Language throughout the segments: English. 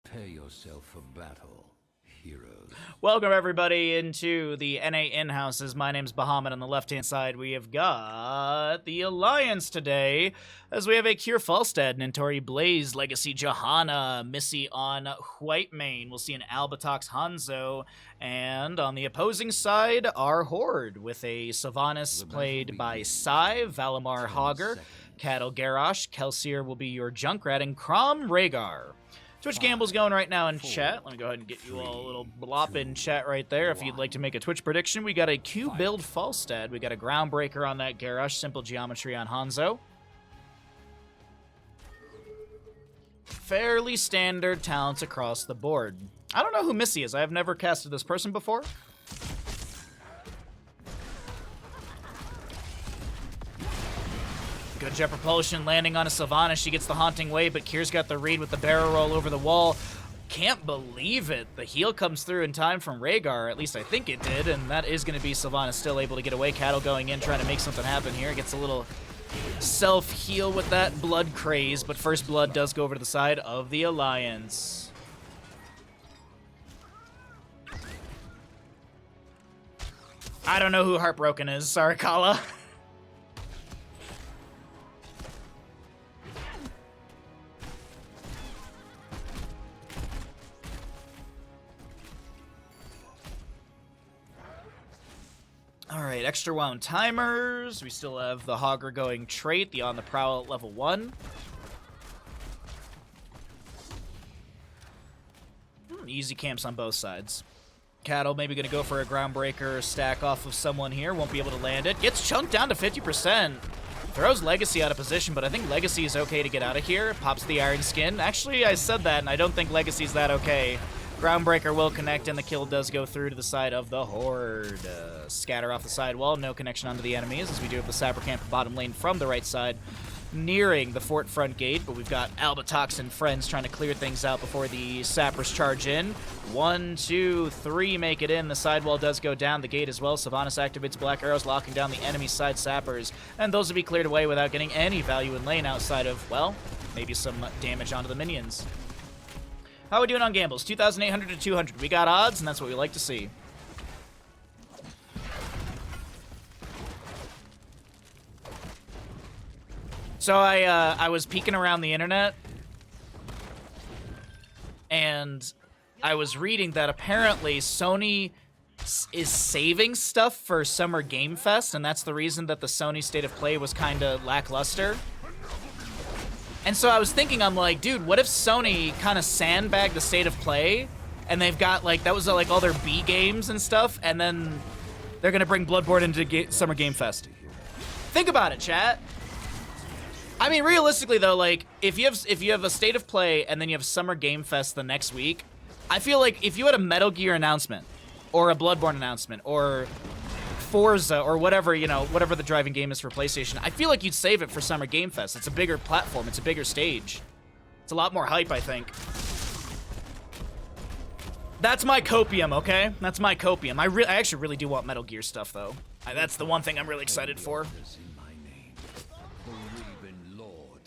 Prepare yourself for battle, heroes. Welcome everybody into the NA in-houses. My name's Bahamut. On the left-hand side, we have got the Alliance today, as we have a Cure Falstad, Nintori Blaze, Legacy Johanna, Missy on Whitemane. We'll see an Albatox Hanzo, and on the opposing side, our Horde, with a Sylvanas played by Sai, Valimar Hogger, Cattle Garrosh, Kelsier will be your Junkrat, and Crom Rhaegar. Twitch Gamble's going right now in chat. Let me go ahead and get you all a little blop in chat right there if you'd like to make a Twitch prediction. We got a Q build Falstad. We got a Groundbreaker on that Garrosh. Simple Geometry on Hanzo. Fairly standard talents across the board. I don't know who Missy is. I have never casted this person before. Good jet propulsion, landing on a Sylvanas. She gets the Haunting Wave, but Kier's got the read with the barrel roll over the wall. Can't believe it. The heal comes through in time from Rhaegar. At least I think it did, and that is going to be Sylvanas still able to get away. Cattle going in, trying to make something happen here. Gets a little self-heal with that blood craze, but first blood does go over to the side of the Alliance. I don't know who Heartbroken is. Sorry, Kala. Alright, extra wound timers. We still have the Hogger going trait, the On the Prowl at level 1. Easy camps on both sides. Cattle maybe going to go for a Groundbreaker stack off of someone here. Won't be able to land it. Gets chunked down to 50%. Throws Legacy out of position, but I think Legacy is okay to get out of here. Pops the Iron Skin. Actually, I said that, and I don't think Legacy's that okay. Groundbreaker will connect, and the kill does go through to the side of the Horde. Scatter off the side wall, no connection onto the enemies, as we do have the Sapper Camp bottom lane from the right side, nearing the fort front gate, but we've got Albatox and friends trying to clear things out before the Sappers charge in. 1, 2, 3 make it in. The sidewall does go down, the gate as well. Sylvanas activates Black Arrows, locking down the enemy side Sappers, and those will be cleared away without getting any value in lane outside of, well, maybe some damage onto the minions. How are we doing on gambles? 2,800 to 200. We got odds, and that's what we like to see. So I was peeking around the internet, and I was reading that apparently Sony is saving stuff for Summer Game Fest, and that's the reason that the Sony State of Play was kind of lackluster. And so I was thinking, I'm like, dude, what if Sony kind of sandbagged the State of Play, and they've got, like, that was, like, all their B games and stuff, and then they're going to bring Bloodborne into Summer Game Fest. Think about it, chat. I mean, realistically, though, like, if you have a State of Play and then you have Summer Game Fest the next week, I feel like if you had a Metal Gear announcement, or a Bloodborne announcement, or Forza, or whatever, you know, whatever the driving game is for PlayStation, I feel like you'd save it for Summer Game Fest. It's a bigger platform. It's a bigger stage. It's a lot more hype, I think. That's my copium, okay? That's my copium. I actually really do want Metal Gear stuff, though. That's the one thing I'm really excited for.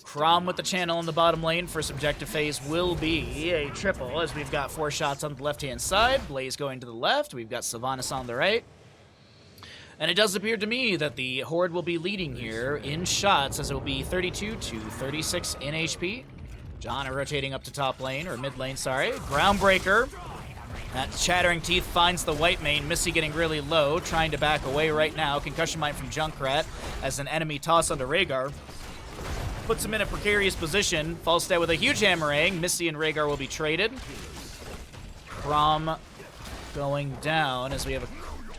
Crom with the channel in the bottom lane. First objective phase will be a triple, as we've got 4 shots on the left-hand side. Blaze going to the left. We've got Sylvanas on the right. And it does appear to me that the Horde will be leading here in shots, as it will be 32 to 36 in HP. Johanna rotating up to top lane, or mid lane, sorry. Groundbreaker. That Chattering Teeth finds the Whitemane. Missy getting really low, trying to back away right now. Concussion Mine from Junkrat as an enemy toss onto Rhaegar. Puts him in a precarious position. Falstad with a huge hammerang. Missy and Rhaegar will be traded. Crom going down as we have a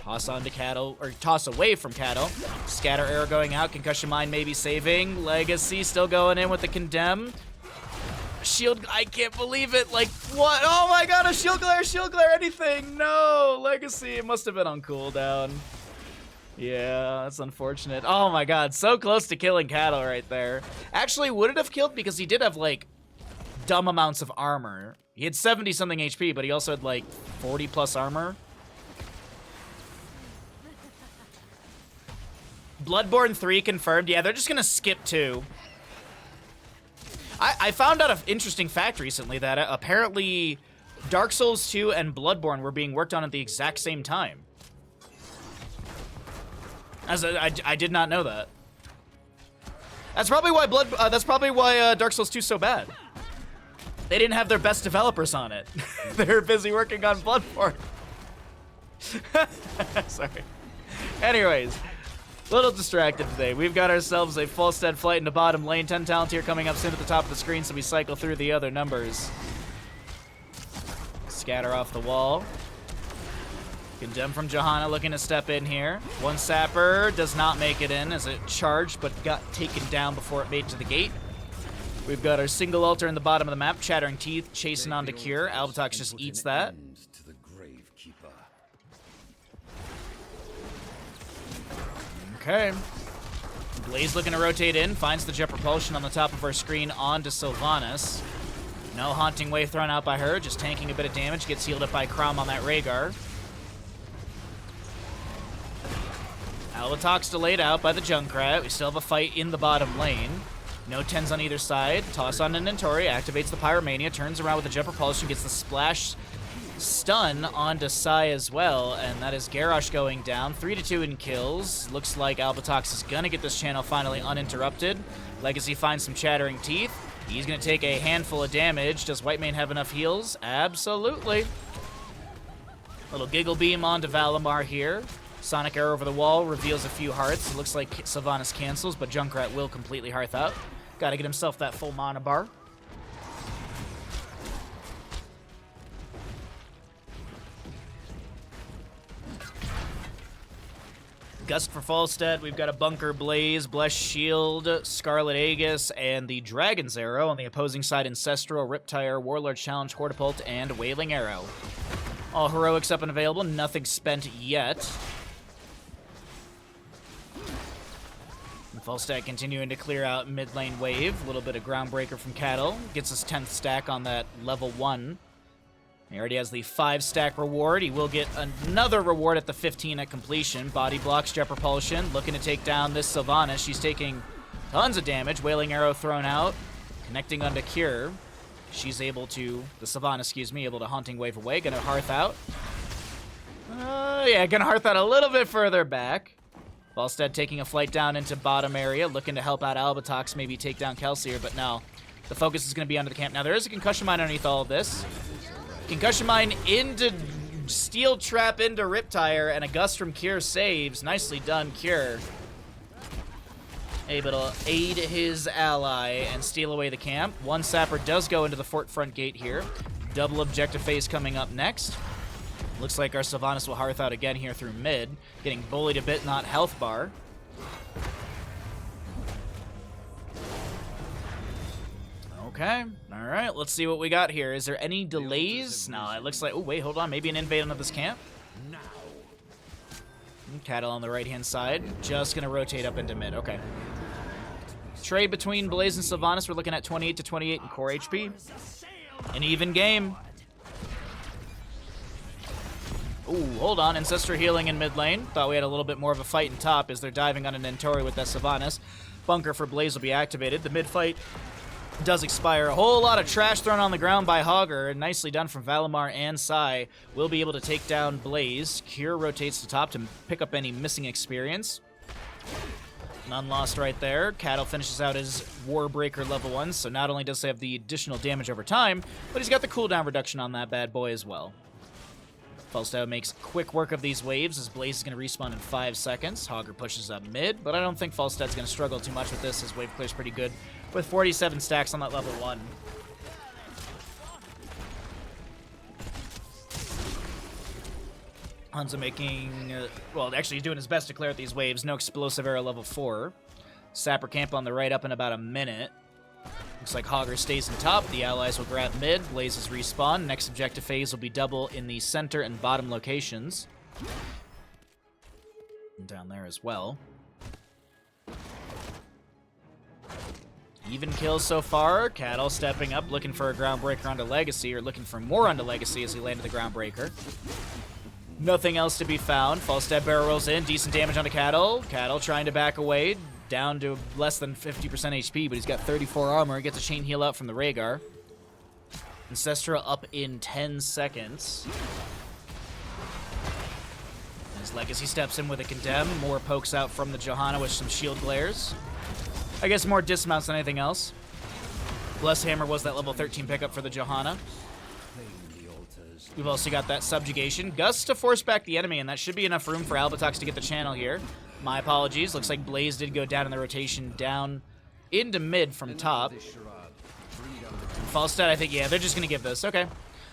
toss onto Cattle, or toss away from Cattle. Scatter Arrow going out. Concussion Mine maybe saving. Legacy still going in with the Condemn. Shield, I can't believe it. Like, what? Oh my god, a shield glare, anything. No, Legacy, it must have been on cooldown. Yeah, that's unfortunate. Oh my god, so close to killing Cattle right there. Actually, would it have killed? Because he did have, like, dumb amounts of armor. He had 70-something HP, but he also had, like, 40-plus armor. Bloodborne 3 confirmed. Yeah, they're just gonna skip 2. I found out an interesting fact recently that apparently Dark Souls 2 and Bloodborne were being worked on at the exact same time. I did not know that. That's probably why Dark Souls 2 is so bad. They didn't have their best developers on it. They were busy working on Bloodborne. Sorry. Anyways, a little distracted today. We've got ourselves a full stead flight into bottom lane. 10 talent here coming up soon at the top of the screen, so we cycle through the other numbers. Scatter off the wall. Condemn from Johanna looking to step in here. One sapper does not make it in as it charged, but got taken down before it made it to the gate. We've got our single altar in the bottom of the map. Chattering Teeth chasing on to Cure. Albatox just eats that. Okay. Blaze looking to rotate in. Finds the jet propulsion on the top of our screen onto Sylvanas. No Haunting Wave thrown out by her. Just tanking a bit of damage. Gets healed up by Crom on that Rhaegar. Albatox delayed out by the Junkrat. We still have a fight in the bottom lane. No 10s on either side. Toss on an Inventory. Activates the Pyromania. Turns around with the jet propulsion. Gets the splash stun onto Sai as well, and that is Garrosh going down. 3-2 in kills. Looks like Albatox is gonna get this channel finally uninterrupted. Legacy finds some Chattering Teeth. He's gonna take a handful of damage. Does Whitemane have enough heals? Absolutely. Little Giggle Beam onto Valimar here. Sonic Arrow over the wall reveals a few hearts. It looks like Sylvanas cancels, but Junkrat will completely hearth out. Gotta get himself that full mana bar. Gust for Falstead, we've got a Bunker Blaze, Blessed Shield, Scarlet Aegis, and the Dragon's Arrow. On the opposing side, Ancestral, Riptire, Warlord Challenge, Hortipult, and Wailing Arrow. All heroics up and available, nothing spent yet. And Falstead continuing to clear out mid lane wave. A little bit of Groundbreaker from Cattle. Gets his 10th stack on that level 1. He already has the 5-stack reward. He will get another reward at the 15 at completion. Body blocks, jet propulsion, looking to take down this Sylvanas. She's taking tons of damage. Wailing Arrow thrown out, connecting onto Cure. She's able to, the Sylvanas, excuse me, able to Haunting Wave away. Gonna hearth out. Yeah, gonna hearth out a little bit further back. Falstead taking a flight down into bottom area, looking to help out Albatox, maybe take down Kelsier, but no. The focus is gonna be under the camp. Now, there is a Concussion Mine underneath all of this. Concussion Mine into Steel Trap into Riptire, and a Gust from Cure saves. Nicely done, Cure. Able to aid his ally and steal away the camp. One Sapper does go into the fort front gate here. Double objective phase coming up next. Looks like our Sylvanas will hearth out again here through mid. Getting bullied a bit, not health bar. Okay, all right, let's see what we got here. Is there any delays? No, it looks like, oh, wait, hold on. Maybe an invade onto this camp? Cattle on the right-hand side. Just going to rotate up into mid. Okay. Trade between Blaze and Sylvanas. We're looking at 28 to 28 in core HP. An even game. Ooh, hold on. Ancestor healing in mid lane. Thought we had a little bit more of a fight in top as they're diving on an Entori with that Sylvanas. Bunker for Blaze will be activated. The mid fight does expire. A whole lot of trash thrown on the ground by Hogger. Nicely done from Valimar and Sai. Will be able to take down Blaze. Cure rotates to top to pick up any missing experience. None lost right there. Cattle finishes out his Warbreaker level 1, so not only does he have the additional damage over time, but he's got the cooldown reduction on that bad boy as well. Falstad makes quick work of these waves as Blaze is going to respawn in 5 seconds. Hogger pushes up mid, but I don't think Falstad's going to struggle too much with this. His wave clear's pretty good with 47 stacks on that level 1. Hanzo making, well, actually he's doing his best to clear out these waves. No explosive arrow level 4. Sapper camp on the right up in about a minute. Looks like Hogger stays in top. The allies will grab mid. Blazes respawn. Next objective phase will be double in the center and bottom locations. And down there as well. Even kills so far. Cattle stepping up, looking for a Groundbreaker onto Legacy, or looking for more onto Legacy as he landed the Groundbreaker. Nothing else to be found. Falstad barrel rolls in. Decent damage onto Cattle. Cattle trying to back away. down to less than 50% HP, but he's got 34 armor. Gets a chain heal out from the Rhaegar. Ancestral up in 10 seconds. As Legacy steps in with a Condemn, more pokes out from the Johanna with some shield glares. I guess more dismounts than anything else. Bless Hammer was that level 13 pickup for the Johanna. We've also got that Subjugation. Gust to force back the enemy, and that should be enough room for Albatox to get the channel here. My apologies. Looks like Blaze did go down in the rotation down into mid from top. Falstad, I think, yeah, they're just going to give this. Okay.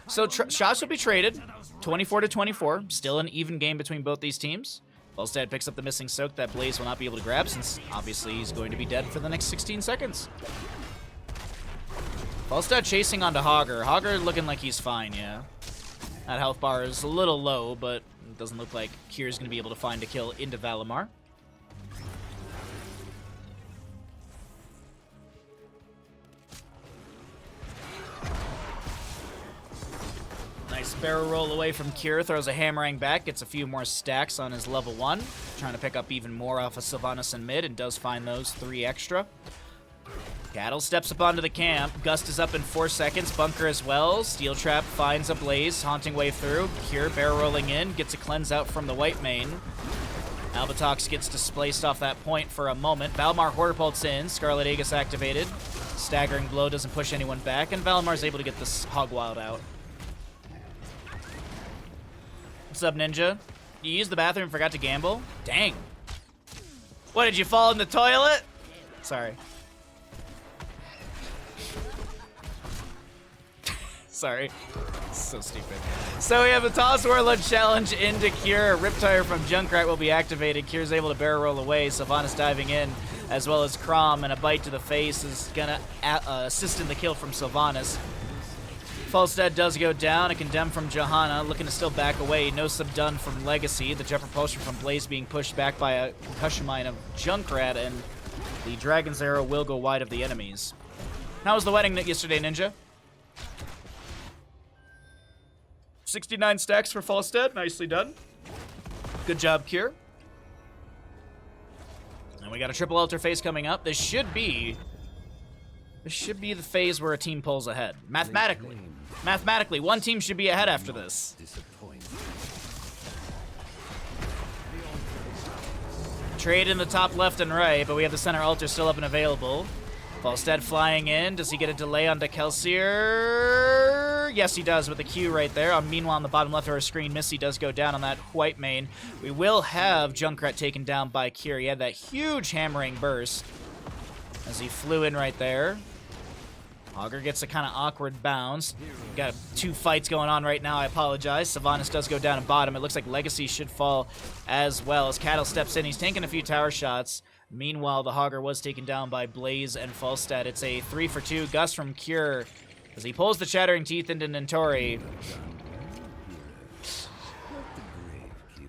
So shots will be traded. 24-24. Still an even game between both these teams. Falstad picks up the missing soak that Blaze will not be able to grab, since obviously he's going to be dead for the next 16 seconds. Falstad chasing onto Hogger. Hogger looking like he's fine, yeah. That health bar is a little low, but it doesn't look like Kyr's going to be able to find a kill into Valimar. Nice barrel roll away from Kyr, throws a Hammerang back, gets a few more stacks on his level 1. Trying to pick up even more off of Sylvanas in mid, and does find those 3 extra. Cattle steps up onto the camp. Gust is up in 4 seconds. Bunker as well. Steel Trap finds a Blaze. Haunting wave through. Kyr barrel rolling in. Gets a cleanse out from the white main. Albatox gets displaced off that point for a moment. Valimar Hortipult's in. Scarlet Aegis activated. Staggering Blow doesn't push anyone back. And Valimar's able to get this Hog Wild out. What's up, Ninja? You used the bathroom and forgot to gamble? Dang. What, did you fall in the toilet? Sorry. Sorry. So stupid. So we have a Toss Warlord challenge into Kyr. Riptire from Junkrat will be activated. Kyr's able to barrel roll away. Sylvanas diving in, as well as Crom, and a bite to the face is going to assist in the kill from Sylvanas. Falstad does go down. A Condemn from Johanna, looking to still back away. No subdone from Legacy. The Jet Propulsion from Blaze being pushed back by a concussion mine of Junkrat, and the Dragon's Arrow will go wide of the enemies. How was the wedding yesterday, Ninja? 69 stacks for Falstad. Nicely done. Good job, Kyr. And we got a triple altar phase coming up. This should be the phase where a team pulls ahead. Mathematically, one team should be ahead after this. Trade in the top left and right, but we have the center altar still up and available. Falstad flying in. Does he get a delay onto Kelsier? Yes, he does with the Q right there. Meanwhile, on the bottom left of our screen, Missy does go down on that white main. We will have Junkrat taken down by Kyr. He had that huge hammering burst as he flew in right there. Augur gets a kind of awkward bounce. We've got 2 fights going on right now. I apologize. Sylvanas does go down and bottom. It looks like Legacy should fall as well as Cattle steps in. He's taking a few tower shots. Meanwhile, the Hogger was taken down by Blaze and Falstad. It's a 3-for-2 Gust from Kyr as he pulls the Chattering Teeth into Nentori.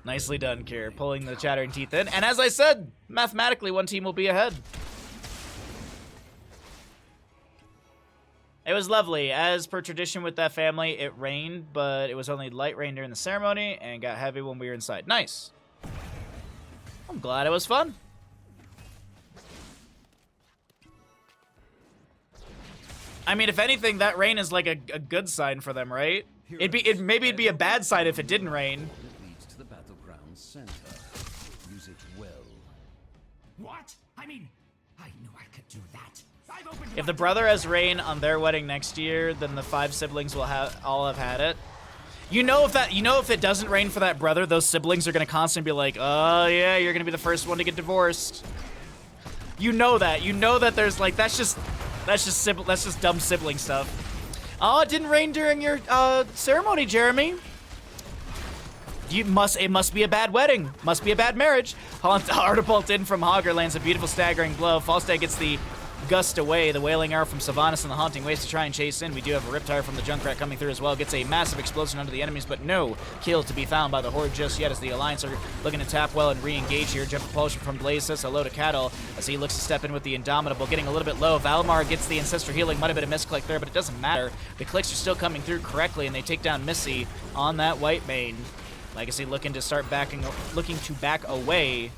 Nicely done, Kyr, pulling the Chattering Teeth in. And as I said, mathematically, one team will be ahead. It was lovely. As per tradition with that family, it rained, but it was only light rain during the ceremony and got heavy when we were inside. Nice. I'm glad it was fun. I mean, if anything, that rain is like a good sign for them, right? Maybe it'd be a bad sign if it didn't rain. It leads to the battleground center. Use it well. What? I mean, I knew I could do that. If the brother has rain on their wedding next year, then the 5 siblings will all have had it. You know if it doesn't rain for that brother, those siblings are gonna constantly be like, oh yeah, you're gonna be the first one to get divorced. You know that. You know that there's like that's just dumb sibling stuff. Oh, it didn't rain during your ceremony, Jeremy. It must be a bad wedding. Must be a bad marriage. Artipult in from Hogger lands a beautiful staggering blow. Falstad gets the Gust away. The Wailing Arrow from Sylvanas and the Haunting Waves to try and chase in. We do have a Riptire from the Junkrat coming through as well. Gets a massive explosion under the enemies, but no kill to be found by the Horde just yet as the Alliance are looking to tap well and re-engage here. Jet Propulsion from Blaze says hello to Cattle as he looks to step in with the Indomitable. Getting a little bit low. Valimar gets the Ancestor Healing. Might have been a misclick there, but it doesn't matter. The clicks are still coming through correctly, and they take down Missy on that white main. Legacy looking to back away.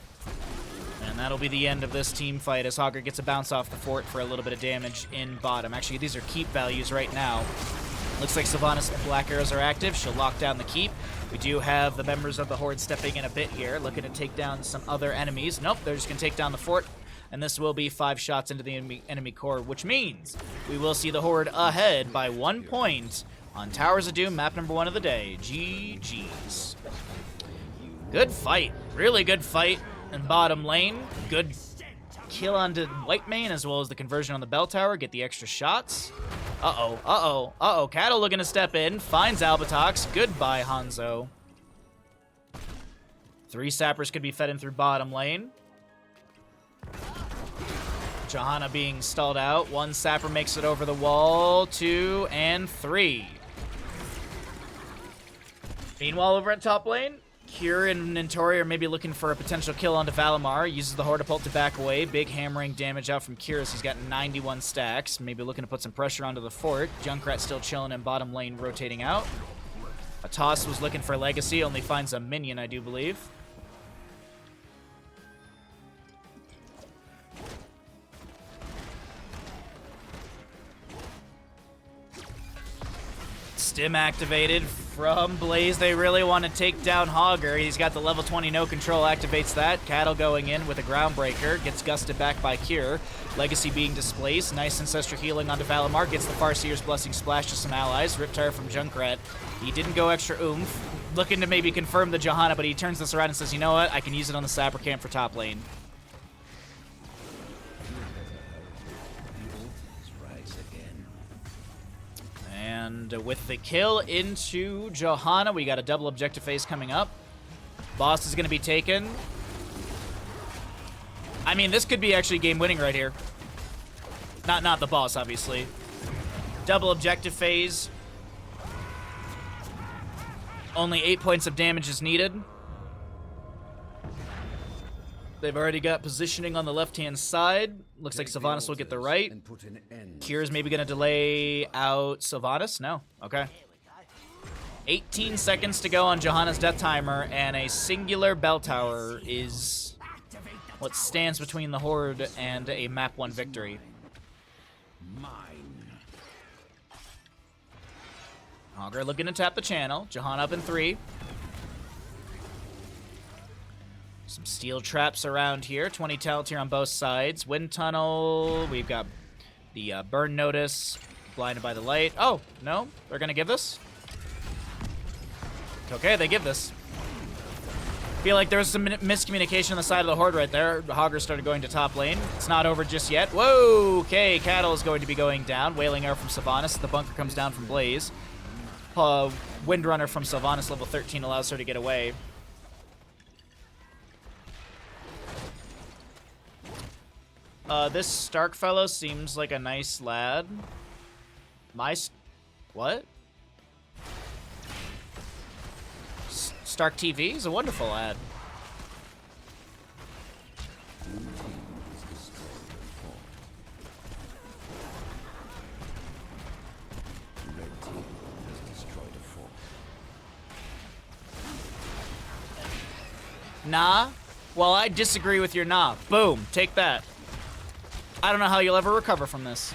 And And that'll be the end of this team fight as Hogger gets a bounce off the fort for a little bit of damage in bottom. Actually, these are keep values right now. Looks like Sylvanas' black arrows are active. She'll lock down the keep. We do have the members of the Horde stepping in a bit here, looking to take down some other enemies. Nope, they're just going to take down the fort. And this will be 5 shots into the enemy core, which means we will see the Horde ahead by 1 point on Towers of Doom, map number 1 of the day. GG's. Good fight. Really good fight in bottom lane. Good kill onto White Mane, as well as the conversion on the bell tower. Get the extra shots. Uh-oh, uh-oh, uh-oh. Cattle looking to step in. Finds Albatox. Goodbye, Hanzo. 3 sappers could be fed in through bottom lane. Johanna being stalled out. 1 sapper makes it over the wall. 2 and 3. Meanwhile, over at top lane, Cure and Nintori are maybe looking for a potential kill onto Valimar. Uses the Hortapult to back away. Big hammering damage out from Cure as he's got 91 stacks. Maybe looking to put some pressure onto the fort. Junkrat still chilling in bottom lane, rotating out. A Toss was looking for Legacy. Only finds a minion, I do believe. Stim activated from Blaze. They really want to take down Hogger. He's got the level 20 no control, activates that. Cattle going in with a Groundbreaker. Gets gusted back by Cure. Legacy being displaced. Nice Ancestral healing onto Valimar. Gets the Farseer's Blessing splash to some allies. Riptire from Junkrat. He didn't go extra oomph. Looking to maybe confirm the Johanna, but he turns this around and says, you know what? I can use it on the Sapper Camp for top lane. And with the kill into Johanna, we got a double objective phase coming up. Boss is going to be taken. I mean, this could be actually game-winning right here. Not the boss, obviously. Double objective phase. Only 8 points of damage is needed. They've already got positioning on the left-hand side. Looks like Sylvanas will get the right. Cure's maybe going to delay out Sylvanas? No. Okay. 18 seconds to go on Johanna's death timer, and a singular bell tower is what stands between the Horde and a map 1 victory. Hogger looking to tap the channel. Johanna up in 3. Some steel traps around here. 20 talents here on both sides. Wind tunnel. We've got the burn notice. Blinded by the light. Oh, no. They're going to give this? Okay, they give this. Feel like there was some miscommunication on the side of the Horde right there. Hogger started going to top lane. It's not over just yet. Whoa! Okay, Cattle is going to be going down. Wailing arrow from Sylvanas. The bunker comes down from Blaze. Windrunner from Sylvanas, level 13, allows her to get away. This Stark fellow seems like a nice lad. What? Stark TV is a wonderful lad. Nah? Well, I disagree with your nah. Boom. Take that. I don't know how you'll ever recover from this.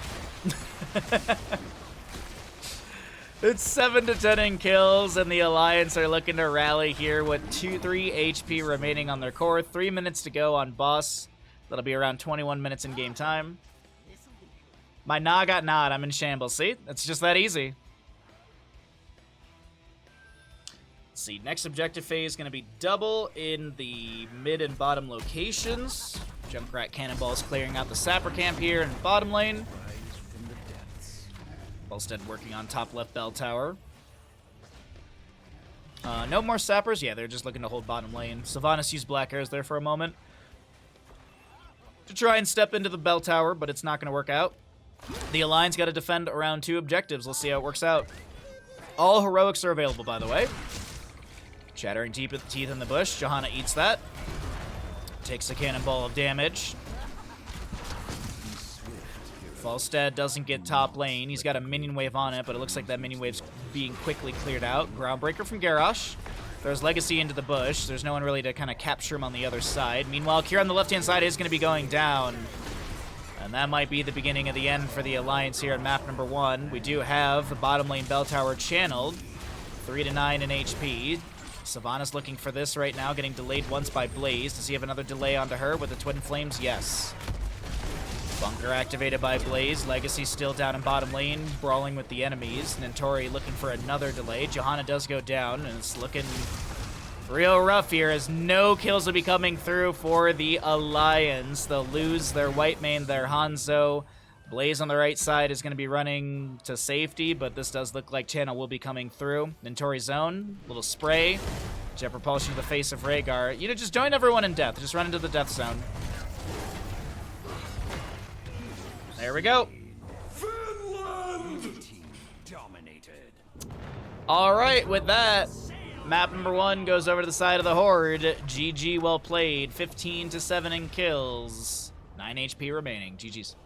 It's 7 to 10 in kills, and the Alliance are looking to rally here with 3 HP remaining on their core. 3 minutes to go on boss. That'll be around 21 minutes in game time. My nah got nod. I'm in shambles. See? It's just that easy. Let's see. Next objective phase is going to be double in the mid and bottom locations. Junkrat Cannonballs clearing out the Sapper Camp here in bottom lane. Volstead working on top left bell tower. No more Sappers? Yeah, they're just looking to hold bottom lane. Sylvanas used Black Arrows there for a moment to try and step into the bell tower, but it's not going to work out. The Alliance got to defend around 2 objectives. Let's see how it works out. All heroics are available, by the way. Shattering teeth in the bush. Johanna eats that. Takes a cannonball of damage. Volstead doesn't get top lane. He's got a minion wave on it, but it looks like that minion wave's being quickly cleared out. Groundbreaker from Garrosh. Throws Legacy into the bush. There's no one really to kind of capture him on the other side. Meanwhile, Kira on the left-hand side is going to be going down. And that might be the beginning of the end for the Alliance here on map number 1. We do have the bottom lane bell tower channeled. 3 to 9 in HP. Sylvanas looking for this right now, getting delayed once by Blaze. Does he have another delay onto her with the Twin Flames? Yes. Bunker activated by Blaze. Legacy still down in bottom lane, brawling with the enemies. Nentori looking for another delay. Johanna does go down, and it's looking real rough here as no kills will be coming through for the Alliance. They'll lose their white main, their Hanzo. Blaze on the right side is going to be running to safety, but this does look like channel will be coming through. Nentori zone, little spray. Jet propulsion to the face of Rhaegar. You know, just join everyone in death. Just run into the death zone. There we go. Finland! Dominated. All right, with that, map number 1 goes over to the side of the Horde. GG, well played. 15 to 7 in kills. 9 HP remaining. GG's.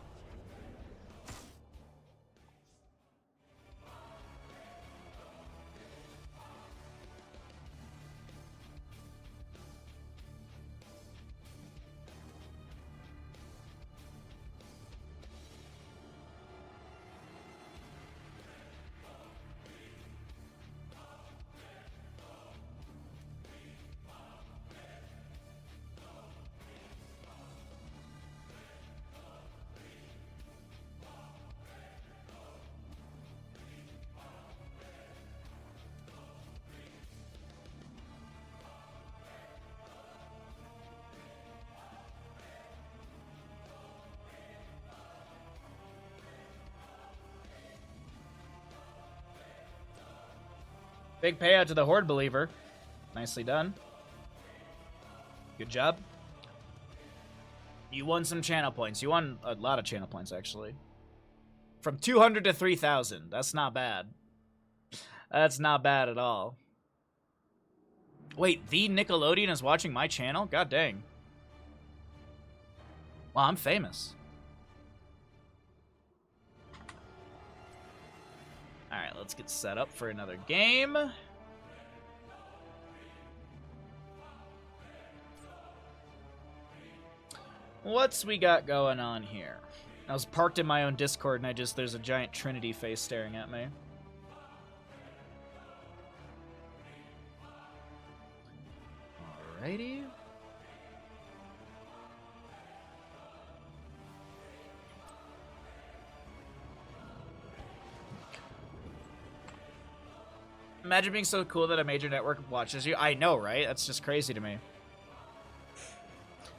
Big payout to the Horde Believer. Nicely done. Good job. You won some channel points. You won a lot of channel points, actually. From 200 to 3,000. That's not bad. That's not bad at all. Wait, the Nickelodeon is watching my channel? God dang. Well, I'm famous. Alright, let's get set up for another game. What's we got going on here? I was parked in my own Discord and there's a giant Trinity face staring at me. Alrighty. Imagine being so cool that a major network watches you. I know, right? That's just crazy to me.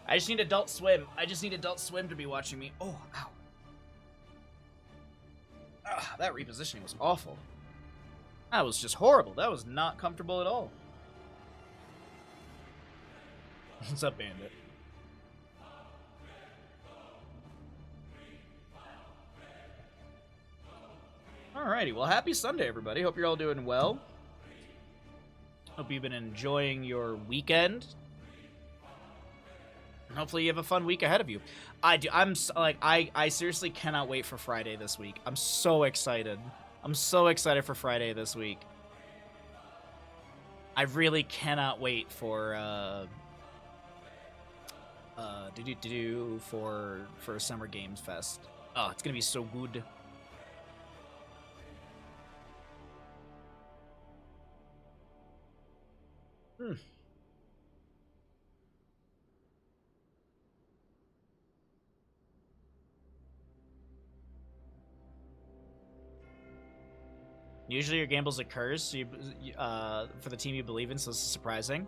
I just need Adult Swim. I just need Adult Swim to be watching me. Oh, ow. Ah, that repositioning was awful. That was just horrible. That was not comfortable at all. What's up, Bandit? Alrighty, well, happy Sunday, everybody. Hope you're all doing well. Hope you've been enjoying your weekend. Hopefully you have a fun week ahead of you. I seriously cannot wait for Friday this week. I'm so excited. I'm so excited for Friday this week. I really cannot wait for for Summer Games Fest. Oh, it's gonna be so good. Usually your gamble's a curse so for the team you believe in, so this is surprising.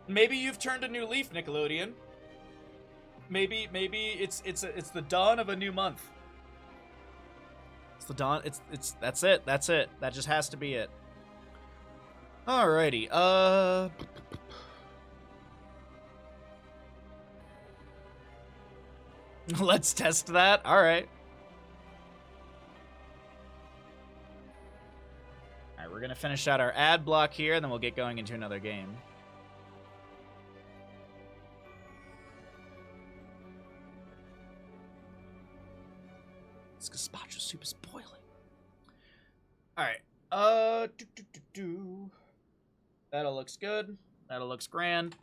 Maybe you've turned a new leaf, Nickelodeon. Maybe it's the dawn of a new month. It's the dawn. That's it. That's it. That just has to be it. Alrighty. Let's test that. All right. All right, we're gonna finish out our ad block here, and then we'll get going into another game. This gazpacho soup is boiling. All right. That all looks good. That all looks grand.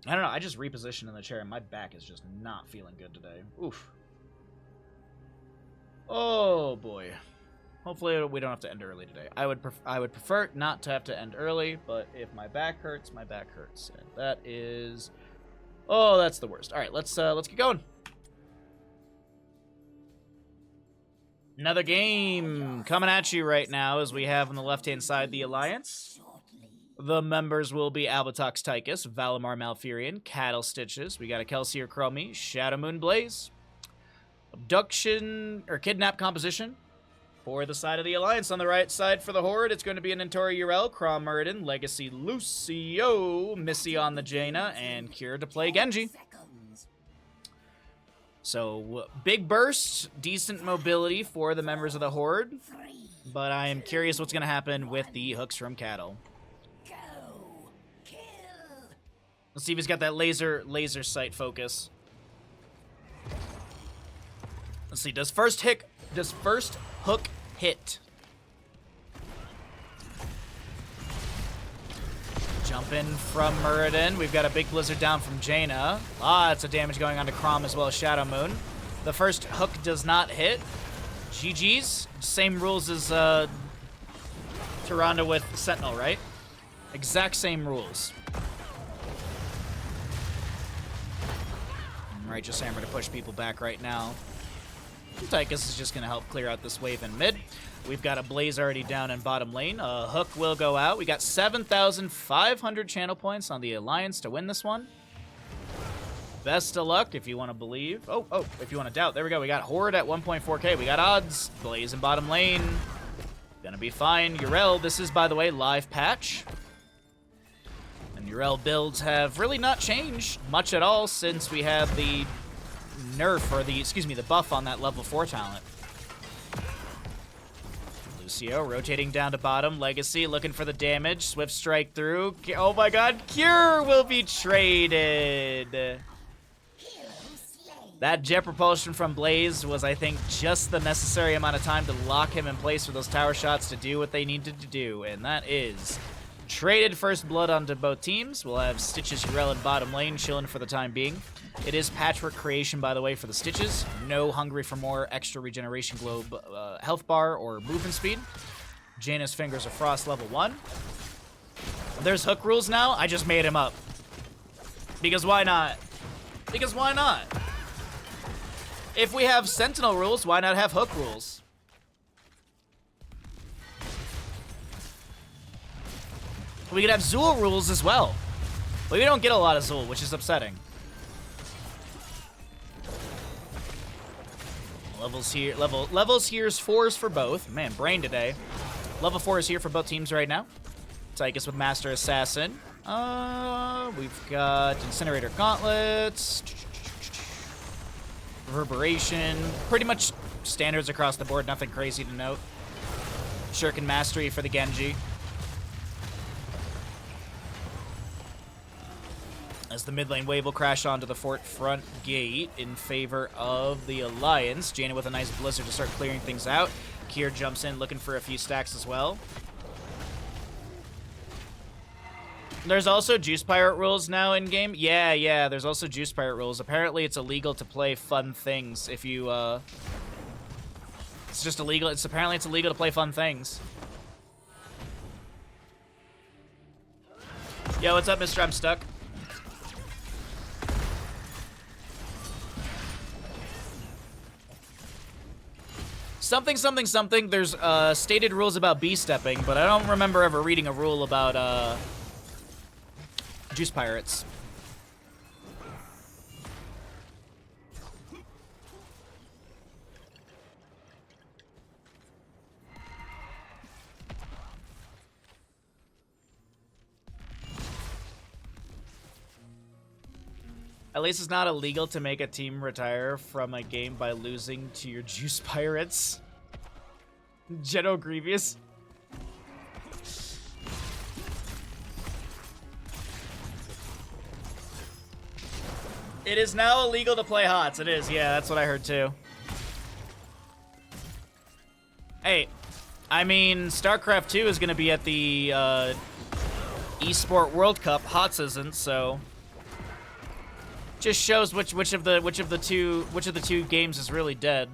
I don't know. I just repositioned in the chair, and my back is just not feeling good today. Oof. Oh boy. Hopefully we don't have to end early today. I would prefer not to have to end early, but if my back hurts, my back hurts, and that is, oh, that's the worst. All right, let's get going. Another game coming at you right now as we have on the left-hand side the Alliance. The members will be Albatox Tychus, Valimar Malfurion, Cattle Stitches. We got a Kelsier Chromie, Shadow Moon Blaze. Abduction, or Kidnap Composition. For the side of the Alliance, on the right side for the Horde, it's going to be an Entori Yrel, Krom Muradin, Legacy Lucio, Missy on the Jaina, and Cure to play Genji. So, big burst, decent mobility for the members of the Horde, but I am curious what's going to happen with the hooks from Cattle. Let's see if he's got that laser sight focus. Let's see, does first hook hit? Jump in from Muradin. We've got a big blizzard down from Jaina. Lots of damage going on to Krom as well as Shadow Moon. The first hook does not hit. GG's. Same rules as Tyrande with Sentinel, right? Exact same rules. Righteous Hammer to push people back right now. Tychus is just going to help clear out this wave in mid. We've got a Blaze already down in bottom lane. A hook will go out. We got 7,500 channel points on the Alliance to win this one. Best of luck if you want to believe. Oh, if you want to doubt. There we go. We got Horde at 1.4k. We got odds. Blaze in bottom lane. Gonna be fine. Yrel, this is, by the way, live patch. And Yrel builds have really not changed much at all since we have the nerf, or the buff on that level 4 talent. Lucio rotating down to bottom. Legacy looking for the damage. Swift strike through. Oh my god, Cure will be traded. That jet propulsion from Blaze was, I think, just the necessary amount of time to lock him in place for those tower shots to do what they needed to do, and that is traded first blood onto both teams. We'll have Stitches Yrel in bottom lane, chilling for the time being. It is patchwork creation, by the way, for the Stitches. No Hungry for More extra regeneration globe health bar or movement speed. Jaina's Fingers of Frost level 1. There's hook rules now. I just made him up. Because why not? Because why not? If we have Sentinel rules, why not have hook rules? We could have Zool rules as well. But we don't get a lot of Zool, which is upsetting. Levels here is 4s for both. Man, brain today. Level 4 is here for both teams right now. Tychus with Master Assassin. We've got Incinerator Gauntlets. Reverberation. Pretty much standards across the board, nothing crazy to note. Shuriken Mastery for the Genji. As the mid lane wave will crash onto the fort front gate in favor of the Alliance. Jaina with a nice blizzard to start clearing things out. Kier jumps in looking for a few stacks as well. There's also Juice Pirate rules now in-game. Yeah, there's also Juice Pirate rules. Apparently it's illegal to play fun things if you, It's just illegal. Apparently it's illegal to play fun things. Yo, what's up, Mr. I'm Stuck? Something. There's stated rules about B-stepping, but I don't remember ever reading a rule about Juice Pirates. At least it's not illegal to make a team retire from a game by losing to your Juice Pirates. Geno Grievous. It is now illegal to play HOTS. It is, yeah, that's what I heard too. Hey, I mean, StarCraft 2 is going to be at the eSport World Cup. HOTS isn't, so just shows which of the two games is really dead.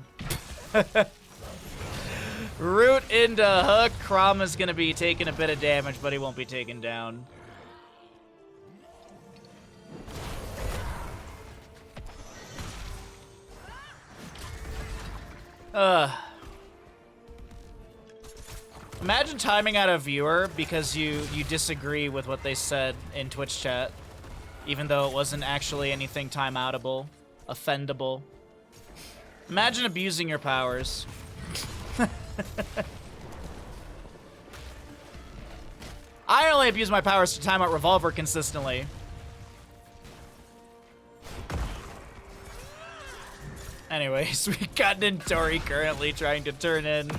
Root into hook. Crom is going to be taking a bit of damage, but he won't be taken down. Imagine timing out a viewer because you disagree with what they said in Twitch chat, even though it wasn't actually anything timeoutable, offendable. Imagine abusing your powers. I only abuse my powers to time out Revolver consistently. Anyways, we got Nintori currently trying to turn in.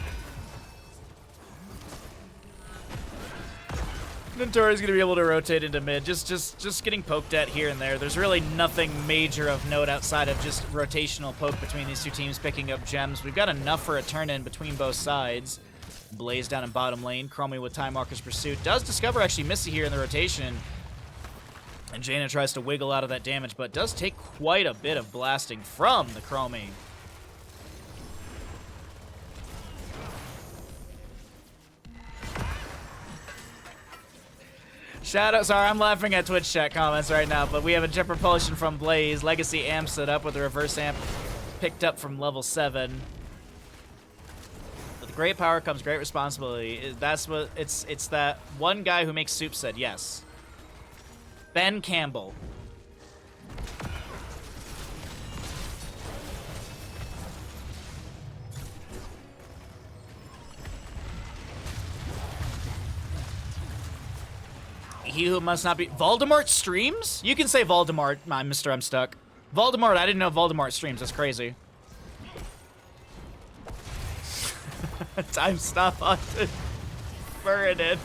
Nintori's gonna be able to rotate into mid, just getting poked at here and there. There's really nothing major of note outside of just rotational poke between these two teams picking up gems. We've got enough for a turn in between both sides. Blaze down in bottom lane. Chromie with Time Walker's Pursuit. Does discover actually Missy here in the rotation. And Jaina tries to wiggle out of that damage, but does take quite a bit of blasting from the Chromie. Shadow, sorry, I'm laughing at Twitch chat comments right now, but we have a jet propulsion from Blaze. Legacy amps it up with a reverse amp picked up from level 7. With great power comes great responsibility. That's what it's that one guy who makes soup said, yes. Ben Campbell. He who must not be... Voldemort streams? You can say Voldemort, I'm stuck. Voldemort, I didn't know Voldemort streams. That's crazy. Time stop on Burden.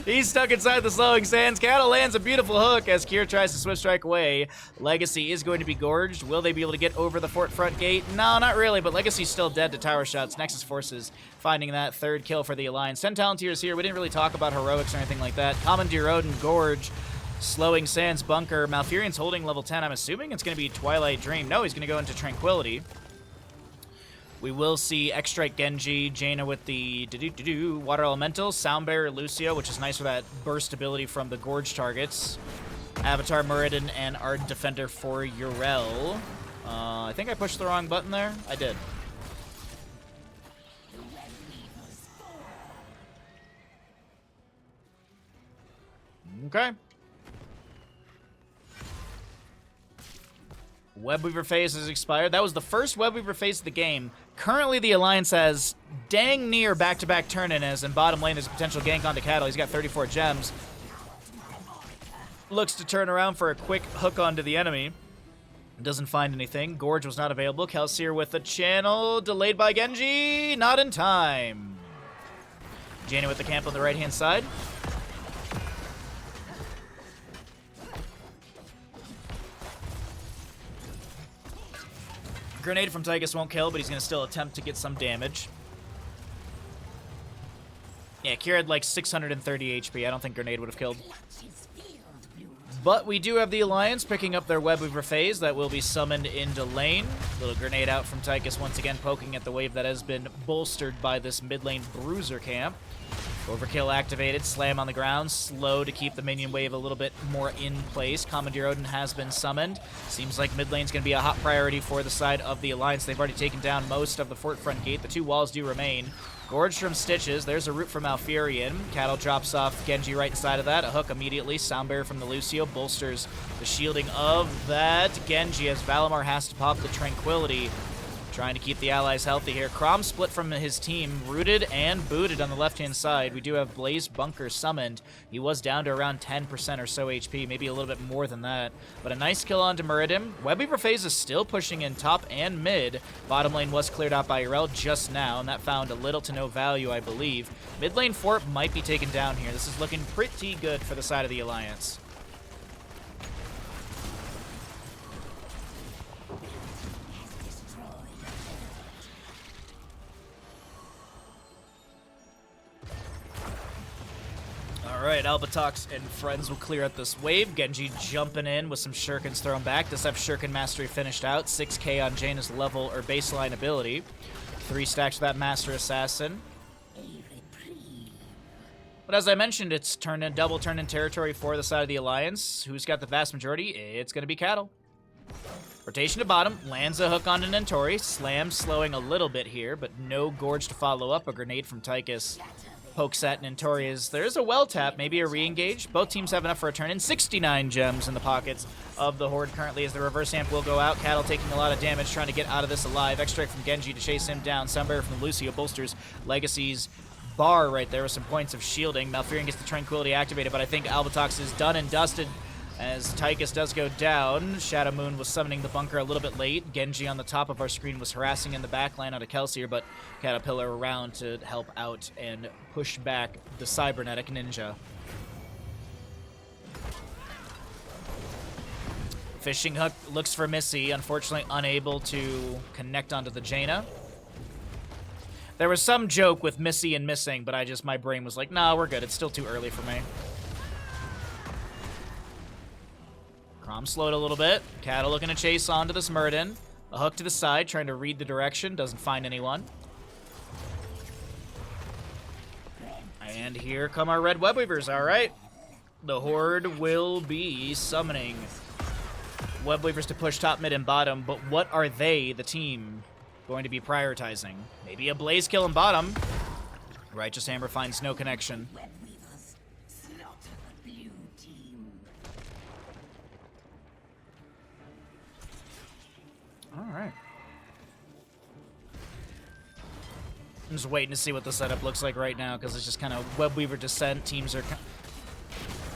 He's stuck inside the slowing sands. Cattle lands a beautiful hook as Kier tries to swift strike away. Legacy is going to be gorged. Will they be able to get over the fort front gate? No, not really, but Legacy's still dead to tower shots. Nexus Forces finding that third kill for the Alliance. 10 Talontiers here. We didn't really talk about heroics or anything like that. Commandeer Odin, Gorge, slowing sands, bunker. Malfurion's holding level 10. I'm assuming it's going to be Twilight Dream. No, he's going to go into Tranquility. We will see X-Strike Genji, Jaina with the Water Elemental, Sound Barrier Lucio, which is nice for that burst ability from the Gorge targets. Avatar Muradin and Ardent Defender for Yrel. I think I pushed the wrong button there. I did. Okay. Webweaver phase has expired. That was the first Webweaver phase of the game. Currently, the Alliance has dang near back-to-back turn-ins, and bottom lane there's a potential gank onto Cattle. He's got 34 gems. Looks to turn around for a quick hook onto the enemy. Doesn't find anything. Gorge was not available. Kelsier with the channel. Delayed by Genji. Not in time. Jaina with the camp on the right-hand side. Grenade from Tychus won't kill, but he's going to still attempt to get some damage. Yeah, Kira had like 630 HP. I don't think Grenade would have killed. But we do have the Alliance picking up their Webweaver phase that will be summoned into lane. Little grenade out from Tychus once again, poking at the wave that has been bolstered by this mid lane Bruiser camp. Overkill activated, slam on the ground, slow to keep the minion wave a little bit more in place. Commandeer Odin has been summoned. Seems like mid lane's going to be a hot priority for the side of the Alliance. They've already taken down most of the fort front gate. The two walls do remain. Gorge from Stitches. There's a root from Malfurion. Cattle drops off Genji right inside of that. A hook immediately. Soundbearer from the Lucio bolsters the shielding of that Genji as Valimar has to pop the Tranquility. Trying to keep the allies healthy here. Crom split from his team, rooted and booted on the left-hand side. We do have Blaze Bunker summoned. He was down to around 10% or so HP, maybe a little bit more than that. But a nice kill onto Meridim. Webweaver phase is still pushing in top and mid. Bottom lane was cleared out by Yrel just now, and that found a little to no value, I believe. Mid lane fort might be taken down here. This is looking pretty good for the side of the Alliance. right, Albatox and friends will clear out this wave. Genji jumping in with some shurikens thrown back. Does have Shuriken Mastery finished out. 6k on Jaina's level or baseline ability. 3 stacks for that Master Assassin. But as I mentioned, it's double turn in territory for the side of the Alliance. Who's got the vast majority? It's going to be Cattle. Rotation to bottom, lands a hook on an Nentori, slams slowing a little bit here, but no Gorge to follow up. A grenade from Tychus pokes at Nentori. There's a well tap, maybe a re-engage. Both teams have enough for a turn in. 69 gems in the pockets of the Horde currently as the reverse amp will go out. Cattle taking a lot of damage, trying to get out of this alive. X-Strike from Genji to chase him down. Sunbearer from Lucio bolsters Legacy's bar right there with some points of shielding. Malfurion gets the Tranquility activated, but I think Albatox is done and dusted as Tychus does go down. Shadow Moon was summoning the bunker a little bit late. Genji on the top of our screen was harassing in the backline out of Kelsier, but Caterpillar around to help out and push back the Cybernetic Ninja. Fishing Hook looks for Missy, unfortunately unable to connect onto the Jaina. There was some joke with Missy and missing, but my brain was like, nah, we're good. It's still too early for me. Crom slowed a little bit. Cattle looking to chase onto this Murden. A hook to the side, trying to read the direction. Doesn't find anyone. And here come our Red Web Weavers, all right. The Horde will be summoning Web Weavers to push top, mid, and bottom, but what are they, the team, going to be prioritizing? Maybe a Blaze kill in bottom. Righteous Hammer finds no connection. Alright. I'm just waiting to see what the setup looks like right now, because it's just kind of Web Weaver descent. Teams are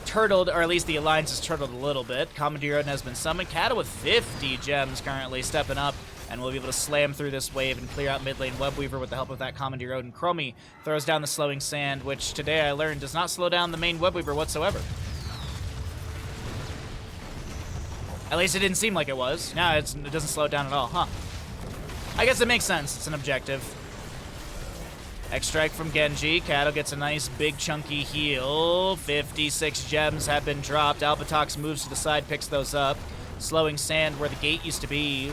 turtled, or at least the Alliance is turtled a little bit. Commandeer Odin has been summoned. Kata with 50 gems currently stepping up, and we'll be able to slam through this wave and clear out mid lane Web Weaver with the help of that Commandeer Odin. Chromie throws down the slowing sand, which today I learned does not slow down the main Web Weaver whatsoever. At least it didn't seem like it was. No, it doesn't slow it down at all, huh? I guess it makes sense. It's an objective. X-Strike from Genji. Cattle gets a nice big chunky heal. 56 gems have been dropped. Albatox moves to the side, picks those up. Slowing sand where the gate used to be,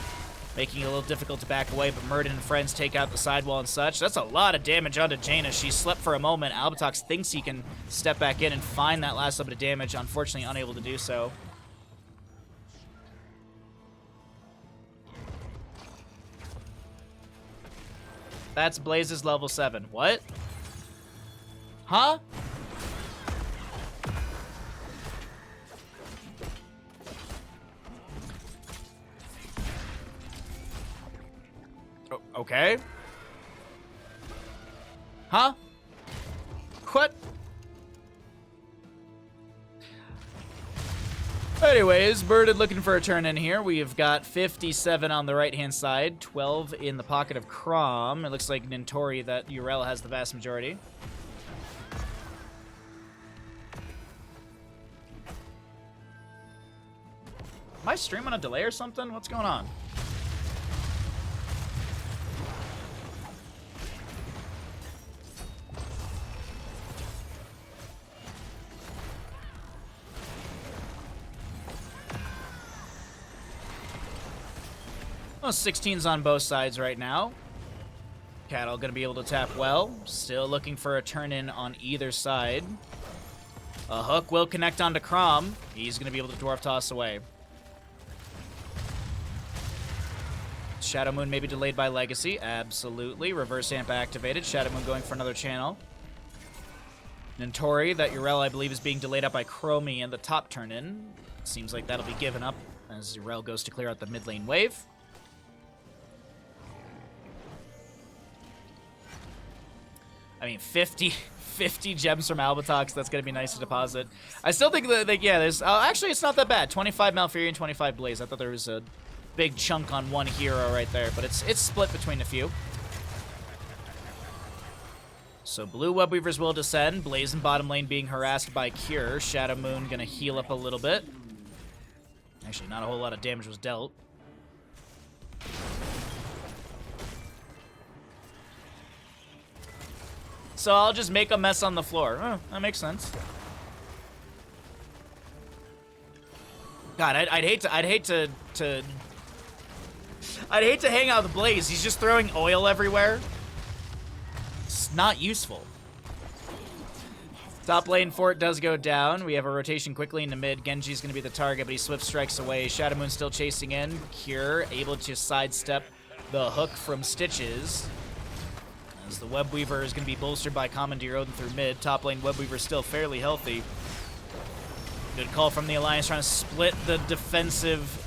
making it a little difficult to back away, but Murden and friends take out the sidewall and such. That's a lot of damage onto Jaina. She slept for a moment. Albatox thinks he can step back in and find that last little bit of damage. Unfortunately, unable to do so. That's Blaze's level 7. What? Huh? Okay. Huh? What? Anyways, Birded looking for a turn in here. We have got 57 on the right-hand side, 12 in the pocket of Crom. It looks like Nentori that Urel has the vast majority. Am I streaming on a delay or something? What's going on? Well, 16's on both sides right now. Cattle gonna be able to tap well. Still looking for a turn in on either side. A hook will connect onto Crom. He's gonna be able to dwarf toss away. Shadow Moon may be delayed by Legacy. Absolutely. Reverse amp activated. Shadow Moon going for another channel. Nentori, that Urel I believe is being delayed up by Chromie in the top turn in. Seems like that'll be given up as Urel goes to clear out the mid lane wave. I mean, 50 gems from Albatox. That's going to be nice to deposit. I still think that, like, yeah, there's... actually, it's not that bad. 25 Malfurion, 25 Blaze. I thought there was a big chunk on one hero right there, but it's split between a few. So blue Web Weavers will descend. Blaze in bottom lane being harassed by Cure. Shadow Moon going to heal up a little bit. Actually, not a whole lot of damage was dealt. So I'll just make a mess on the floor. Oh, that makes sense. God, I'd hate to hang out with Blaze. He's just throwing oil everywhere. It's not useful. Top lane fort does go down. We have a rotation quickly into mid. Genji's going to be the target, but he swift strikes away. Shadow Moon still chasing in. Cure able to sidestep the hook from Stitches. As the Web Weaver is going to be bolstered by Commandeer Odin through mid. Top lane Web Weaver still fairly healthy. Good call from the Alliance, trying to split the defensive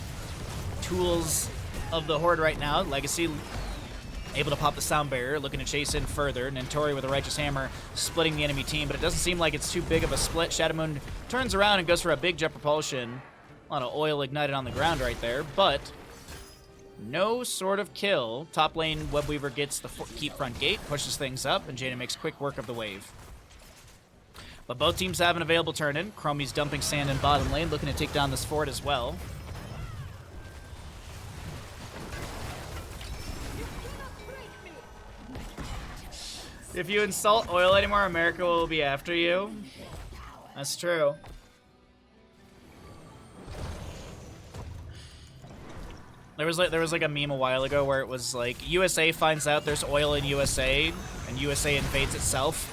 tools of the Horde right now. Legacy able to pop the sound barrier, looking to chase in further. Nentori with a Righteous Hammer splitting the enemy team, but it doesn't seem like it's too big of a split. Shadow Moon turns around and goes for a big jet propulsion. A lot of oil ignited on the ground right there, but no sort of kill. Top lane Web Weaver gets the keep front gate, pushes things up, and Jaina makes quick work of the wave. But both teams have an available turn in. Chromie's dumping sand in bottom lane, looking to take down this fort as well. If you insult oil anymore, America will be after you. That's true. There was like a meme a while ago where it was like USA finds out there's oil in USA and USA invades itself.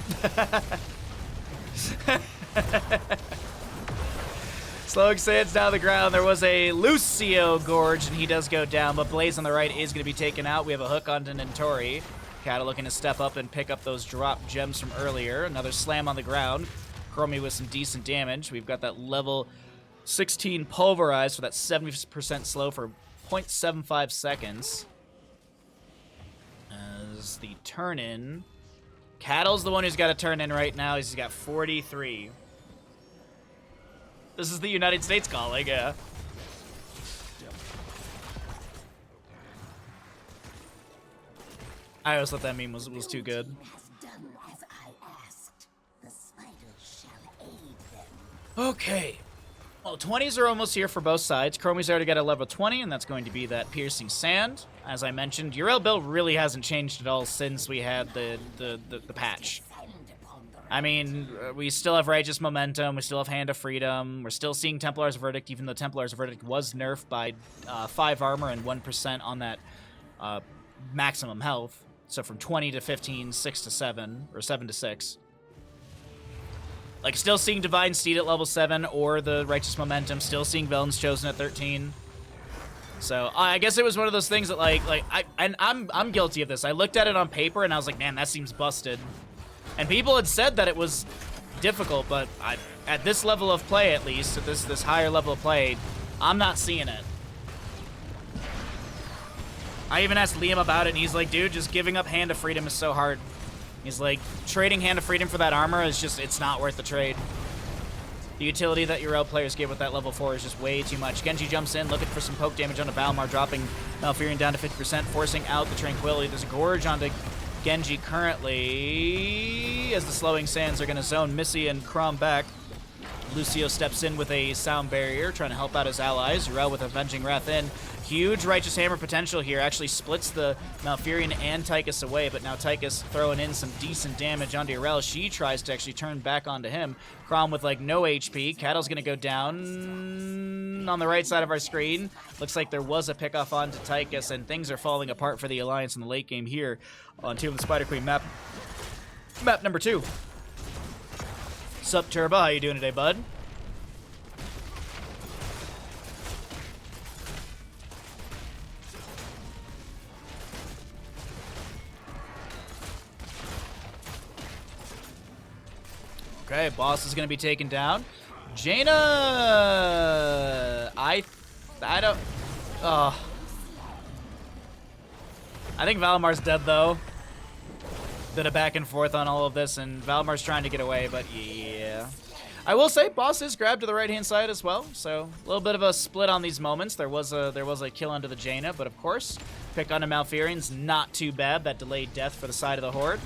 Slowing Sands down the ground. There was a Lucio Gorge, and he does go down, but Blaze on the right is going to be taken out. We have a hook onto Nentori. Kata looking to step up and pick up those drop gems from earlier. Another slam on the ground. Chromie with some decent damage. We've got that level 16 Pulverize for that 70% slow for 0.75 seconds. As the turn-in... Cattle's the one who's got to turn in right now. He's got 43. This is the United States calling, yeah. I always thought that meme was too good. Okay. Well, 20s are almost here for both sides. Chromie's already got a level 20, and that's going to be that Piercing Sand. As I mentioned, Yrel build really hasn't changed at all since we had the patch. I mean, we still have Righteous Momentum, we still have Hand of Freedom, we're still seeing Templar's Verdict, even though Templar's Verdict was nerfed by 5 armor and 1% on that maximum health. So from 20 to 15, 6 to 7, or 7 to 6. Like, still seeing Divine Steed at level 7, or the Righteous Momentum, still seeing Velen's Chosen at 13. So, I guess it was one of those things that, I'm guilty of this. I looked at it on paper, and I was like, man, that seems busted. And people had said that it was difficult, but at this level of play, at least, at this higher level of play, I'm not seeing it. I even asked Liam about it, and he's like, dude, just giving up Hand of Freedom is so hard. He's like, trading Hand of Freedom for that armor is just, it's not worth the trade. The utility that Yrel players get with that level 4 is just way too much. Genji jumps in, looking for some poke damage onto Valimar, dropping Malfurion down to 50%, forcing out the Tranquility. There's a Gorge onto Genji currently, as the Slowing Sands are going to zone Missy and Chrom back. Lucio steps in with a Sound Barrier, trying to help out his allies. Yrel with Avenging Wrath in. Huge Righteous Hammer potential here. Actually splits the Malfurion and Tychus away, but now Tychus throwing in some decent damage onto Yrel. She tries to actually turn back onto him. Chrom with, like, no HP. Cattle's going to go down on the right side of our screen. Looks like there was a pickoff onto Tychus, and things are falling apart for the Alliance in the late game here on Tomb of the Spider Queen map. Map number 2. Sup, Turba? How you doing today, bud? Okay, boss is going to be taken down. Jaina! I don't... I think Valimar's dead, though. Bit of back and forth on all of this, and Valimar's trying to get away, but yeah. I will say, boss is grabbed to the right-hand side as well, so a little bit of a split on these moments. There was a kill onto the Jaina, but of course, pick onto Malfurion's not too bad. That delayed death for the side of the Horde.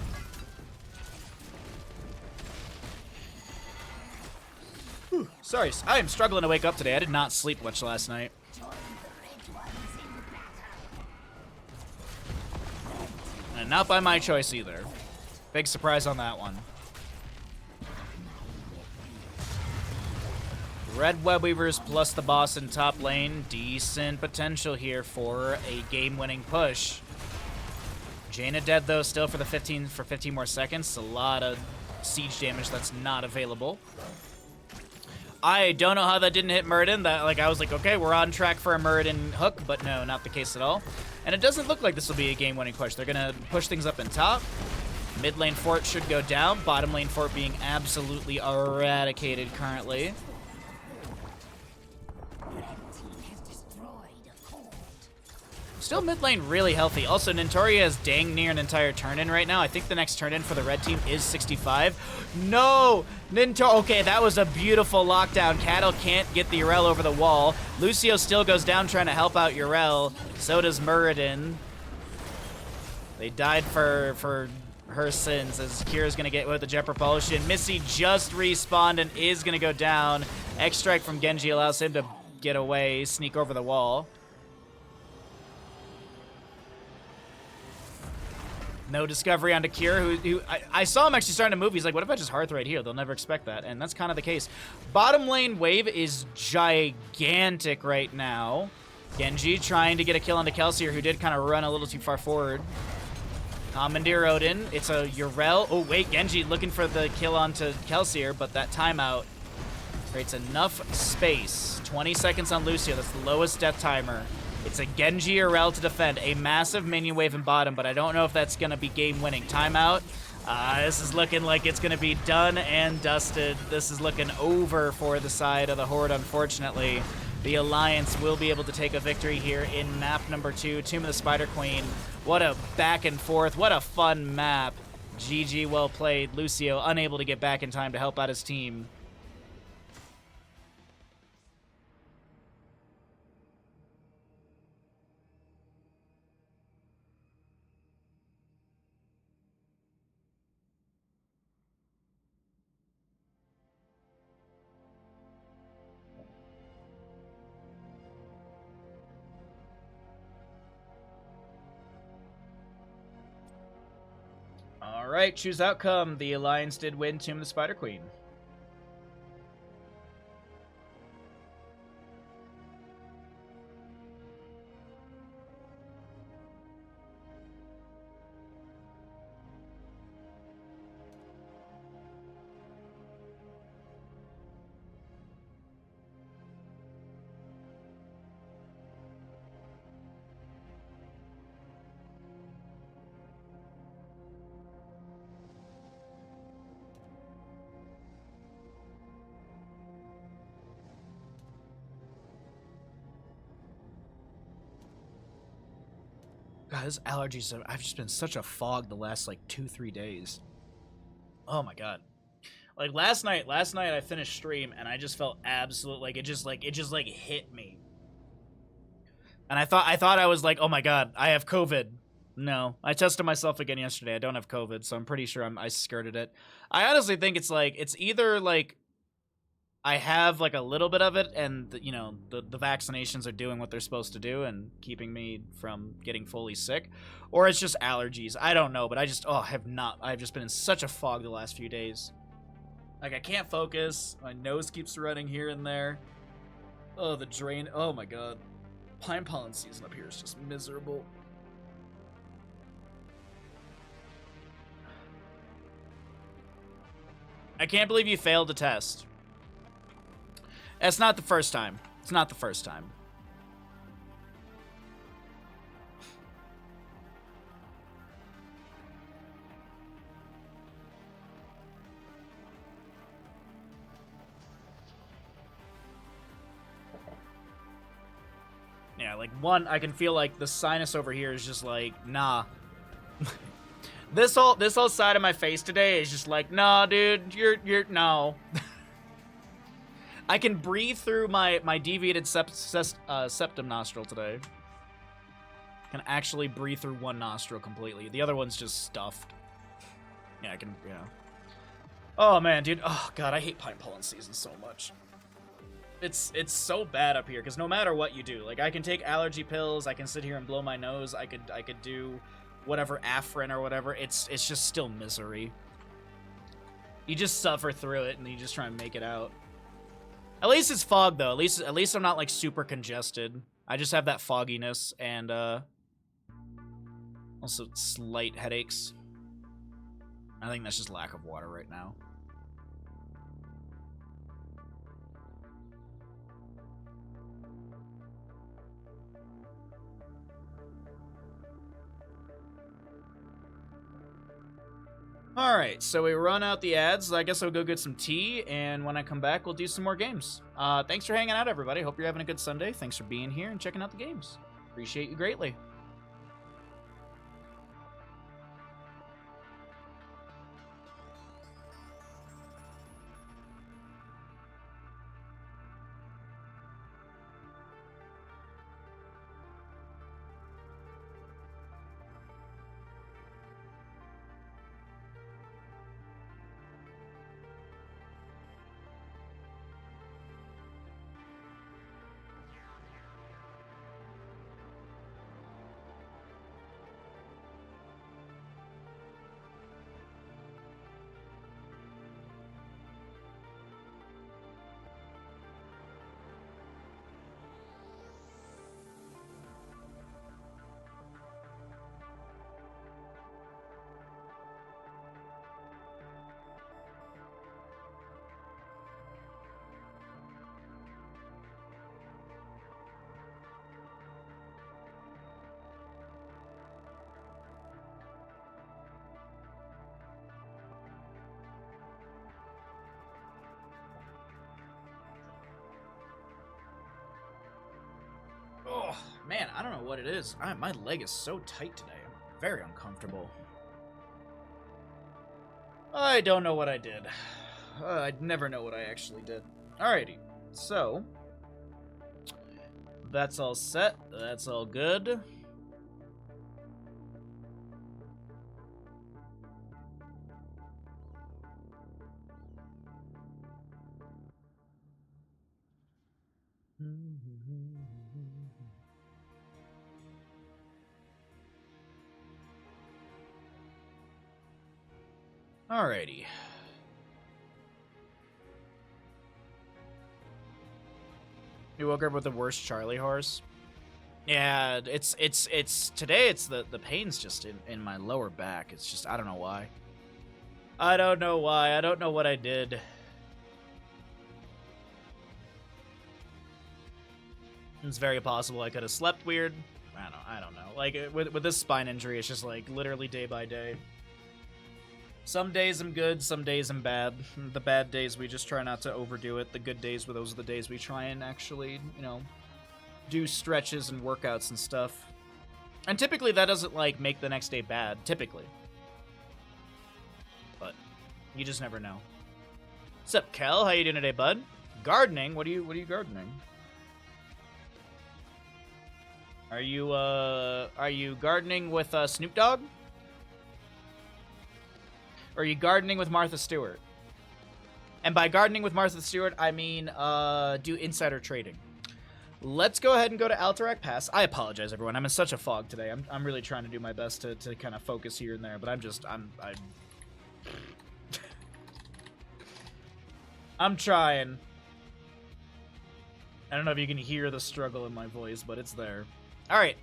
Whew, sorry, I am struggling to wake up today. I did not sleep much last night. And not by my choice either. Big surprise on that one. Red Web Weavers plus the boss in top lane. Decent potential here for a game-winning push. Jaina dead though, still for 15 more seconds. A lot of siege damage that's not available. I don't know how that didn't hit Muradin. That, like, I was like, okay, we're on track for a Muradin hook, but no, not the case at all. And it doesn't look like this will be a game-winning push. They're gonna push things up in top. Mid lane fort should go down. Bottom lane fort being absolutely eradicated currently. Still mid lane really healthy. Also, Nintoria is dang near an entire turn-in right now. I think the next turn-in for the red team is 65. No! Okay, that was a beautiful lockdown. Cattle can't get the Yrel over the wall. Lucio still goes down trying to help out Yrel. So does Muradin. They died for her sins, as Kira's going to get with the jet propulsion. Missy just respawned and is going to go down. X-Strike from Genji allows him to get away, sneak over the wall. No discovery onto Kira, who I saw him actually starting to move. He's like, what if I just Hearth right here? They'll never expect that, and that's kind of the case. Bottom lane wave is gigantic right now. Genji trying to get a kill onto Kelsier, who did kind of run a little too far forward. Commandeer Odin. It's a Yrel. Oh, wait, Genji looking for the kill onto Kelsier, but that timeout creates enough space. 20 seconds on Lucio. That's the lowest death timer. It's a Genji Yrel to defend. A massive minion wave in bottom, but I don't know if that's going to be game-winning. Timeout. This is looking like it's going to be done and dusted. This is looking over for the side of the Horde, unfortunately. The Alliance will be able to take a victory here in map number 2, Tomb of the Spider Queen. What a back and forth. What a fun map. GG, well played. Lucio unable to get back in time to help out his team. All right, choose outcome. The Alliance did win Tomb of the Spider Queen. God, this allergies, I've just been such a fog the last like 2-3 days. Oh my God. Like last night I finished stream and I just felt absolute, like it just hit me. And I thought I was like, oh my God, I have COVID. No, I tested myself again yesterday. I don't have COVID, so I'm pretty sure I skirted it. I honestly think it's like, it's either like I have like a little bit of it, and you know the vaccinations are doing what they're supposed to do and keeping me from getting fully sick, or it's just allergies. I don't know, but I've just been in such a fog the last few days. Like I can't focus. My nose keeps running here and there. Oh, the drain. Oh my God, pine pollen season up here is just miserable. I can't believe you failed the test. It's not the first time. It's not the first time. Yeah, like one, I can feel like the sinus over here is just like, nah. This whole side of my face today is just like, nah, dude, you're no. I can breathe through my deviated septum nostril today. Can actually breathe through one nostril completely. The other one's just stuffed. Yeah, I can, yeah. Oh, man, dude. Oh, God, I hate pine pollen season so much. It's so bad up here, because no matter what you do, like, I can take allergy pills, I can sit here and blow my nose, I could do whatever Afrin or whatever. It's just still misery. You just suffer through it, and you just try and make it out. At least it's fog though. At least I'm not like super congested. I just have that fogginess and also slight headaches. I think that's just lack of water right now. Alright, so we run out the ads. I guess I'll go get some tea, and when I come back, we'll do some more games. Thanks for hanging out, everybody. Hope you're having a good Sunday. Thanks for being here and checking out the games. Appreciate you greatly. Oh, man, I don't know what it is. My leg is so tight today. I'm very uncomfortable. I don't know what I did. I'd never know what I actually did. Alrighty, so that's all set. That's all good. Alrighty. You woke up with the worst Charlie horse? Yeah, it's today it's the pain's just in my lower back. It's just I don't know why. I don't know why. I don't know what I did. It's very possible I could have slept weird. I don't know. Like with this spine injury, it's just like literally day by day. Some days I'm good, some days I'm bad. The bad days, we just try not to overdo it. The good days, those are the days we try and actually, you know, do stretches and workouts and stuff. And typically that doesn't, like, make the next day bad, typically. But you just never know. What's up, Kel? How you doing today, bud? Gardening? What are you gardening? Are you gardening with Snoop Dogg? Or are you gardening with Martha Stewart? And by gardening with Martha Stewart, I mean do insider trading. Let's go ahead and go to Alterac Pass. I apologize, everyone. I'm in such a fog today. I'm really trying to do my best to kind of focus here and there, but I'm trying. I don't know if you can hear the struggle in my voice, but it's there. All right,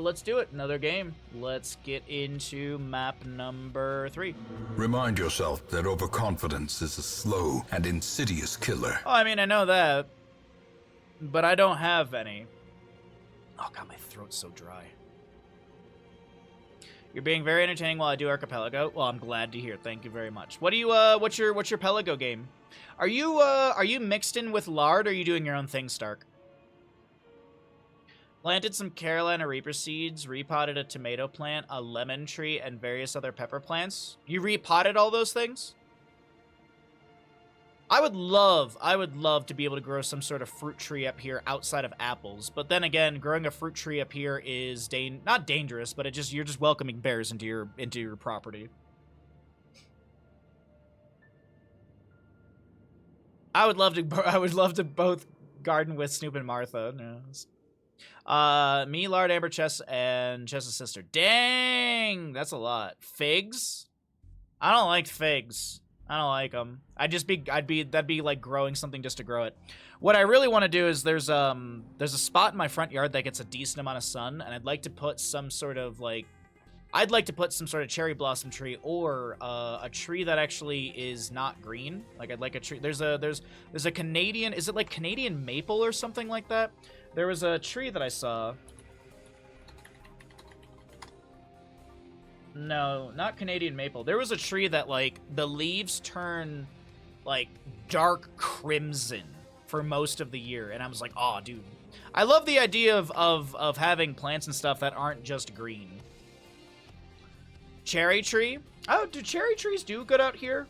let's do it. Another game. Let's get into map number 3. Remind yourself that overconfidence is a slow and insidious killer. Oh, I mean, I know that, but I don't have any. Oh god, my throat's so dry. You're being very entertaining while I do Archipelago. Well, I'm glad to hear. Thank you very much. What do you what's your Pelago game? Are you mixed in with Lard, or are you doing your own thing, Stark? Planted some Carolina Reaper seeds, repotted a tomato plant, a lemon tree, and various other pepper plants. You repotted all those things? I would love to be able to grow some sort of fruit tree up here outside of apples. But then again, growing a fruit tree up here is not dangerous, but you're just welcoming bears into your property. I would love to both garden with Snoop and Martha. No. Me, Lard, Amber, Chess, and Chess's sister. Dang! That's a lot. Figs? I don't like figs. I don't like them. That'd be like growing something just to grow it. What I really want to do is there's a spot in my front yard that gets a decent amount of sun, and I'd like to put some sort of like, I'd like to put some sort of cherry blossom tree or a tree that actually is not green. Like I'd like a tree. There's a Canadian, is it like Canadian maple or something like that? There was a tree that I saw. No, not Canadian maple. There was a tree that, like, the leaves turn, like, dark crimson for most of the year. And I was like, oh, dude. I love the idea of having plants and stuff that aren't just green. Cherry tree? Oh, do cherry trees do good out here?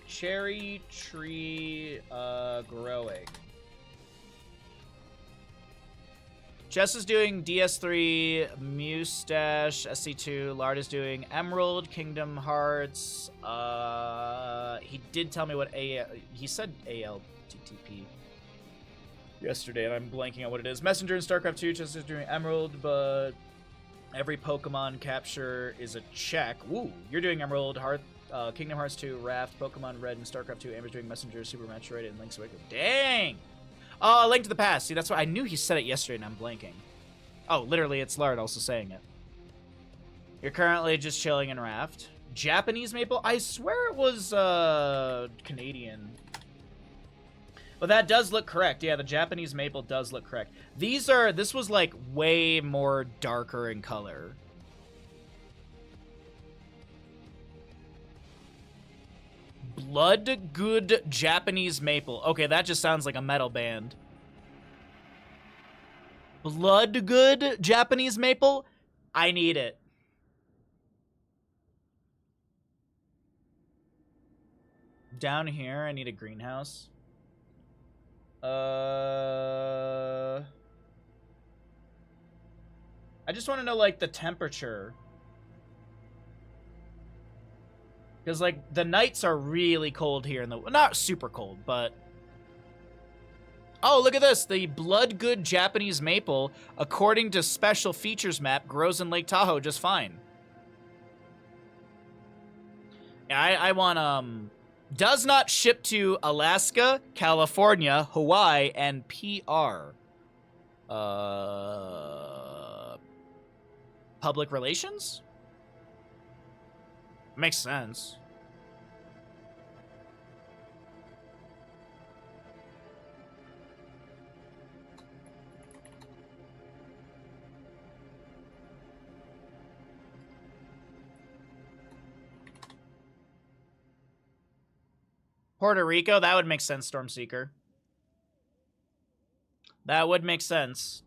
Cherry tree, growing. Jess is doing DS3, Mustache, SC2, Lard is doing Emerald, Kingdom Hearts. He did tell me what he said ALTTP yesterday, and I'm blanking on what it is. Messenger in StarCraft 2, Jess is doing Emerald, but every Pokemon capture is a check. Woo, you're doing Emerald, Kingdom Hearts 2, Raft, Pokemon Red, and StarCraft 2. Amber's doing Messenger, Super Metroid, and Link's Awakening. Dang! Oh, Link to the Past. See, that's what I knew he said it yesterday, and I'm blanking. Oh, literally, it's Lard also saying it. You're currently just chilling in Raft. Japanese maple? I swear it was Canadian. But that does look correct. Yeah, the Japanese maple does look correct. This was like way more darker in color. Blood Good Japanese Maple. Okay, that just sounds like a metal band. Blood Good Japanese Maple? I need it. Down here, I need a greenhouse. I just want to know, like, the temperature. Because, like, the nights are really cold here. Not super cold, but... Oh, look at this. The Blood Good Japanese Maple, according to Special Features Map, grows in Lake Tahoe just fine. Yeah, I want, does not ship to Alaska, California, Hawaii, and PR. Public relations? Makes sense. Puerto Rico? That would make sense, Stormseeker. That would make sense.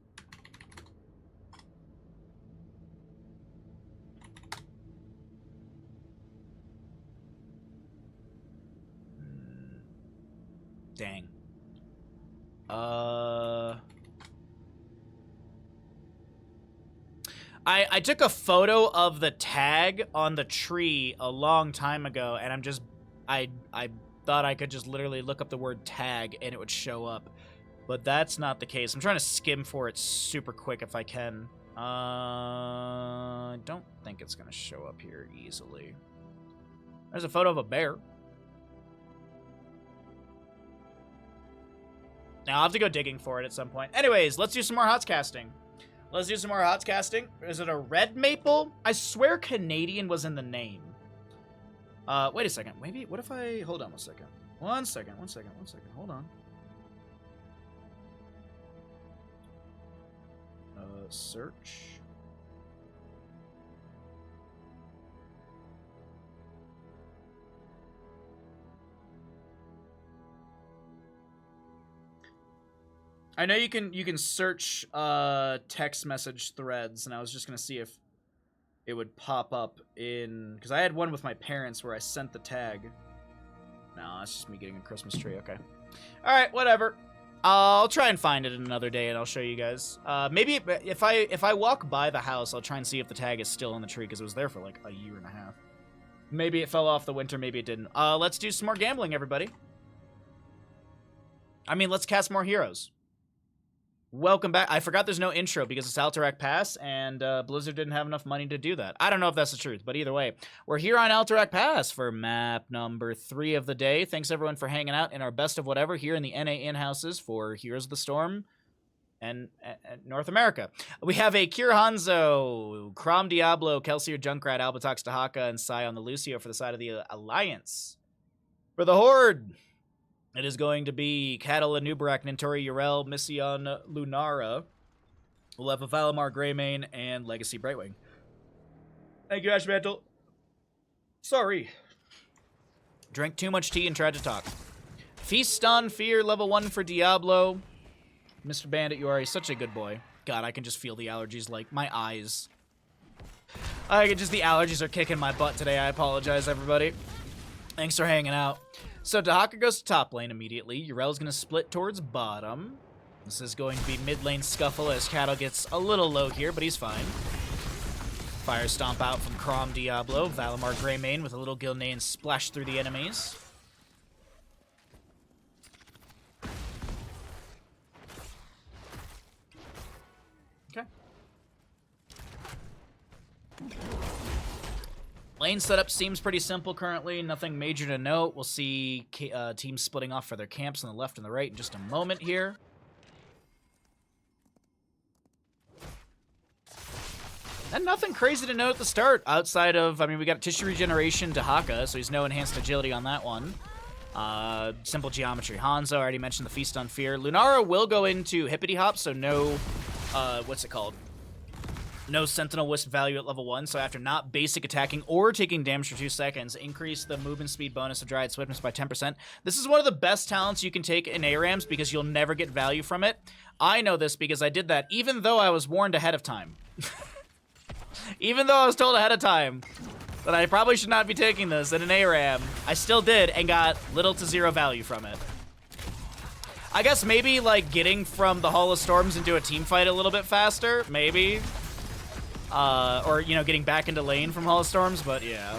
Dang. I took a photo of the tag on the tree a long time ago, and I thought I could just literally look up the word tag and it would show up. But that's not the case. I'm trying to skim for it super quick if I can. I don't think it's gonna show up here easily. There's a photo of a bear. Now, I'll have to go digging for it at some point. Anyways, let's do some more HOTS casting. Let's do some more HOTS casting. Is it a red maple? I swear Canadian was in the name. Wait a second. Maybe, what if I... Hold on one second. One second. Hold on. Search. I know you can search text message threads, and I was just gonna see if it would pop up in, because I had one with my parents where I sent the tag. No, that's just me getting a Christmas tree. Okay. All right, whatever. I'll try and find it another day, and I'll show you guys. Maybe if I walk by the house, I'll try and see if the tag is still on the tree, because it was there for like a year and a half. Maybe it fell off the winter, maybe it didn't. Let's do some more gambling, everybody. I mean, let's cast more heroes. Welcome back. I forgot there's no intro because it's Alterac Pass, and Blizzard didn't have enough money to do that. I don't know if that's the truth, but either way, we're here on Alterac Pass for map number 3 of the day. Thanks, everyone, for hanging out in our best of whatever here in the NA in-houses for Heroes of the Storm and North America. We have a Cure Hanzo, Crom Diablo, Kelsier Junkrat, Albatox Dahaka, and Scion the Lucio for the side of the Alliance. For the Horde, it is going to be Cattle, Anubarak, Nintori, Yrel, Mission, Lunara. We'll have a Valimar, Greymane, and Legacy Brightwing. Thank you, Ashmantle. Sorry. Drank too much tea and tried to talk. Feast on Fear, level 1 for Diablo. Mr. Bandit, you are such a good boy. God, I can just feel the allergies, like, my eyes. The allergies are kicking my butt today. I apologize, everybody. Thanks for hanging out. So Dahaka goes to top lane immediately. Yrel's going to split towards bottom. This is going to be mid lane scuffle as Cattle gets a little low here, but he's fine. Fire Stomp out from Crom Diablo. Valimar Greymane with a little Gilnean splash through the enemies. Okay. Lane setup seems pretty simple currently. Nothing major to note. We'll see teams splitting off for their camps on the left and the right in just a moment here. And nothing crazy to note at the start outside of, I mean, we got tissue regeneration to Haka, so he's no enhanced agility on that one. Simple geometry. Hanzo, I already mentioned the Feast on Fear. Lunara will go into Hippity Hop, so no, what's it called? No Sentinel Wisp value at level 1, so after not basic attacking or taking damage for 2 seconds, increase the movement speed bonus of Dryad Swiftness by 10%. This is one of the best talents you can take in ARAMs because you'll never get value from it. I know this because I did that even though I was warned ahead of time. Even though I was told ahead of time that I probably should not be taking this in an ARAM, I still did and got little to zero value from it. I guess maybe like getting from the Hall of Storms into a team fight a little bit faster, maybe. Or, you know, getting back into lane from Hall of Storms, but yeah.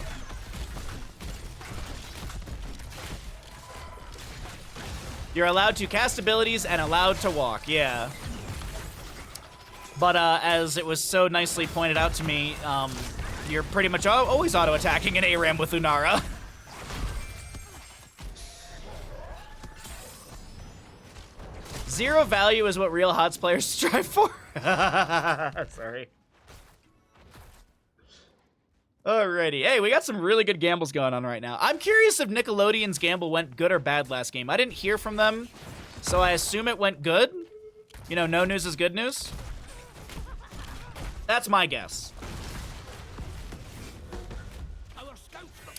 You're allowed to cast abilities and allowed to walk, yeah. But as it was so nicely pointed out to me, you're pretty much always auto-attacking an ARAM with Lunara. Zero value is what real HOTS players strive for. Sorry. Alrighty. Hey, we got some really good gambles going on right now. I'm curious if Nickelodeon's gamble went good or bad last game. I didn't hear from them, so I assume it went good. You know, no news is good news. That's my guess.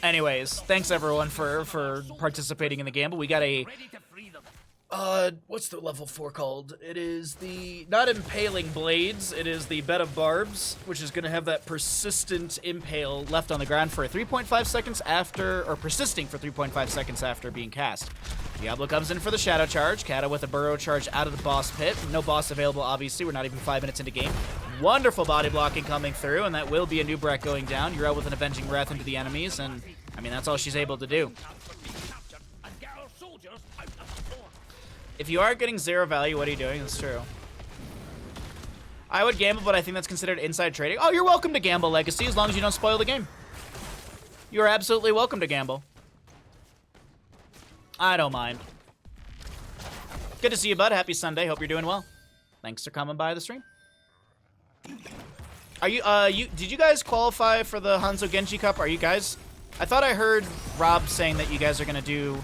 Anyways, thanks everyone for participating in the gamble. We got a what's the level 4 called? It is the, not Impaling Blades, it is the Bed of Barbs, which is going to have that persistent impale left on the ground for 3.5 seconds after, or persisting for 3.5 seconds after being cast. Diablo comes in for the Shadow Charge. Kata with a Burrow Charge out of the boss pit. No boss available, obviously. We're not even 5 minutes into game. Wonderful body blocking coming through, and that will be a Nubrak going down. You're out with an Avenging Wrath into the enemies, and, I mean, that's all she's able to do. If you are getting zero value, what are you doing? That's true. I would gamble, but I think that's considered inside trading. Oh, you're welcome to gamble, Legacy, as long as you don't spoil the game. You are absolutely welcome to gamble. I don't mind. Good to see you, bud. Happy Sunday. Hope you're doing well. Thanks for coming by the stream. Are you, did you guys qualify for the Hanzo Genji Cup? Are you guys? I thought I heard Rob saying that you guys are gonna do,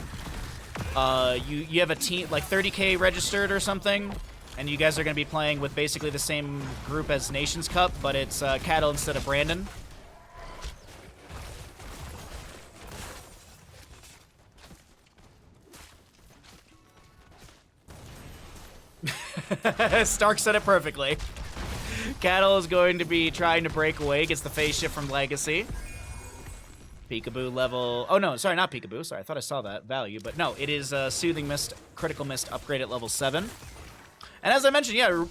you have a team, like 30K registered or something, and you guys are gonna be playing with basically the same group as Nations Cup, but it's, Cattle instead of Brandon. Stark said it perfectly. Cattle is going to be trying to break away, gets the phase shift from Legacy. Peekaboo level... Oh, no, sorry, not Peekaboo. Sorry, I thought I saw that value. But no, it is Soothing Mist, Critical Mist upgrade at level 7. And as I mentioned, yeah,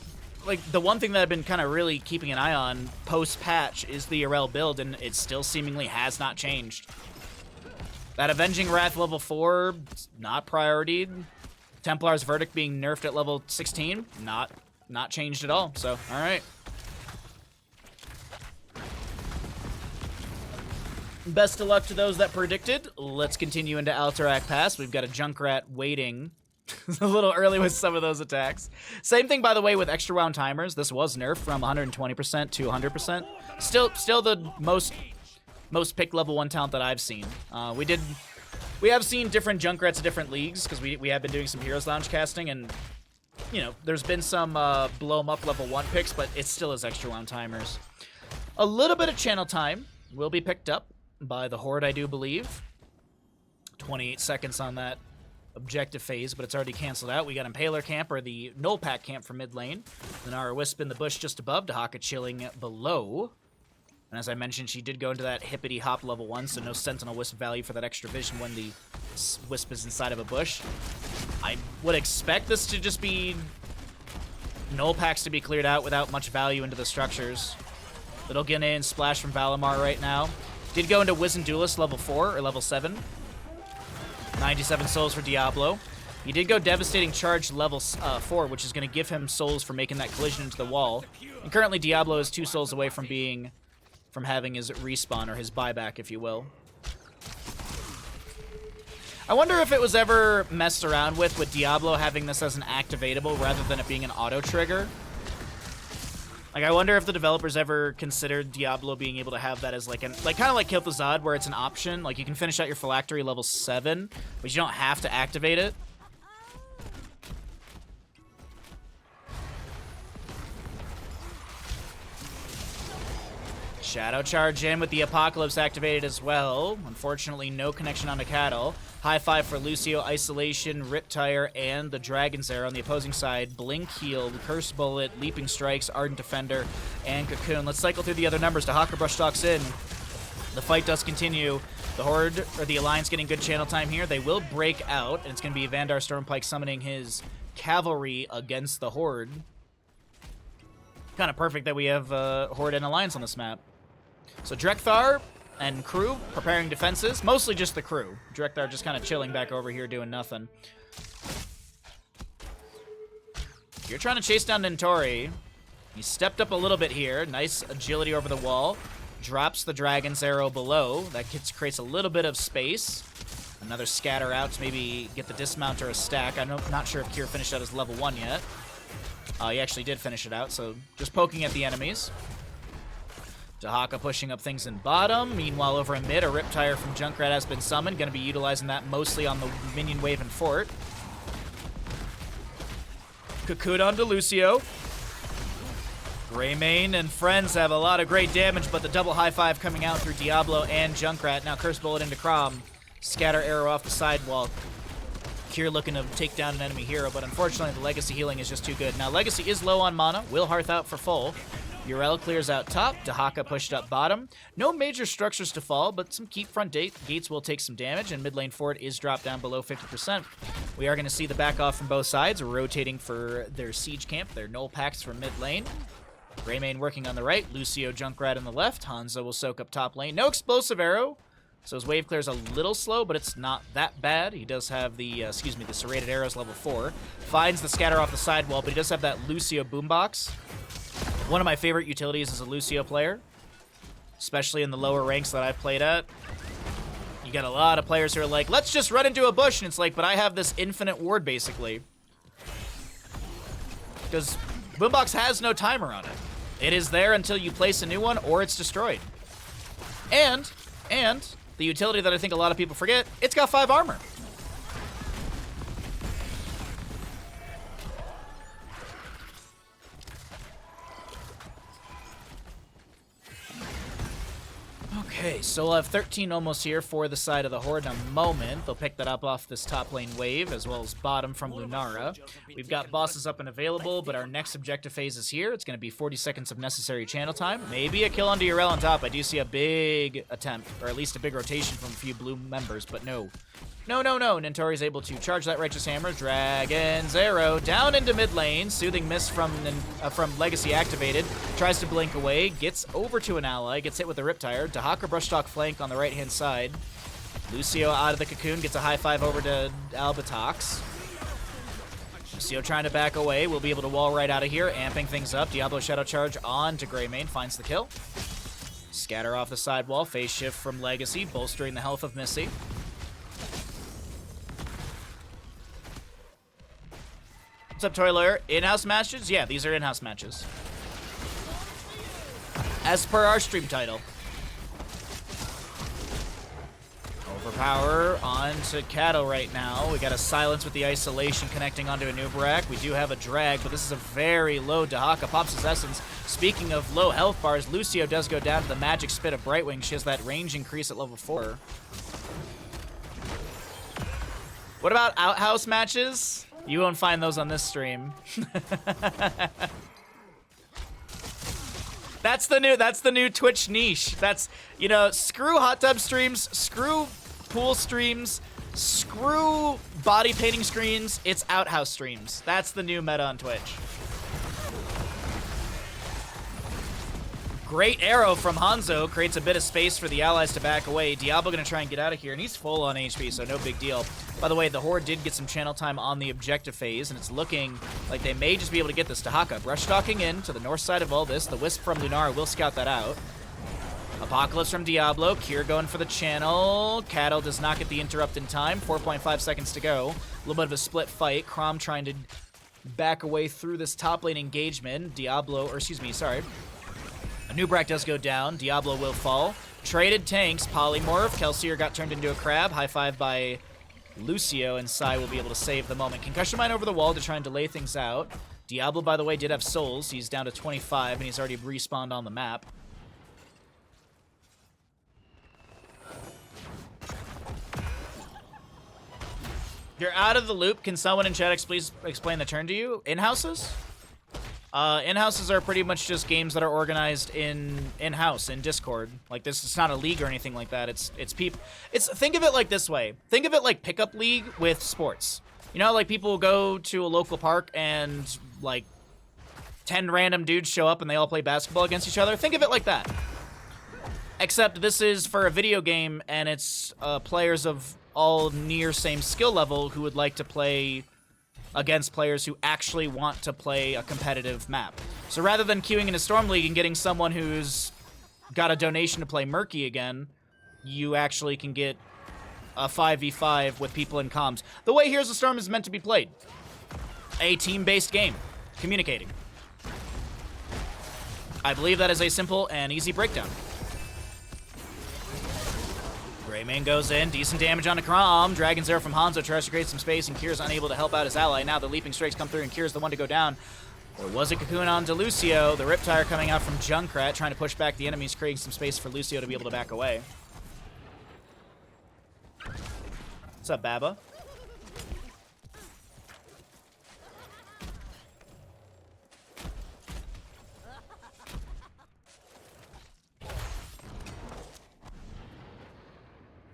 like, the one thing that I've been kind of really keeping an eye on post-patch is the Yrel build, and it still seemingly has not changed. That Avenging Wrath level 4, not prioritied. Templar's Verdict being nerfed at level 16, not not changed at all. So, all right. Best of luck to those that predicted. Let's continue into Alterac Pass. We've got a Junkrat waiting a little early with some of those attacks. Same thing, by the way, with extra wound timers. This was nerfed from 120% to 100%. Still the most picked level 1 talent that I've seen. We have seen different Junkrats in different leagues because we have been doing some Heroes Lounge casting, and you know, there's been some blow 'em up level 1 picks, but it still is extra wound timers. A little bit of channel time will be picked up by the Horde, I do believe. 28 seconds on that objective phase, but it's already canceled out. We got Impaler Camp, or the Null Pack Camp for mid lane. Lunara Wisp in the bush just above, Dahaka chilling below. And as I mentioned, she did go into that hippity hop level 1, so no Sentinel Wisp value for that extra vision when the Wisp is inside of a bush. I would expect this to just be Null Packs to be cleared out without much value into the structures. Little Gine Splash from Valimar right now. Did go into Wizened Duelist level 4, or level 7. 97 souls for Diablo. He did go Devastating Charge level 4, which is going to give him souls for making that collision into the wall. And currently Diablo is 2 souls away from having his respawn, or his buyback, if you will. I wonder if it was ever messed around with Diablo having this as an activatable rather than it being an auto trigger. Like, I wonder if the developers ever considered Diablo being able to have that as like kind of like Kill the Zod, where it's an option. Like, you can finish out your phylactery level 7, but you don't have to activate it. Shadow Charge in with the Apocalypse activated as well. Unfortunately, no connection onto Cattle. High five for Lucio, Isolation, Riptire, and the Dragon's Arrow on the opposing side. Blink Healed, Curse Bullet, Leaping Strikes, Ardent Defender, and Cocoon. Let's cycle through the other numbers. Dahaka Brush Talks in. The fight does continue. The Horde, or the Alliance, getting good channel time here. They will break out, and it's going to be Vandar Stormpike summoning his cavalry against the Horde. Kind of perfect that we have Horde and Alliance on this map. So Drekthar and crew preparing defenses. Mostly just the crew. Drekthar just kind of chilling back over here doing nothing. You're trying to chase down Nintori. He stepped up a little bit here. Nice agility over the wall. Drops the Dragon's Arrow below. That creates a little bit of space. Another scatter out to maybe get the dismount or a stack. I'm not sure if Kier finished out his level 1 yet. He actually did finish it out, so just poking at the enemies. Dahaka pushing up things in bottom. Meanwhile, over in mid, a Riptire from Junkrat has been summoned. Going to be utilizing that mostly on the minion wave and fort. Cocoon onto Lucio. Greymane and friends have a lot of great damage, but the double high five coming out through Diablo and Junkrat. Now Curse Bullet into Crom. Scatter Arrow off the sidewall. Kier looking to take down an enemy hero, but unfortunately the Legacy healing is just too good. Now Legacy is low on mana. Will Hearth out for full. Urel clears out top. Dahaka pushed up bottom. No major structures to fall, but some keep front gates will take some damage, and mid lane fort is dropped down below 50%. We are going to see the back off from both sides, rotating for their siege camp, their null packs from mid lane. Greymane working on the right. Lucio Junkrat on the left. Hanzo will soak up top lane. No explosive arrow, so his wave clear's a little slow, but it's not that bad. He does have the, the serrated arrows level 4. Finds the scatter off the sidewall, but he does have that Lucio boombox. One of my favorite utilities as a Lucio player, especially in the lower ranks that I've played at. You got a lot of players who are like, let's just run into a bush, and it's like, but I have this infinite ward, basically. Because boombox has no timer on it. It is there until you place a new one, or it's destroyed. And the utility that I think a lot of people forget, it's got 5 armor. Okay, so we'll have 13 almost here for the side of the Horde in a moment. They'll pick that up off this top lane wave, as well as bottom from Lunara. We've got bosses up and available, but our next objective phase is here. It's going to be 40 seconds of necessary channel time. Maybe a kill onto Urel on top. I do see a big attempt, or at least a big rotation from a few blue members, but no. No. Nintori's able to charge that Righteous Hammer. Dragon's Arrow down into mid lane. Soothing Mist from Legacy activated. Tries to blink away. Gets over to an ally. Gets hit with the Riptire. Dahaka Brushtalk flank on the right-hand side. Lucio out of the cocoon. Gets a high five over to Albatox. Lucio trying to back away. We'll be able to wall right out of here, amping things up. Diablo Shadow Charge on to Greymane, finds the kill. Scatter off the sidewall, phase shift from Legacy, bolstering the health of Missy. What's up, Toy Lawyer? In-house matches? Yeah, these are in-house matches. As per our stream title. Overpower onto Cattle right now. We got a silence with the isolation connecting onto a Nubarak. We do have a drag, but this is a very low Dahaka. Pops his essence. Speaking of low health bars, Lucio does go down to the magic spit of Brightwing. She has that range increase at level 4. What about outhouse matches? You won't find those on this stream. That's the new Twitch niche. That's, you know, screw hot tub streams, screw pool streams, screw body painting screens, it's outhouse streams. That's the new meta on Twitch. Great arrow from Hanzo creates a bit of space for the allies to back away. Diablo gonna try and get out of here, and he's full on HP, so no big deal. By the way, the Horde did get some channel time on the objective phase, and it's looking like they may just be able to get this. Dahaka brush stalking in to the north side of all this. The Wisp from Lunara will scout that out. Apocalypse from Diablo. Kier going for the channel. Cattle does not get the interrupt in time. 4.5 seconds to go. A little bit of a split fight. Chrom trying to back away through this top lane engagement. Diablo, or excuse me, sorry. A Nubrak does go down. Diablo will fall. Traded tanks. Polymorph. Kelsier got turned into a crab. High five by Lucio, and Sai will be able to save the moment. Concussion Mine over the wall to try and delay things out. Diablo, by the way, did have souls. He's down to 25, and he's already respawned on the map. You're out of the loop. Can someone in chat please explain the turn to you? In-houses? In-houses are pretty much just games that are organized in-house, in Discord. Like, this is not a league or anything like that. It's think of it like this way. Think of it like pickup league with sports. You know, like people go to a local park and like 10 random dudes show up and they all play basketball against each other. Think of it like that. Except this is for a video game, and it's players of all near same skill level who would like to play against players who actually want to play a competitive map. So rather than queuing in a Storm League and getting someone who's got a donation to play Murky again, you actually can get a 5v5 with people in comms. The way Heroes of Storm is meant to be played. A team-based game. Communicating. I believe that is a simple and easy breakdown. Greymane goes in, decent damage on a Chrom. Dragon's Arrow from Hanzo tries to create some space, and Kier's unable to help out his ally. Now the Leaping Strikes come through, and Kier's the one to go down. Or was it Cocoon on to Lucio? The Riptire coming out from Junkrat, trying to push back the enemies, creating some space for Lucio to be able to back away. What's up, Baba?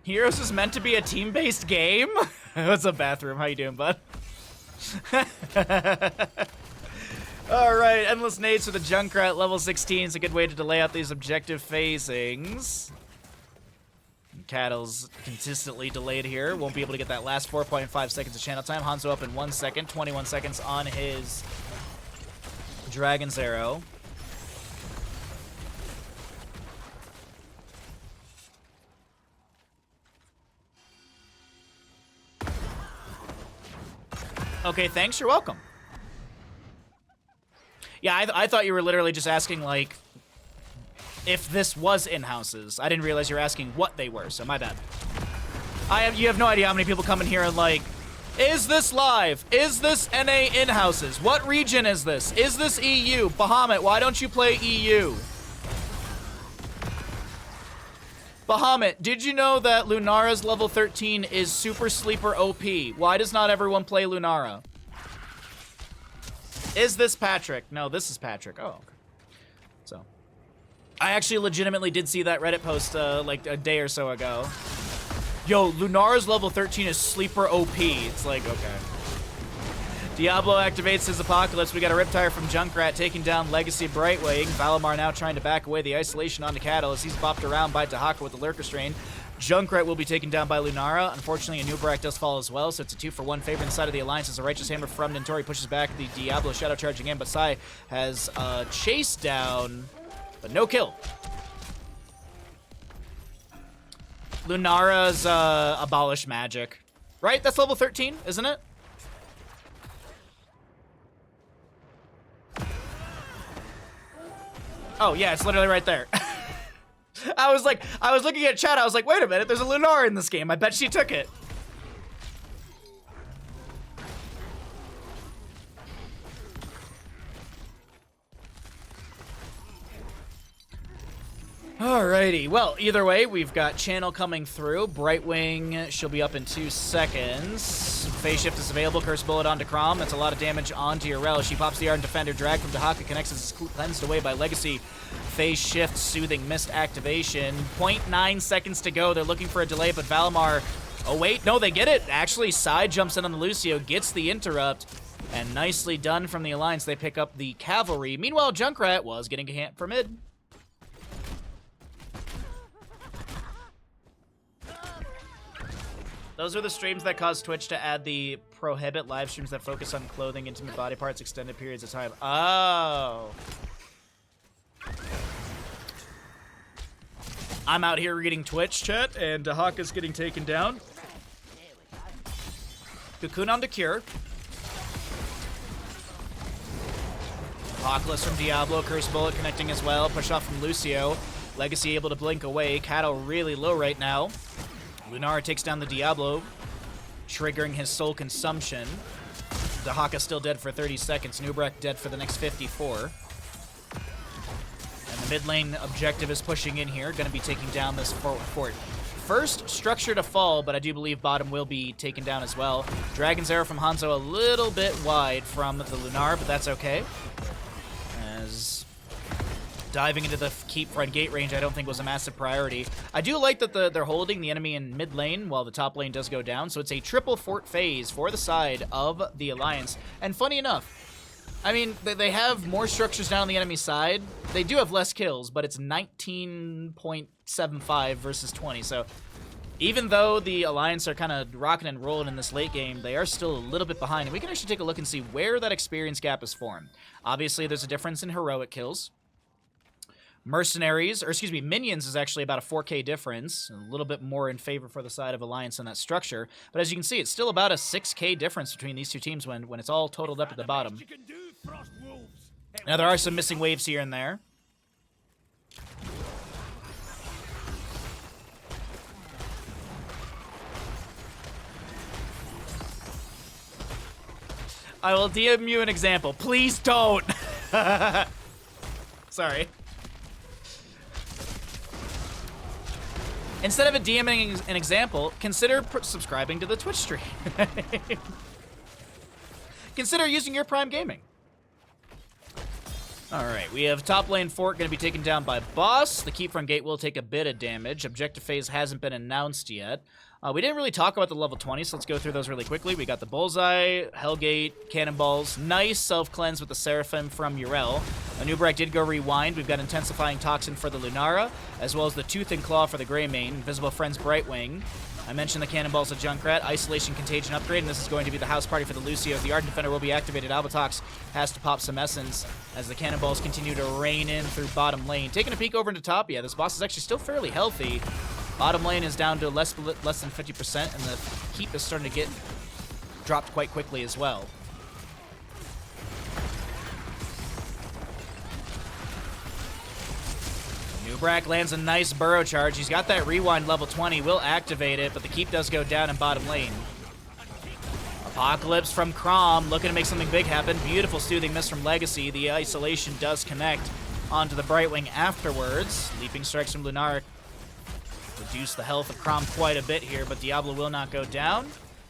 Heroes is meant to be a team-based game? What's up, Bathroom? How you doing, bud? Alright, Endless Nades for the Junkrat, level 16 is a good way to delay out these objective phasings. Cattle's consistently delayed here. Won't be able to get that last 4.5 seconds of channel time. Hanzo up in 1 second, 21 seconds on his Dragon's Arrow. Okay, thanks. You're welcome. Yeah, I thought you were literally just asking, like, if this was in-houses. I didn't realize you were asking what they were, so my bad. You have no idea how many people come in here and, like, is this live? Is this NA in-houses? What region is this? Is this EU? Bahamut, why don't you play EU? Bahamut, did you know that Lunara's level 13 is Super Sleeper OP? Why does not everyone play Lunara? Is this Patrick? No, this is Patrick. Oh, okay. So, I actually legitimately did see that Reddit post like a day or so ago. Yo, Lunara's level 13 is Sleeper OP. It's like, okay. Diablo activates his Apocalypse. We got a Riptire from Junkrat taking down Legacy Brightwing. Valimar now trying to back away the isolation onto Cattle as he's bopped around by Dahaka with the Lurker Strain. Junkrat will be taken down by Lunara. Unfortunately, Anub'arak does fall as well, so it's a 2-for-1 favor inside of the Alliance as a Righteous Hammer from Nintori pushes back the Diablo Shadow charging in, but Sai has chased down, but no kill. Lunara's Abolish Magic. Right? That's level 13, isn't it? Oh, yeah, it's literally right there. I was looking at chat, I was like, wait a minute, there's a Lunara in this game. I bet she took it. Alrighty, well, either way, we've got Channel coming through. Brightwing, she'll be up in 2 seconds. Phase Shift is available. Curse Bullet onto Crom. That's a lot of damage onto Urel. She pops the Ardent Defender. Drag from Dahaka. Connects as cleansed away by Legacy. Phase Shift, Soothing Mist activation. 0.9 seconds to go. They're looking for a delay, but Valimar... Oh, wait. No, they get it. Actually, Side jumps in on the Lucio, gets the interrupt, and nicely done from the Alliance. They pick up the Cavalry. Meanwhile, Junkrat was getting a hand for mid. Those are the streams that caused Twitch to add the prohibit live streams that focus on clothing, intimate body parts, extended periods of time. Oh. I'm out here reading Twitch chat, and Dahaka's getting taken down. Cocoon on the Cure. Apocalypse from Diablo, Curse Bullet connecting as well. Push off from Lucio. Legacy able to blink away. Kato really low right now. Lunara takes down the Diablo, triggering his soul consumption. Dahaka still dead for 30 seconds. Anub'arak dead for the next 54. And the mid lane objective is pushing in here. Going to be taking down this fort. First structure to fall, but I do believe bottom will be taken down as well. Dragon's Arrow from Hanzo a little bit wide from the Lunara, but that's okay. As... diving into the keep front gate range, I don't think was a massive priority. I do like that they're holding the enemy in mid lane while the top lane does go down, so it's a triple fort phase for the side of the Alliance. And funny enough, I mean, they have more structures down on the enemy side. They do have less kills, but it's 19.75 versus 20, so even though the Alliance are kind of rocking and rolling in this late game, they are still a little bit behind, and we can actually take a look and see where that experience gap is formed. Obviously, there's a difference in heroic kills. Mercenaries, or excuse me, minions is actually about a 4K difference, a little bit more in favor for the side of Alliance on that structure. But as you can see, it's still about a 6K difference between these two teams when it's all totaled up at the bottom. Now, there are some missing waves here and there. I will DM you an example. Please don't! Sorry. Instead of a DMing an example, consider subscribing to the Twitch stream. Consider using your Prime Gaming. Alright, we have top lane fort going to be taken down by boss. The keep front gate will take a bit of damage. Objective phase hasn't been announced yet. We didn't really talk about the level 20, so let's go through those really quickly. We got the Bullseye, Hellgate, Cannonballs. Nice self-cleanse with the Seraphim from Urel. Anub'arak did go rewind. We've got Intensifying Toxin for the Lunara, as well as the Tooth and Claw for the Greymane. Invisible Friends Brightwing. I mentioned the Cannonballs of Junkrat. Isolation Contagion upgrade, and this is going to be the house party for the Lucio. The Ardent Defender will be activated. Albattox has to pop some essence as the Cannonballs continue to rain in through bottom lane. Taking a peek over into top, yeah, this boss is actually still fairly healthy. Bottom lane is down to less than 50%, and the keep is starting to get dropped quite quickly as well. Anub'arak lands a nice burrow charge. He's got that rewind level 20, will activate it, but the keep does go down in bottom lane. Apocalypse from Crom, looking to make something big happen. Beautiful Soothing Mist from Legacy. The isolation does connect onto the Brightwing afterwards. Leaping Strikes from Lunara reduce the health of Crom quite a bit here, but Diablo will not go down.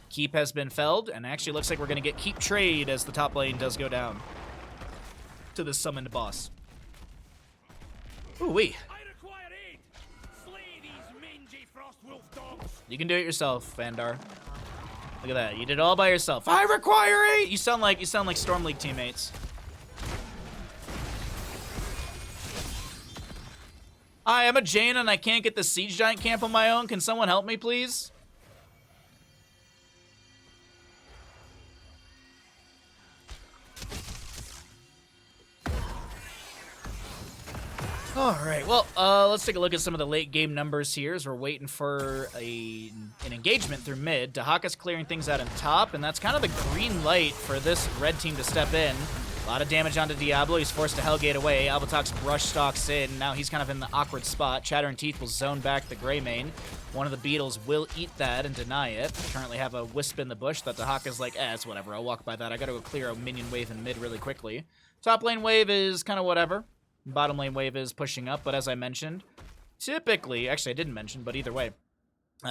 Keep has been felled, and actually looks like we're going to get Keep Trade as the top lane does go down to the summoned boss. Ooh-wee. You can do it yourself, Vandar. Look at that. You did it all by yourself. I require 8! You sound like Storm League teammates. Hi, I'm a Jane and I can't get the Siege Giant camp on my own. Can someone help me, please? Alright, well, let's take a look at some of the late game numbers here as we're waiting for an engagement through mid. Dahaka's clearing things out on top, and that's kind of the green light for this red team to step in. A lot of damage onto Diablo. He's forced to Hellgate away. Albatok's brush stalks in. Now he's kind of in the awkward spot. Chatter and Teeth will zone back the Grey Mane. One of the Beetles will eat that and deny it. Currently have a Wisp in the bush that Dahaka's like, it's whatever. I'll walk by that. I gotta go clear a minion wave in mid really quickly. Top lane wave is kind of whatever. Bottom lane wave is pushing up, but as I mentioned, typically, actually I didn't mention, but either way,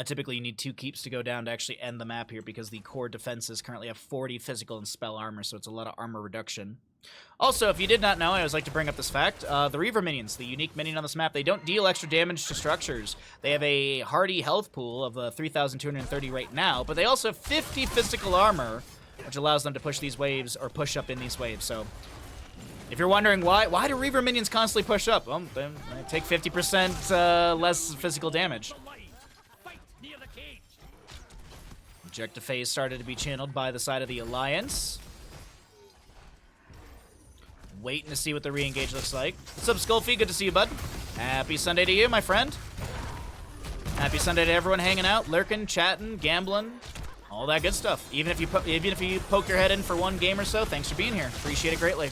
typically you need 2 keeps to go down to actually end the map here because the core defenses currently have 40 physical and spell armor, so it's a lot of armor reduction. Also, if you did not know, I always like to bring up this fact, the Reaver minions, the unique minion on this map, they don't deal extra damage to structures. They have a hardy health pool of 3,230 right now, but they also have 50 physical armor, which allows them to push these waves, or push up in these waves, so... If you're wondering why do Reaver minions constantly push up? Well, they take 50% less physical damage. Objective phase started to be channeled by the side of the Alliance. Waiting to see what the re-engage looks like. What's up, Skullfy? Good to see you, bud. Happy Sunday to you, my friend. Happy Sunday to everyone hanging out, lurking, chatting, gambling, all that good stuff. Even if you poke your head in for one game or so, thanks for being here. Appreciate it greatly.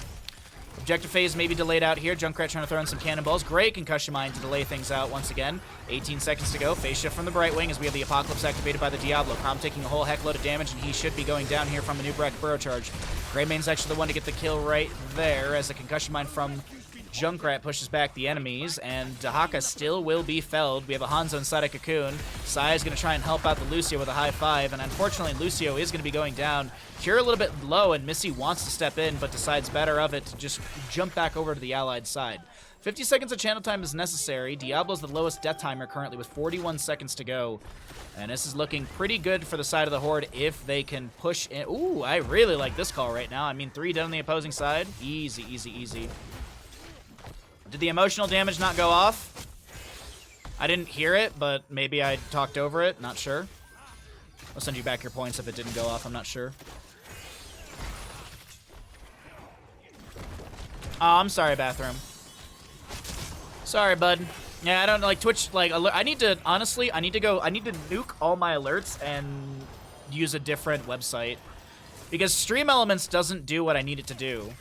Objective phase may be delayed out here. Junkrat trying to throw in some cannonballs. Great concussion mine to delay things out once again. 18 seconds to go. Phase shift from the Brightwing as we have the Apocalypse activated by the Diablo. Crom taking a whole heck load of damage, and he should be going down here from a new Burrow Charge. Greymane's actually the one to get the kill right there as the concussion mine from Junkrat pushes back the enemies, and Dahaka still will be felled. We have a Hanzo inside a Cocoon. Sai is going to try and help out the Lucio with a high 5, and unfortunately Lucio is going to be going down. Cure a little bit low, and Missy wants to step in, but decides better of it to just jump back over to the allied side. 50 seconds of channel time is necessary. Diablo's the lowest death timer currently with 41 seconds to go. And this is looking pretty good for the side of the Horde if they can push in. Ooh, I really like this call right now. I mean, 3 dead on the opposing side. Easy, easy, easy. Did the emotional damage not go off? I didn't hear it, but maybe I talked over it. Not sure. I'll send you back your points if it didn't go off. I'm not sure. Oh, I'm sorry, bathroom. Sorry, bud. Yeah, I don't like Twitch. Like, I need to honestly. I need to nuke all my alerts and use a different website because Stream Elements doesn't do what I need it to do.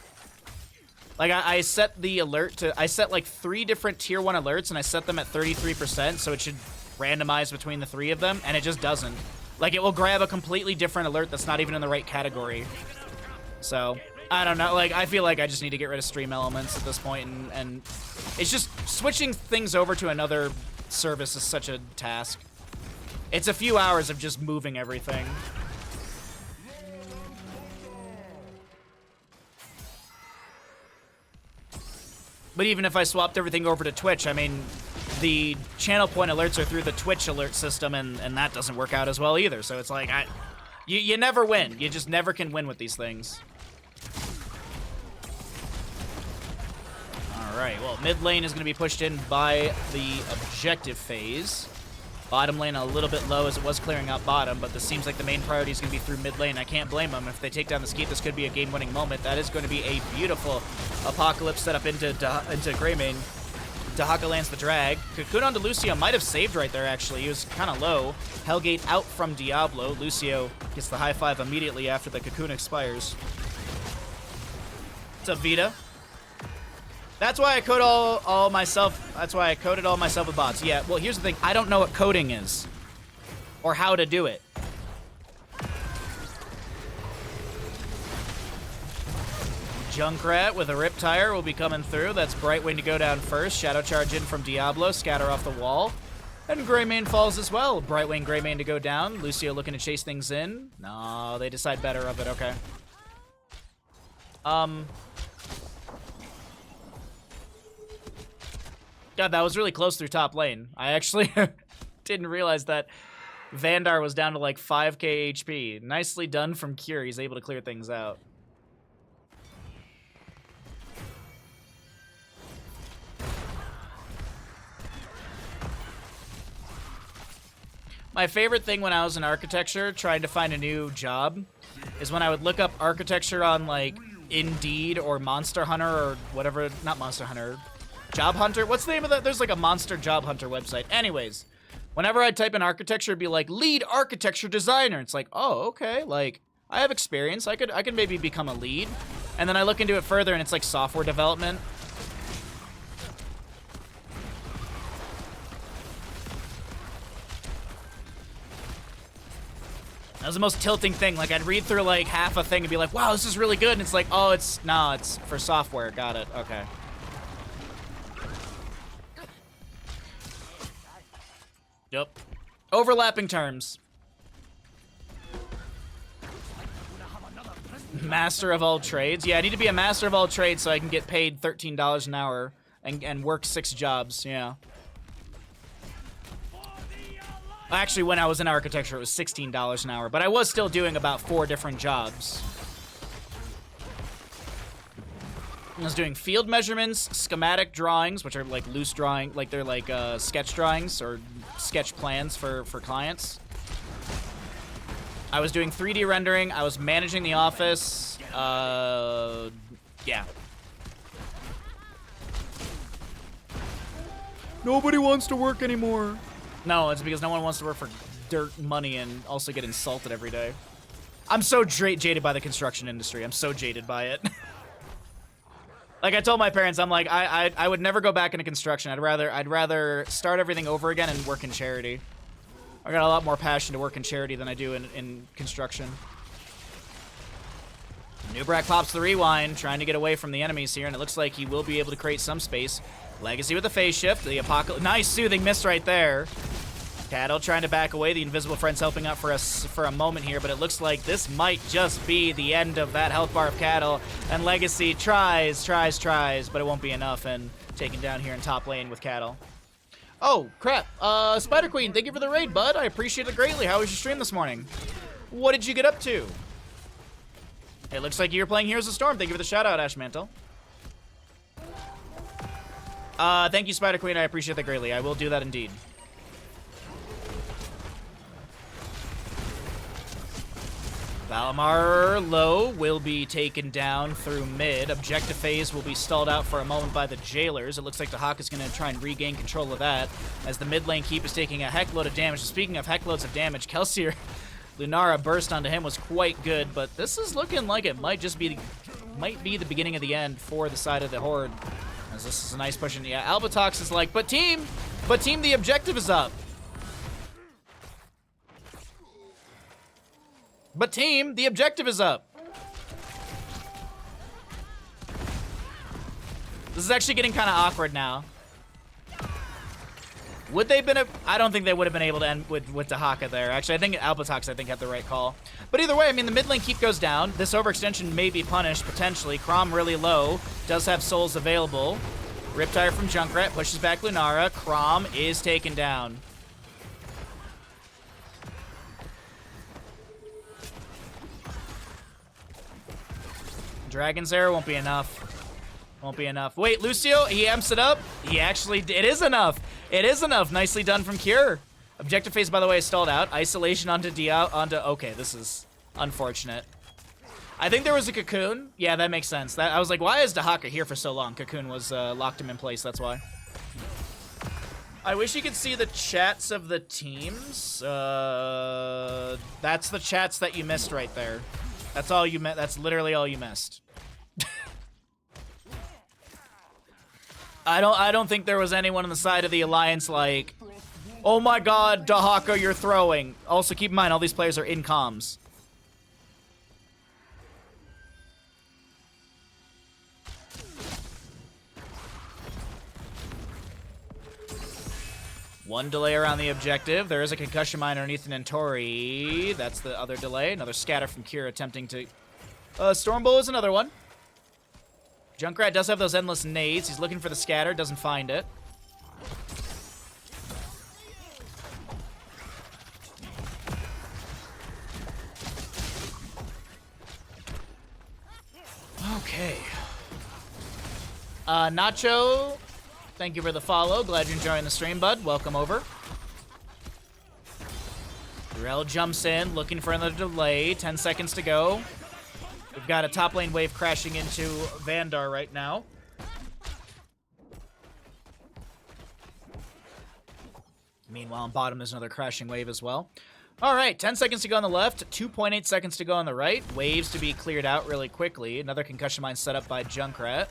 Like, I set the alert to... I set, like, 3 different Tier 1 alerts, and I set them at 33%, so it should randomize between the 3 of them, and it just doesn't. Like, it will grab a completely different alert that's not even in the right category. So, I don't know. Like, I feel like I just need to get rid of Stream Elements at this point, and it's just... Switching things over to another service is such a task. It's a few hours of just moving everything. But even if I swapped everything over to Twitch, I mean, the channel point alerts are through the Twitch alert system, and that doesn't work out as well either. So it's like, you never win. You just never can win with these things. All right, well, mid lane is going to be pushed in by the objective phase. Bottom lane a little bit low as it was clearing out bottom, but this seems like the main priority is going to be through mid lane. I can't blame them. If they take down the Skeet, this could be a game-winning moment. That is going to be a beautiful Apocalypse set up into Greymane. Dahaka lands the drag. Cocoon onto Lucio might have saved right there, actually. He was kind of low. Hellgate out from Diablo. Lucio gets the high 5 immediately after the Cocoon expires. What's up, Vita? That's why I code all myself. That's why I coded all myself with bots. Yeah, well, here's the thing. I don't know what coding is or how to do it. Junkrat with a Rip Tire will be coming through. That's Brightwing to go down first. Shadow Charge in from Diablo. Scatter off the wall. And Greymane falls as well. Brightwing, Greymane to go down. Lucio looking to chase things in. No, they decide better of it. Okay. God, that was really close through top lane. I actually didn't realize that Vandar was down to like 5k HP. Nicely done from Cure. He's able to clear things out. My favorite thing when I was in architecture, trying to find a new job, is when I would look up architecture on, like, Indeed or Monster Hunter or whatever. Not Monster Hunter. Job Hunter? What's the name of that? There's, like, a Monster Job Hunter website. Anyways, whenever I type in architecture, it'd be like, lead architecture designer. It's like, oh, okay. Like, I have experience. I could maybe become a lead. And then I look into it further, and it's, like, software development. That was the most tilting thing. Like, I'd read through, like, half a thing and be like, wow, this is really good. And it's like, oh, it's for software. Got it. Okay. Yep. Overlapping terms. Master of all trades. Yeah, I need to be a master of all trades so I can get paid $13 an hour and work 6 jobs. Yeah. Actually, when I was in architecture, it was $16 an hour, but I was still doing about 4 different jobs. I was doing field measurements, schematic drawings, which are like loose drawing, like they're like sketch drawings or sketch plans for clients. I was doing 3D rendering. I was managing the office. Yeah. Nobody wants to work anymore. No, it's because no one wants to work for dirt money and also get insulted every day. I'm so jaded by the construction industry. I'm so jaded by it. Like I told my parents, I'm like, I would never go back into construction. I'd rather start everything over again and work in charity. I got a lot more passion to work in charity than I do in construction. Nubrak pops the rewind, trying to get away from the enemies here, and it looks like he will be able to create some space. Legacy with the phase shift, the apocalypse. Nice soothing miss right there. Cattle trying to back away. The invisible friend's helping out for us for a moment here, but it looks like this might just be the end of that health bar of Cattle. And Legacy tries, but it won't be enough, and taken down here in top lane with Cattle. Oh, crap. Spider Queen, thank you for the raid, bud. I appreciate it greatly. How was your stream this morning? What did you get up to? It looks like you were playing Heroes of Storm. Thank you for the shout-out, Ashmantle. Thank you, Spider Queen. I appreciate that greatly. I will do that indeed. Valimar low will be taken down through mid. Objective phase will be stalled out for a moment by the jailers. It looks like the Hawk is going to try and regain control of that as the mid lane keep is taking a heck load of damage. Speaking of heck loads of damage, Kelsier Lunara burst onto him was quite good, but this is looking like it might just be the beginning of the end for the side of the Horde. As this is a nice push in. Yeah, Albatox is like, but team, the objective is up. But team, the objective is up. This is actually getting kind of awkward now. Would they been? I don't think they would have been able to end with Dahaka there. Actually, I think Albatox, had the right call. But either way, I mean, the mid lane keep goes down. This overextension may be punished, potentially. Chrom really low. Does have souls available. Riptire from Junkrat pushes back Lunara. Chrom is taken down. Dragon's Arrow won't be enough. Won't be enough. Wait, Lucio, he amps it up. He actually, it is enough. It is enough. Nicely done from Cure. Objective phase, by the way, is stalled out. Isolation onto okay, this is unfortunate. I think there was a Cocoon. Yeah, that makes sense. I was like, why is Dahaka here for so long? Cocoon was locked him in place, that's why. I wish you could see the chats of the teams. That's the chats that you missed right there. That's all you missed. That's literally all you missed. I don't think there was anyone on the side of the Alliance like, oh my god, Dahaka, you're throwing. Also, keep in mind, all these players are in comms. One delay around the objective. There is a concussion mine underneath an Entori. That's the other delay. Another scatter from Kira attempting to... Stormbow is another one. Junkrat does have those endless nades. He's looking for the scatter. Doesn't find it. Okay. Nacho... Thank you for the follow. Glad you're enjoying the stream, bud. Welcome over. Urel jumps in, looking for another delay. 10 seconds to go. We've got a top lane wave crashing into Vandar right now. Meanwhile, on bottom, there's another crashing wave as well. All right, 10 seconds to go on the left, 2.8 seconds to go on the right. Waves to be cleared out really quickly. Another concussion mine set up by Junkrat.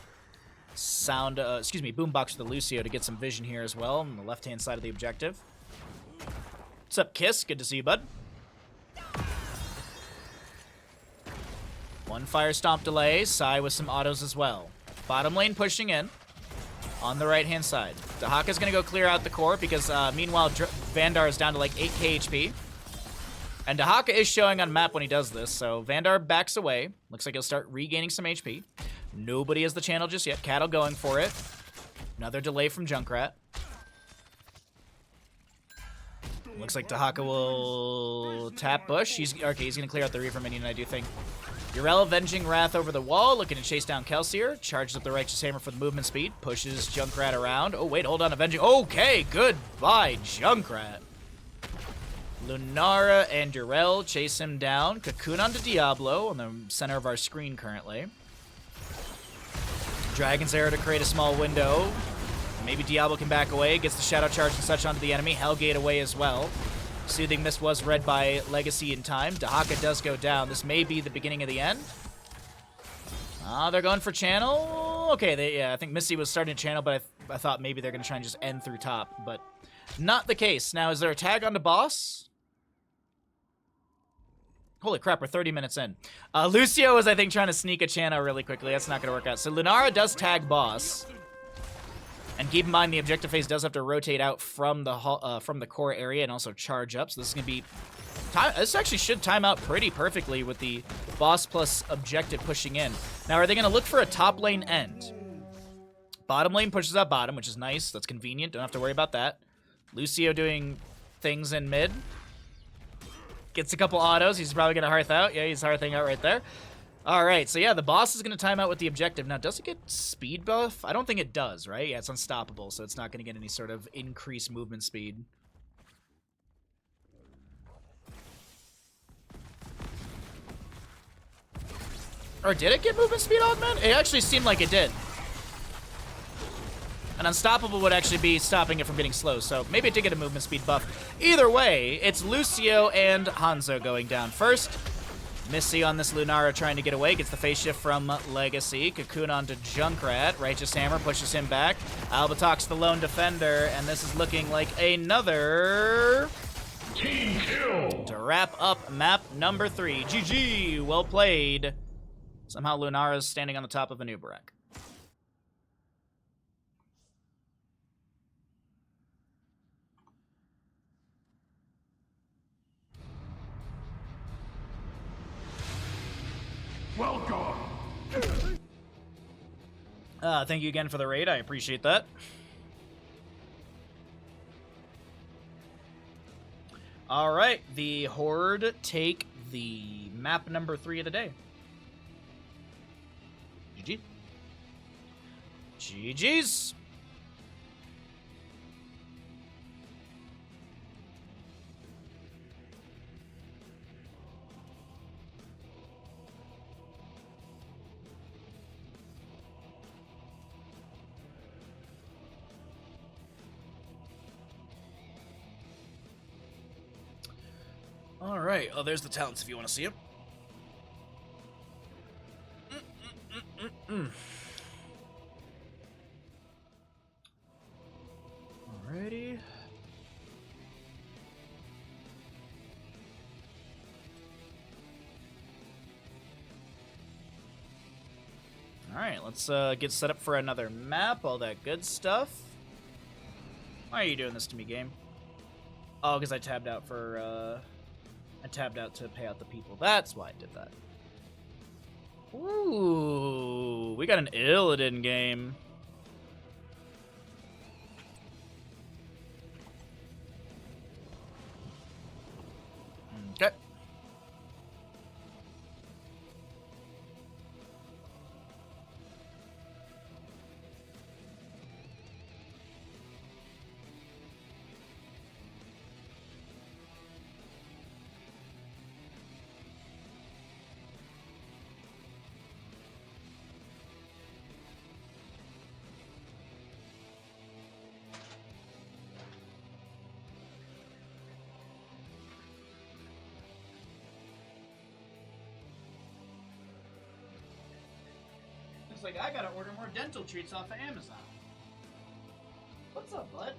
Boombox for the Lucio to get some vision here as well on the left-hand side of the objective. What's up, Kiss? Good to see you, bud. One fire stomp delay. Sai with some autos as well. Bottom lane pushing in on the right-hand side. Dahaka's going to go clear out the core because, meanwhile, Vandar is down to like 8k HP. And Dahaka is showing on map when he does this, so Vandar backs away. Looks like he'll start regaining some HP. Nobody has the channel just yet. Cattle going for it. Another delay from Junkrat. Looks like Dahaka will tap Bush. He's going to clear out the Reaver minion, I do think. Urel avenging Wrath over the wall, looking to chase down Kelsier. Charges up the Righteous Hammer for the movement speed. Pushes Junkrat around. Oh, wait, hold on. Avenging. Okay, goodbye, Junkrat. Lunara and Urel chase him down. Cocoon onto Diablo on the center of our screen currently. Dragon's Arrow to create a small window. Maybe Diablo can back away. Gets the Shadow Charge and such onto the enemy. Hellgate away as well. Soothing Mist was read by Legacy in time. Dahaka does go down. This may be the beginning of the end. They're going for channel. Okay, I think Missy was starting to channel, but I thought maybe they're going to try and just end through top, but not the case. Now, is there a tag on the boss? Holy crap, we're 30 minutes in. Lucio is, I think, trying to sneak a channel really quickly. That's not going to work out. So Lunara does tag boss. And keep in mind, the objective phase does have to rotate out from the core area and also charge up. So this is going to be... This actually should time out pretty perfectly with the boss plus objective pushing in. Now, are they going to look for a top lane end? Bottom lane pushes out bottom, which is nice. That's convenient. Don't have to worry about that. Lucio doing things in mid. Gets a couple autos. He's probably going to hearth out. Yeah, he's hearthing out right there. All right, so yeah, the boss is going to time out with the objective. Now, does it get speed buff? I don't think it does, right? Yeah, it's unstoppable, so it's not going to get any sort of increased movement speed. Or did it get movement speed augment? It actually seemed like it did. An unstoppable would actually be stopping it from getting slow, so maybe it did get a movement speed buff. Either way, it's Lucio and Hanzo going down first. Missy on this Lunara trying to get away. Gets the phase shift from Legacy. Cocoon onto Junkrat. Righteous Hammer pushes him back. Albatox the lone defender, and this is looking like another... Team kill! To wrap up map number 3. GG! Well played. Somehow Lunara's standing on the top of an Uberak. Welcome! Thank you again for the raid. I appreciate that. All right, the Horde take the map number 3 of the day. GG. GG's. All right. Oh, there's the talents if you want to see them. Alrighty. Alright, let's get set up for another map, all that good stuff. Why are you doing this to me, game? Oh, because I tabbed out for, I tabbed out to pay out the people. That's why I did that. Ooh, we got an Illidan game. Okay. It's like, I gotta order more dental treats off of Amazon. What's up, bud?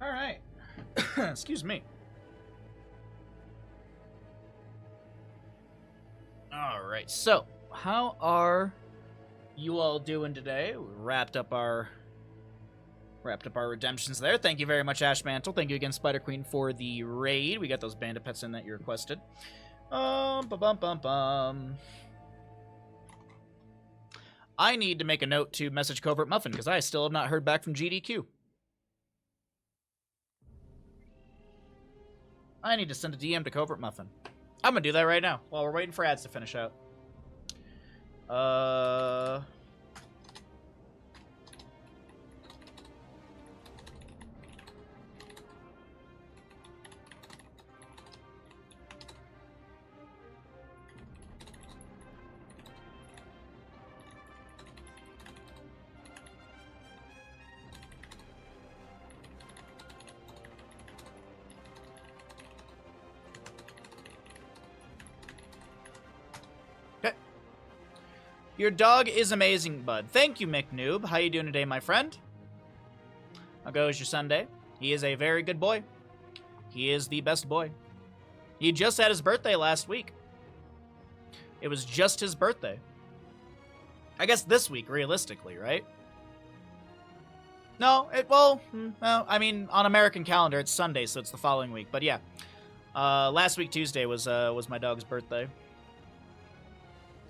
All right. Excuse me. All right. So, how are you all doing today? We wrapped up our redemptions there. Thank you very much, Ash Mantle. Thank you again, Spider Queen, for the raid. We got those bandit pets in that you requested. I need to make a note to message Covert Muffin because I still have not heard back from GDQ. I need to send a DM to Covert Muffin. I'm gonna do that right now while we're waiting for ads to finish out. Your dog is amazing, bud. Thank you, McNoob. How you doing today, my friend? How goes your Sunday? He is a very good boy. He is the best boy. He just had his birthday last week. It was just his birthday. I guess this week, realistically, right? No, I mean, on American calendar, it's Sunday, so it's the following week. But yeah, last week, Tuesday, was my dog's birthday.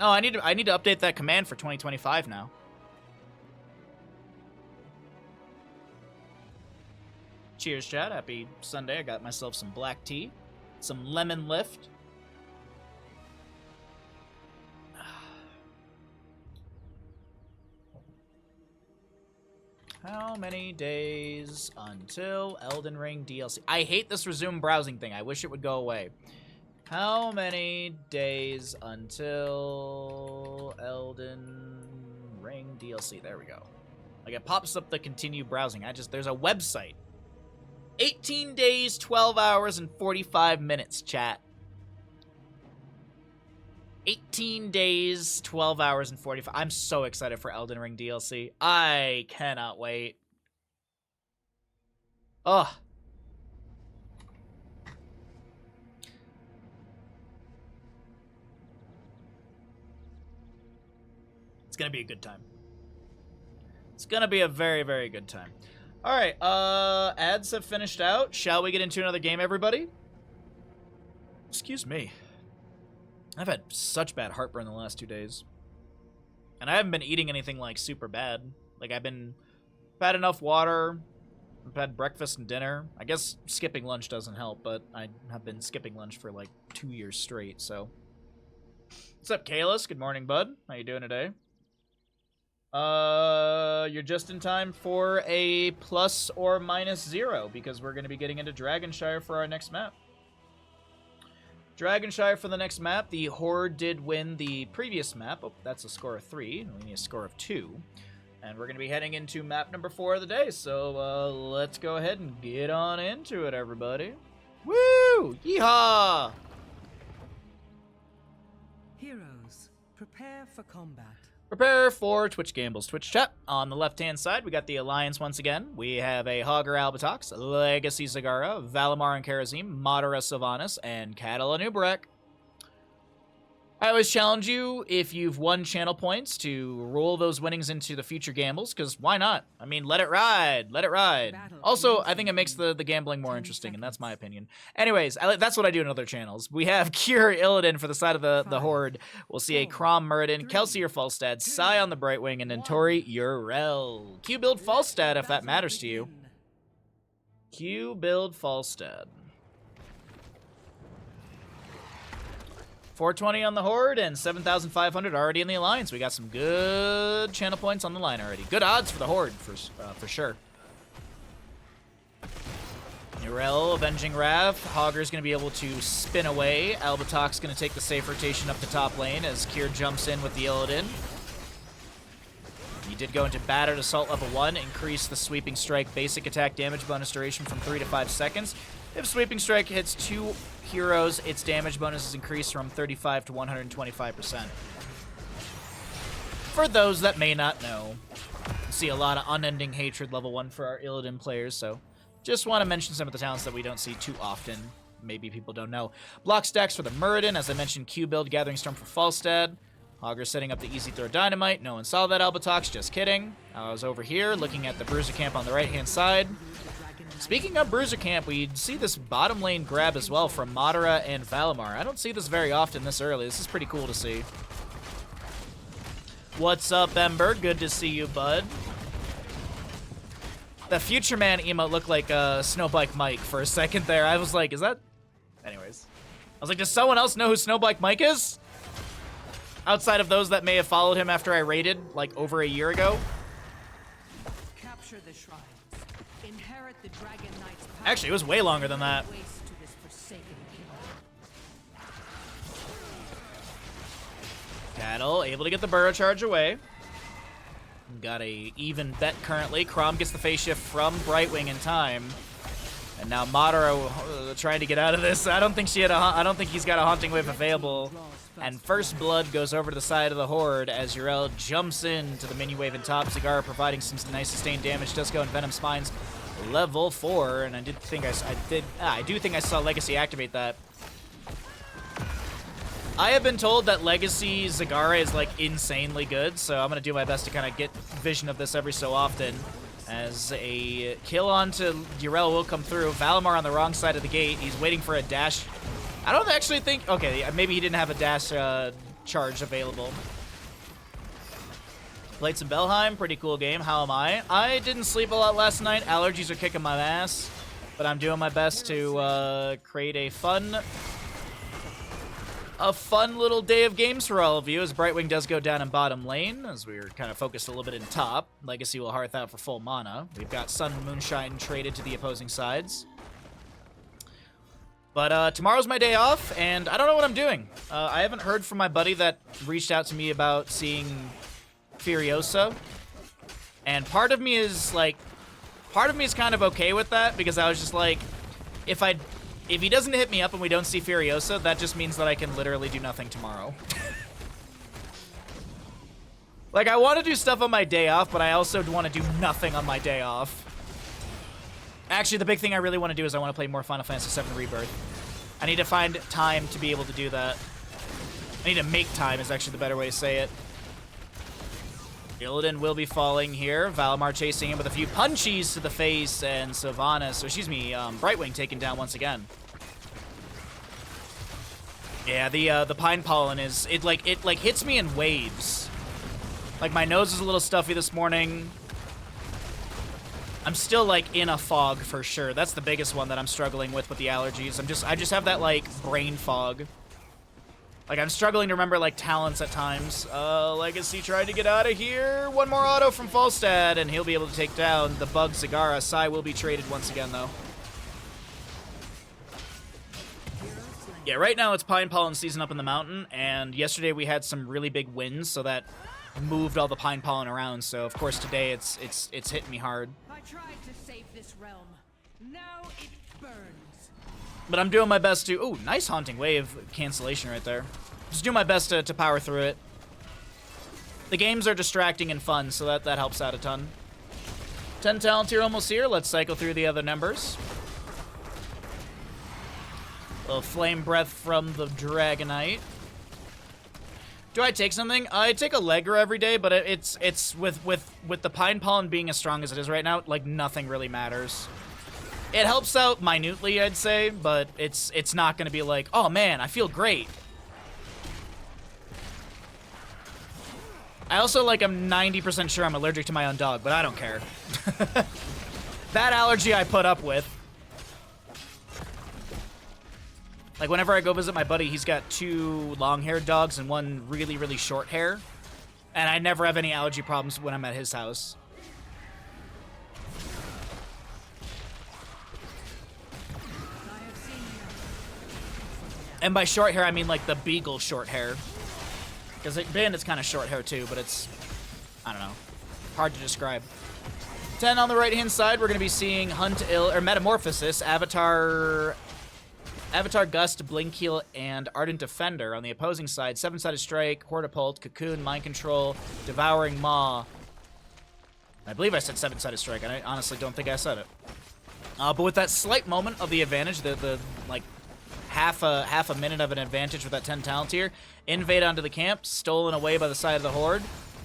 Oh, I need to update that command for 2025 now. Cheers, chat. Happy Sunday. I got myself some black tea, some lemon lift. How many days until Elden Ring DLC? I hate this resume browsing thing. I wish it would go away. How many days until Elden Ring DLC? There we go. Like, it pops up the continue browsing. There's a website. 18 days, 12 hours, and 45 minutes, chat. 18 days, 12 hours, and 45. I'm so excited for Elden Ring DLC. I cannot wait. Ugh. It's gonna be a good time. It's gonna be a very, very good time. Alright, ads have finished out. Shall we get into another game, everybody? Excuse me. I've had such bad heartburn the last 2 days. And I haven't been eating anything, like, super bad. Like, I've had enough water. I've had breakfast and dinner. I guess skipping lunch doesn't help, but I have been skipping lunch for, like, 2 years straight, so. What's up, Kalis? Good morning, bud. How you doing today? You're just in time for a plus or minus 0, because we're going to be getting into Dragonshire for our next map. Dragonshire for the next map. The Horde did win the previous map. Oh, that's a score of 3. We need a score of 2. And we're going to be heading into map number 4 of the day. So, let's go ahead and get on into it, everybody. Woo! Yeehaw! Heroes, prepare for combat. Prepare for Twitch Gambles Twitch chat. On the left-hand side, we got the Alliance once again. We have a Hogger Albatox, Legacy Zagara, Valimar and Karazim, Madara Sylvanas, and Cattle Anubarak. I always challenge you, if you've won channel points, to roll those winnings into the future gambles, because why not? I mean, let it ride. Let it ride. Also, I think it makes the gambling more interesting, and that's my opinion. Anyways, that's what I do in other channels. We have Cure Illidan for the side of the Horde. We'll see a Crom Muradin, Kelsey or Falstad, Sai on the Brightwing, and Tori Urel. Q build Falstad if that matters to you. Q build Falstad. 420 on the Horde and 7,500 already in the Alliance. We got some good channel points on the line already. Good odds for the Horde, for sure. Urel, Avenging Wrath. Hogger's going to be able to spin away. Albatox going to take the safe rotation up the top lane as Kier jumps in with the Illidan. He did go into Battered Assault level 1, increase the Sweeping Strike basic attack damage bonus duration from 3 to 5 seconds. If Sweeping Strike hits 2 heroes, its damage bonus is increased from 35 to 125%. For those that may not know, we see a lot of Unending Hatred level 1 for our Illidan players, so just want to mention some of the talents that we don't see too often. Maybe people don't know. Block stacks for the Muradin, as I mentioned, Q build, Gathering Storm for Falstad. Hogger setting up the Easy Throw Dynamite. No one saw that, Albatox, just kidding. I was over here looking at the Bruiser Camp on the right-hand side. Speaking of Bruiser Camp, we see this bottom lane grab as well from Madara and Valimar. I don't see this very often this early. This is pretty cool to see. What's up, Ember? Good to see you, bud. The Future Man emote looked like Snowbike Mike for a second there. I was like, is that... Anyways. I was like, does someone else know who Snowbike Mike is? Outside of those that may have followed him after I raided, like, over a year ago. Capture the shrines. Inherit the Dragon Knight's power. Actually, it was way longer than that. Waste to this forsaken killer. Cattle able to get the Burrow Charge away. Got a even bet currently. Crom gets the phase shift from Brightwing in time. And now Madara trying to get out of this. I don't think he's got a Haunting Wave available. And First Blood goes over to the side of the Horde as Urel jumps into the mini wave and top. Zagara providing some nice sustained damage. Does go in Venom Spines level 4, and I do think I saw Legacy activate that. I have been told that Legacy Zagara is like insanely good, so I'm gonna do my best to kind of get vision of this every so often. As a kill onto Urel will come through. Valimar on the wrong side of the gate. He's waiting for a dash. I don't actually think... Okay, maybe he didn't have a dash charge available. Played some Belheim. Pretty cool game. How am I? I didn't sleep a lot last night. Allergies are kicking my ass. But I'm doing my best to create a fun little day of games for all of you, as Brightwing does go down in bottom lane, as we were kind of focused a little bit in top. Legacy will hearth out for full mana. We've got Sun and Moonshine traded to the opposing sides. But tomorrow's my day off, and I don't know what I'm doing. I haven't heard from my buddy that reached out to me about seeing Furiosa. And part of me is kind of okay with that, because I was just like, if he doesn't hit me up and we don't see Furiosa, that just means that I can literally do nothing tomorrow. Like, I want to do stuff on my day off, but I also want to do nothing on my day off. Actually, the big thing I really want to do is I want to play more Final Fantasy VII Rebirth. I need to find time to be able to do that. I need to make time is actually the better way to say it. Illidan will be falling here. Valimar chasing him with a few punchies to the face, and Sylvanas, Brightwing taken down once again. Yeah, the pine pollen is it hits me in waves. Like, my nose is a little stuffy this morning. I'm still like in a fog for sure. That's the biggest one that I'm struggling with the allergies. I just have that like brain fog. Like, I'm struggling to remember like talents at times. Legacy tried to get out of here. One more auto from Falstad, and he'll be able to take down the bug Zagara. Sai will be traded once again though. Yeah, right now it's pine pollen season up in the mountain, and yesterday we had some really big winds, so that moved all the pine pollen around. So of course today it's hitting me hard. I tried to save this realm. Now it burns. But I'm doing my best to... Ooh, nice Haunting Wave cancellation right there. just do my best to power through it. The games are distracting and fun, so that helps out a ton. 10 talent here almost here. Let's cycle through the other numbers. A little flame breath from the Dragonite. Do I take something? I take a Legger every day, but it's with the Pine Pollen being as strong as it is right now, like nothing really matters. It helps out minutely, I'd say, but it's not going to be like, oh man, I feel great. I also, like, I'm 90% sure I'm allergic to my own dog, but I don't care. That allergy I put up with. Like, whenever I go visit my buddy, he's got 2 long-haired dogs and 1 really, really short hair. And I never have any allergy problems when I'm at his house. And by short hair, I mean, like, the beagle short hair. Because Bandit's kind of short hair too, but it's, I don't know, hard to describe. 10 on the right-hand side, we're going to be seeing Metamorphosis, Avatar Gust, Blinkheel, and Ardent Defender. On the opposing side, 7-sided Strike, Hortipult, Cocoon, Mind Control, Devouring Maw. I believe I said 7-sided Strike, and I honestly don't think I said it. But with that slight moment of the advantage, the like, half a minute of an advantage with that 10 talent here. Invade onto the camp, stolen away by the side of the Horde.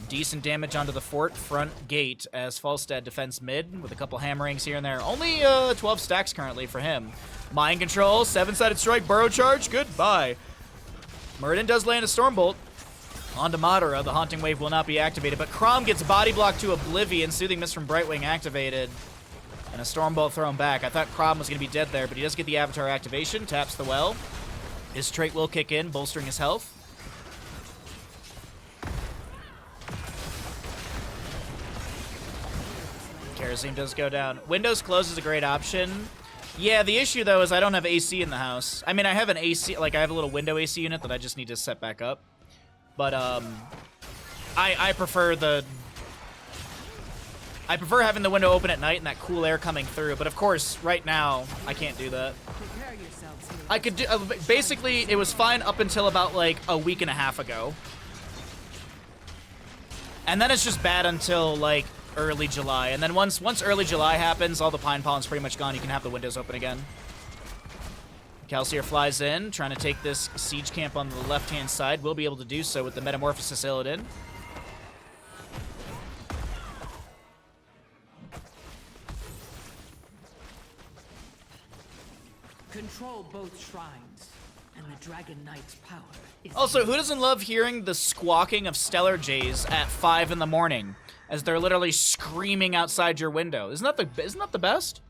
Decent damage onto the fort front gate as Falstad defends mid with a couple hammerings here and there. Only 12 stacks currently for him. Mind Control, 7-sided Strike, Burrow Charge, goodbye. Muradin does land a Stormbolt onto Madara. The Haunting Wave will not be activated, but Chrom gets body blocked to oblivion. Soothing Mist from Brightwing activated. And a Stormbolt thrown back. I thought Chrom was going to be dead there, but he does get the Avatar activation. Taps the well. His trait will kick in, bolstering his health. Kerosene does go down. Windows close is a great option. Yeah, the issue, though, is I don't have AC in the house. I mean, I have an AC, like, I have a little window AC unit that I just need to set back up. But, I prefer having the window open at night and that cool air coming through, but of course, right now, I can't do that. I could do, basically, it was fine up until about, like, a week and a half ago. And then it's just bad until, like, early July. And then once early July happens, all the Pine Pollen's pretty much gone. You can have the windows open again. Kelsier flies in, trying to take this siege camp on the left-hand side. Will be able to do so with the Metamorphosis Illidan. Control both shrines, and the Dragon Knight's power is... Also, who doesn't love hearing the squawking of Stellar Jays at 5 in the morning as they're literally screaming outside your window? Isn't that the best?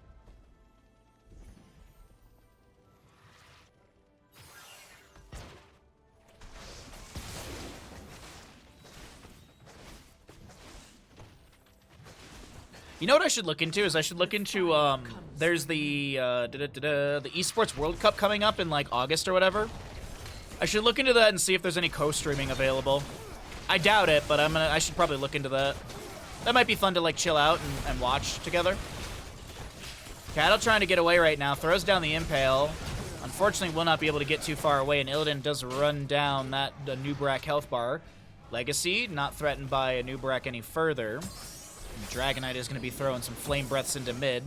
You know what I should look into is I should look into there's the Esports World Cup coming up in like August or whatever. I should look into that and see if there's any co-streaming available. I doubt it, but I should probably look into that. That might be fun to like chill out and watch together. Cattle trying to get away right now, throws down the Impale. Unfortunately, will not be able to get too far away, and Illidan does run down the Nubrak health bar. Legacy, not threatened by a Nubrak any further. And Dragonite is going to be throwing some Flame Breaths into mid.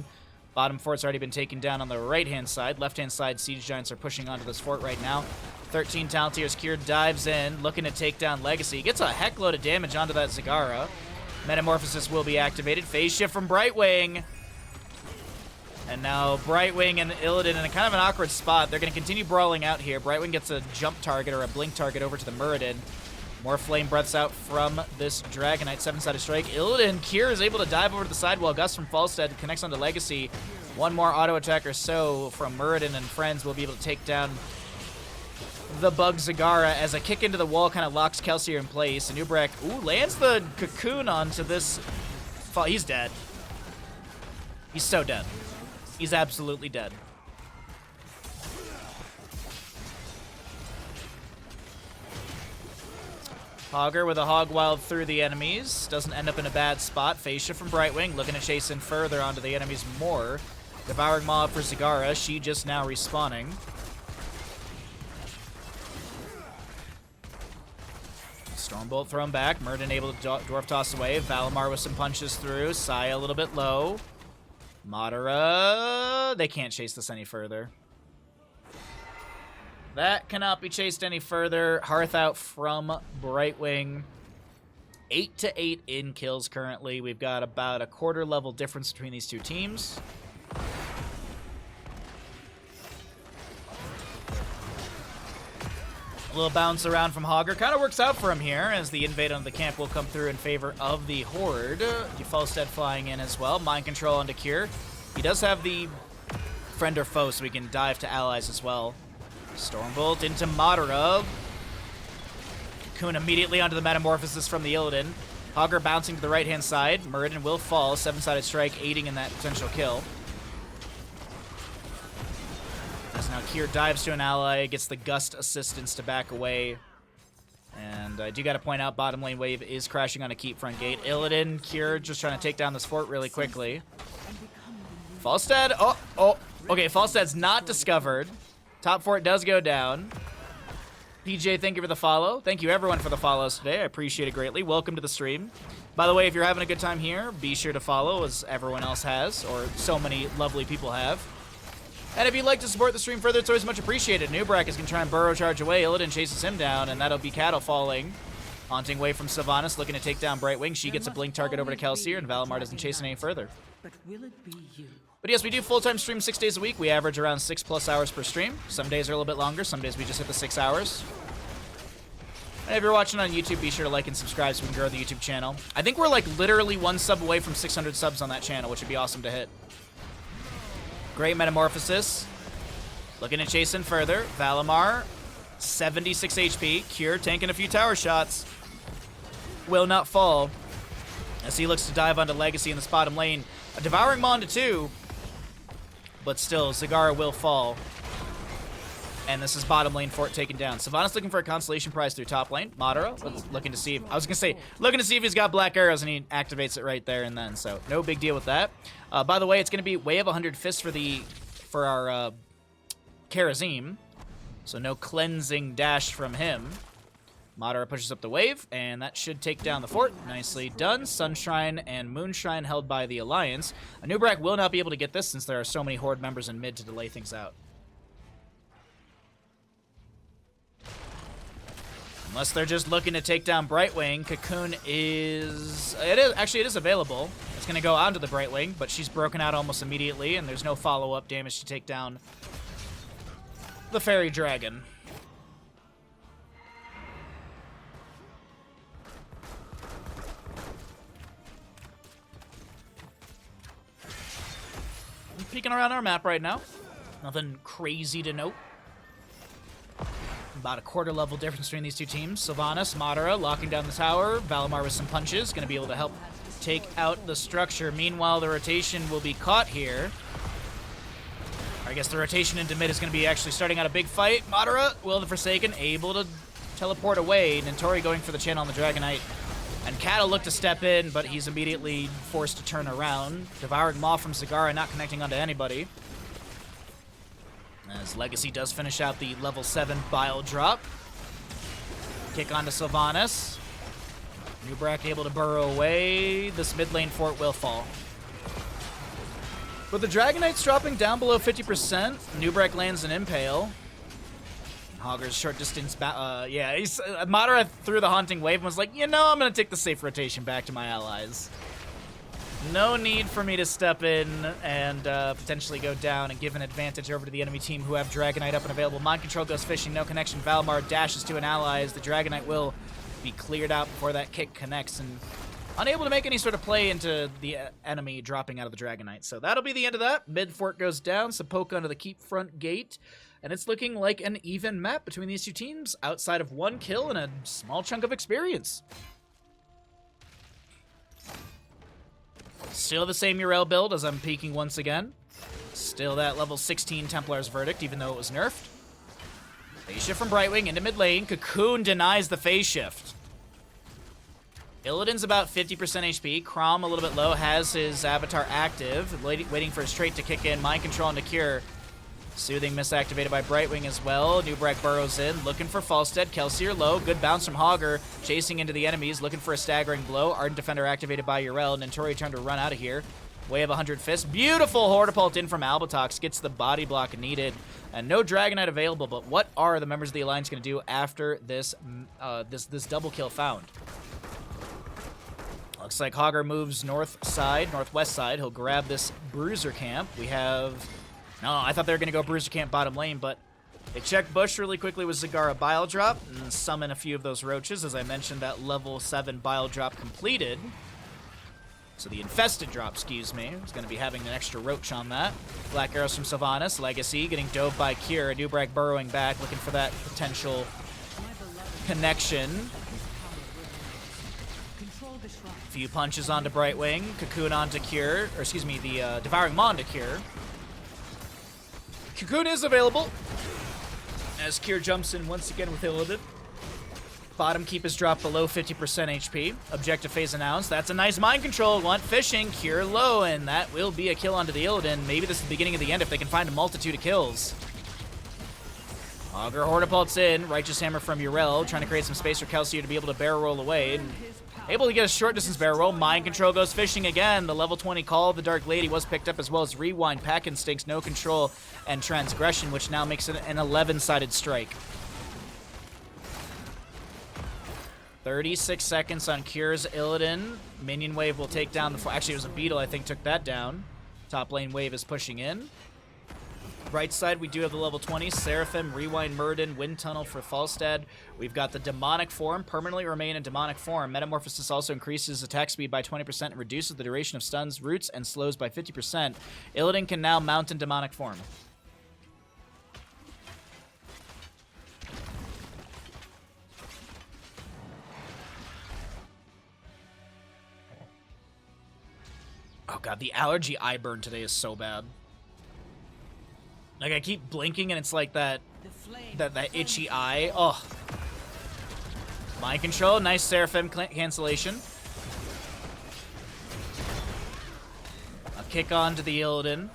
Bottom fort's already been taken down on the right-hand side. Left-hand side, Siege Giants are pushing onto this fort right now. 13 Talentier's Cure dives in, looking to take down Legacy. Gets a heck load of damage onto that Zagara. Metamorphosis will be activated. Phase Shift from Brightwing. And now Brightwing and Illidan in a kind of an awkward spot. They're going to continue brawling out here. Brightwing gets a jump target or a blink target over to the Muradin. More Flame Breaths out from this Dragonite, 7-sided Strike. Illidan, Cure is able to dive over to the side while Gus from Falstad connects onto Legacy. One more auto attack or so from Muradin and friends will be able to take down the Bug Zagara as a kick into the wall kind of locks Kelsier in place. And Nubrak, lands the Cocoon onto this. He's dead. He's so dead. He's absolutely dead. Hogger with a Hog Wild through the enemies. Doesn't end up in a bad spot. Phase Shift from Brightwing, looking to chase in further onto the enemies more. Devouring Maw for Zagara. She just now respawning. Stormbolt thrown back. Murden able to dwarf toss away. Valimar with some punches through. Saya a little bit low. Madara. They can't chase this any further. That cannot be chased any further. Hearth out from Brightwing. 8 to 8 in kills currently. We've got about a quarter level difference between these two teams. A little bounce around from Hogger. Kind of works out for him here, as the invade on the camp will come through in favor of the Horde. Falstead flying in as well. Mind control onto Cure. He does have the friend or foe, so he can dive to allies as well. Stormbolt into Madara. Cocoon immediately onto the Metamorphosis from the Illidan. Hogger bouncing to the right-hand side. Muradin will fall. 7-sided strike aiding in that potential kill. As now Kier dives to an ally, gets the Gust assistance to back away. And I do got to point out, bottom lane wave is crashing on a keep front gate. Illidan, Kier just trying to take down this fort really quickly. Falstad, okay, Falstad's not discovered. Top fort does go down. PJ, thank you for the follow. Thank you everyone for the follows today. I appreciate it greatly. Welcome to the stream. By the way, if you're having a good time here, be sure to follow as everyone else has, or so many lovely people have. And if you'd like to support the stream further, it's always much appreciated. Nubrak is going to try and burrow charge away. Illidan chases him down, and that'll be Cattle falling. Haunting way from Sylvanas, looking to take down Brightwing. She gets a blink target over to Kelsier, and Valimar doesn't chase it any further. But will it be you? But yes, we do full-time stream 6 days a week. We average around 6+ hours per stream. Some days are a little bit longer. Some days we just hit the 6 hours. And if you're watching on YouTube, be sure to like and subscribe so we can grow the YouTube channel. I think we're like literally 1 sub away from 600 subs on that channel, which would be awesome to hit. Great Metamorphosis. Looking to chase in further. Valimar, 76 HP. Cure taking a few tower shots. Will not fall. As he looks to dive onto Legacy in this bottom lane. A Devouring Maw into 2. But still, Zagara will fall. And this is bottom lane fort taken down. Sylvanas looking for a constellation prize through top lane. Madara looking to see if, looking to see if he's got black arrows, and he activates it right there and then. So no big deal with that. By the way, it's going to be Way of 100 Fists for our Karazim. So no cleansing dash from him. Madara pushes up the wave, and that should take down the fort. Nicely done. Sunshrine and Moonshine held by the Alliance. Nubrak will not be able to get this since there are so many Horde members in mid to delay things out. Unless they're just looking to take down Brightwing, Cocoon is available. It's going to go onto the Brightwing, but she's broken out almost immediately, and there's no follow-up damage to take down the Fairy Dragon. I'm peeking around our map right now. Nothing crazy to note. About a quarter level difference between these two teams. Sylvanas, Madara locking down the tower. Valimar with some punches, going to be able to help take out the structure. Meanwhile, the rotation will be caught here. I guess the rotation into mid is going to be actually starting out a big fight. Madara, Will the Forsaken, able to teleport away. Nintori going for the channel on the Dragonite. And Cattle look to step in, but he's immediately forced to turn around. Devouring Maw from Zagara, not connecting onto anybody. As Legacy does finish out the level 7 Bile Drop. Kick onto Sylvanas. Nubrak able to burrow away. This mid lane fort will fall. With the Dragonites dropping down below 50%, Nubrak lands an Impale. Hogger's short distance, Madara threw the Haunting Wave and was like, you know, I'm going to take the safe rotation back to my allies. No need for me to step in and potentially go down and give an advantage over to the enemy team who have Dragonite up and available. Mind Control goes fishing, no connection. Valimar dashes to an ally as the Dragonite will be cleared out before that kick connects, and unable to make any sort of play into the enemy dropping out of the Dragonite. So that'll be the end of that. Mid fort goes down, some poke onto the keep front gate, and it's looking like an even map between these two teams outside of 1 kill and a small chunk of experience. Still the same Yrel build as I'm peeking once again. Still that level 16 Templar's Verdict, even though it was nerfed. Phase shift from Brightwing into mid lane. Cocoon denies the phase shift. Illidan's about 50% HP. Crom a little bit low, has his avatar active, waiting for his trait to kick in. Mind Control into Cure. Soothing Mist activated by Brightwing as well. Nubrak burrows in, looking for Falstead. Kelsier low. Good bounce from Hogger. Chasing into the enemies, looking for a staggering blow. Ardent Defender activated by Urel. Nentori trying to run out of here. Way of 100 Fists. Beautiful Hortipult in from Albatox. Gets the body block needed. And no Dragonite available, but what are the members of the Alliance going to do after this this double kill found? Looks like Hogger moves northwest side. He'll grab this Bruiser Camp. We have... No, I thought they were going to go Bruiser Camp bottom lane, but they check Bush really quickly with Zagara Bile Drop and summon a few of those roaches. As I mentioned, that level 7 Bile Drop completed. So the Infested Drop, excuse me, is going to be having an extra roach on that. Black Arrows from Sylvanas. Legacy getting dove by Cure. Nubrak burrowing back, looking for that potential connection. Few punches onto Brightwing. Cocoon onto Cure. Or excuse me, the Devouring Maw onto Cure. Cocoon is available as Cure jumps in once again with Illidan. Bottom keep is dropped below 50% HP. Objective phase announced. That's a nice mind control. Want fishing. Cure low, and that will be a kill onto the Illidan. Maybe this is the beginning of the end if they can find a multitude of kills. Augur Hortipult's in. Righteous Hammer from Urel, trying to create some space for Kelsier to be able to barrel roll away. And able to get a short distance barrel roll. Mind control goes fishing again. The level 20 Call of the Dark Lady was picked up, as well as Rewind, Pack Instincts, No Control, and Transgression, which now makes it an 11-sided strike. 36 seconds on Cure's Illidan. Minion Wave will take down the... Actually, it was a Beetle, I think, took that down. Top lane Wave is pushing in. Right side, we do have the level 20, Seraphim, Rewind, Murden, Wind Tunnel for Falstad. We've got the Demonic Form, permanently remain in Demonic Form. Metamorphosis also increases attack speed by 20% and reduces the duration of stuns, roots, and slows by 50%. Illidan can now mount in Demonic Form. Oh god, the allergy eye burn today is so bad. Like, I keep blinking and it's like that itchy eye. Oh. Mind control, nice Seraphim cancellation. A kick on to the Illidan.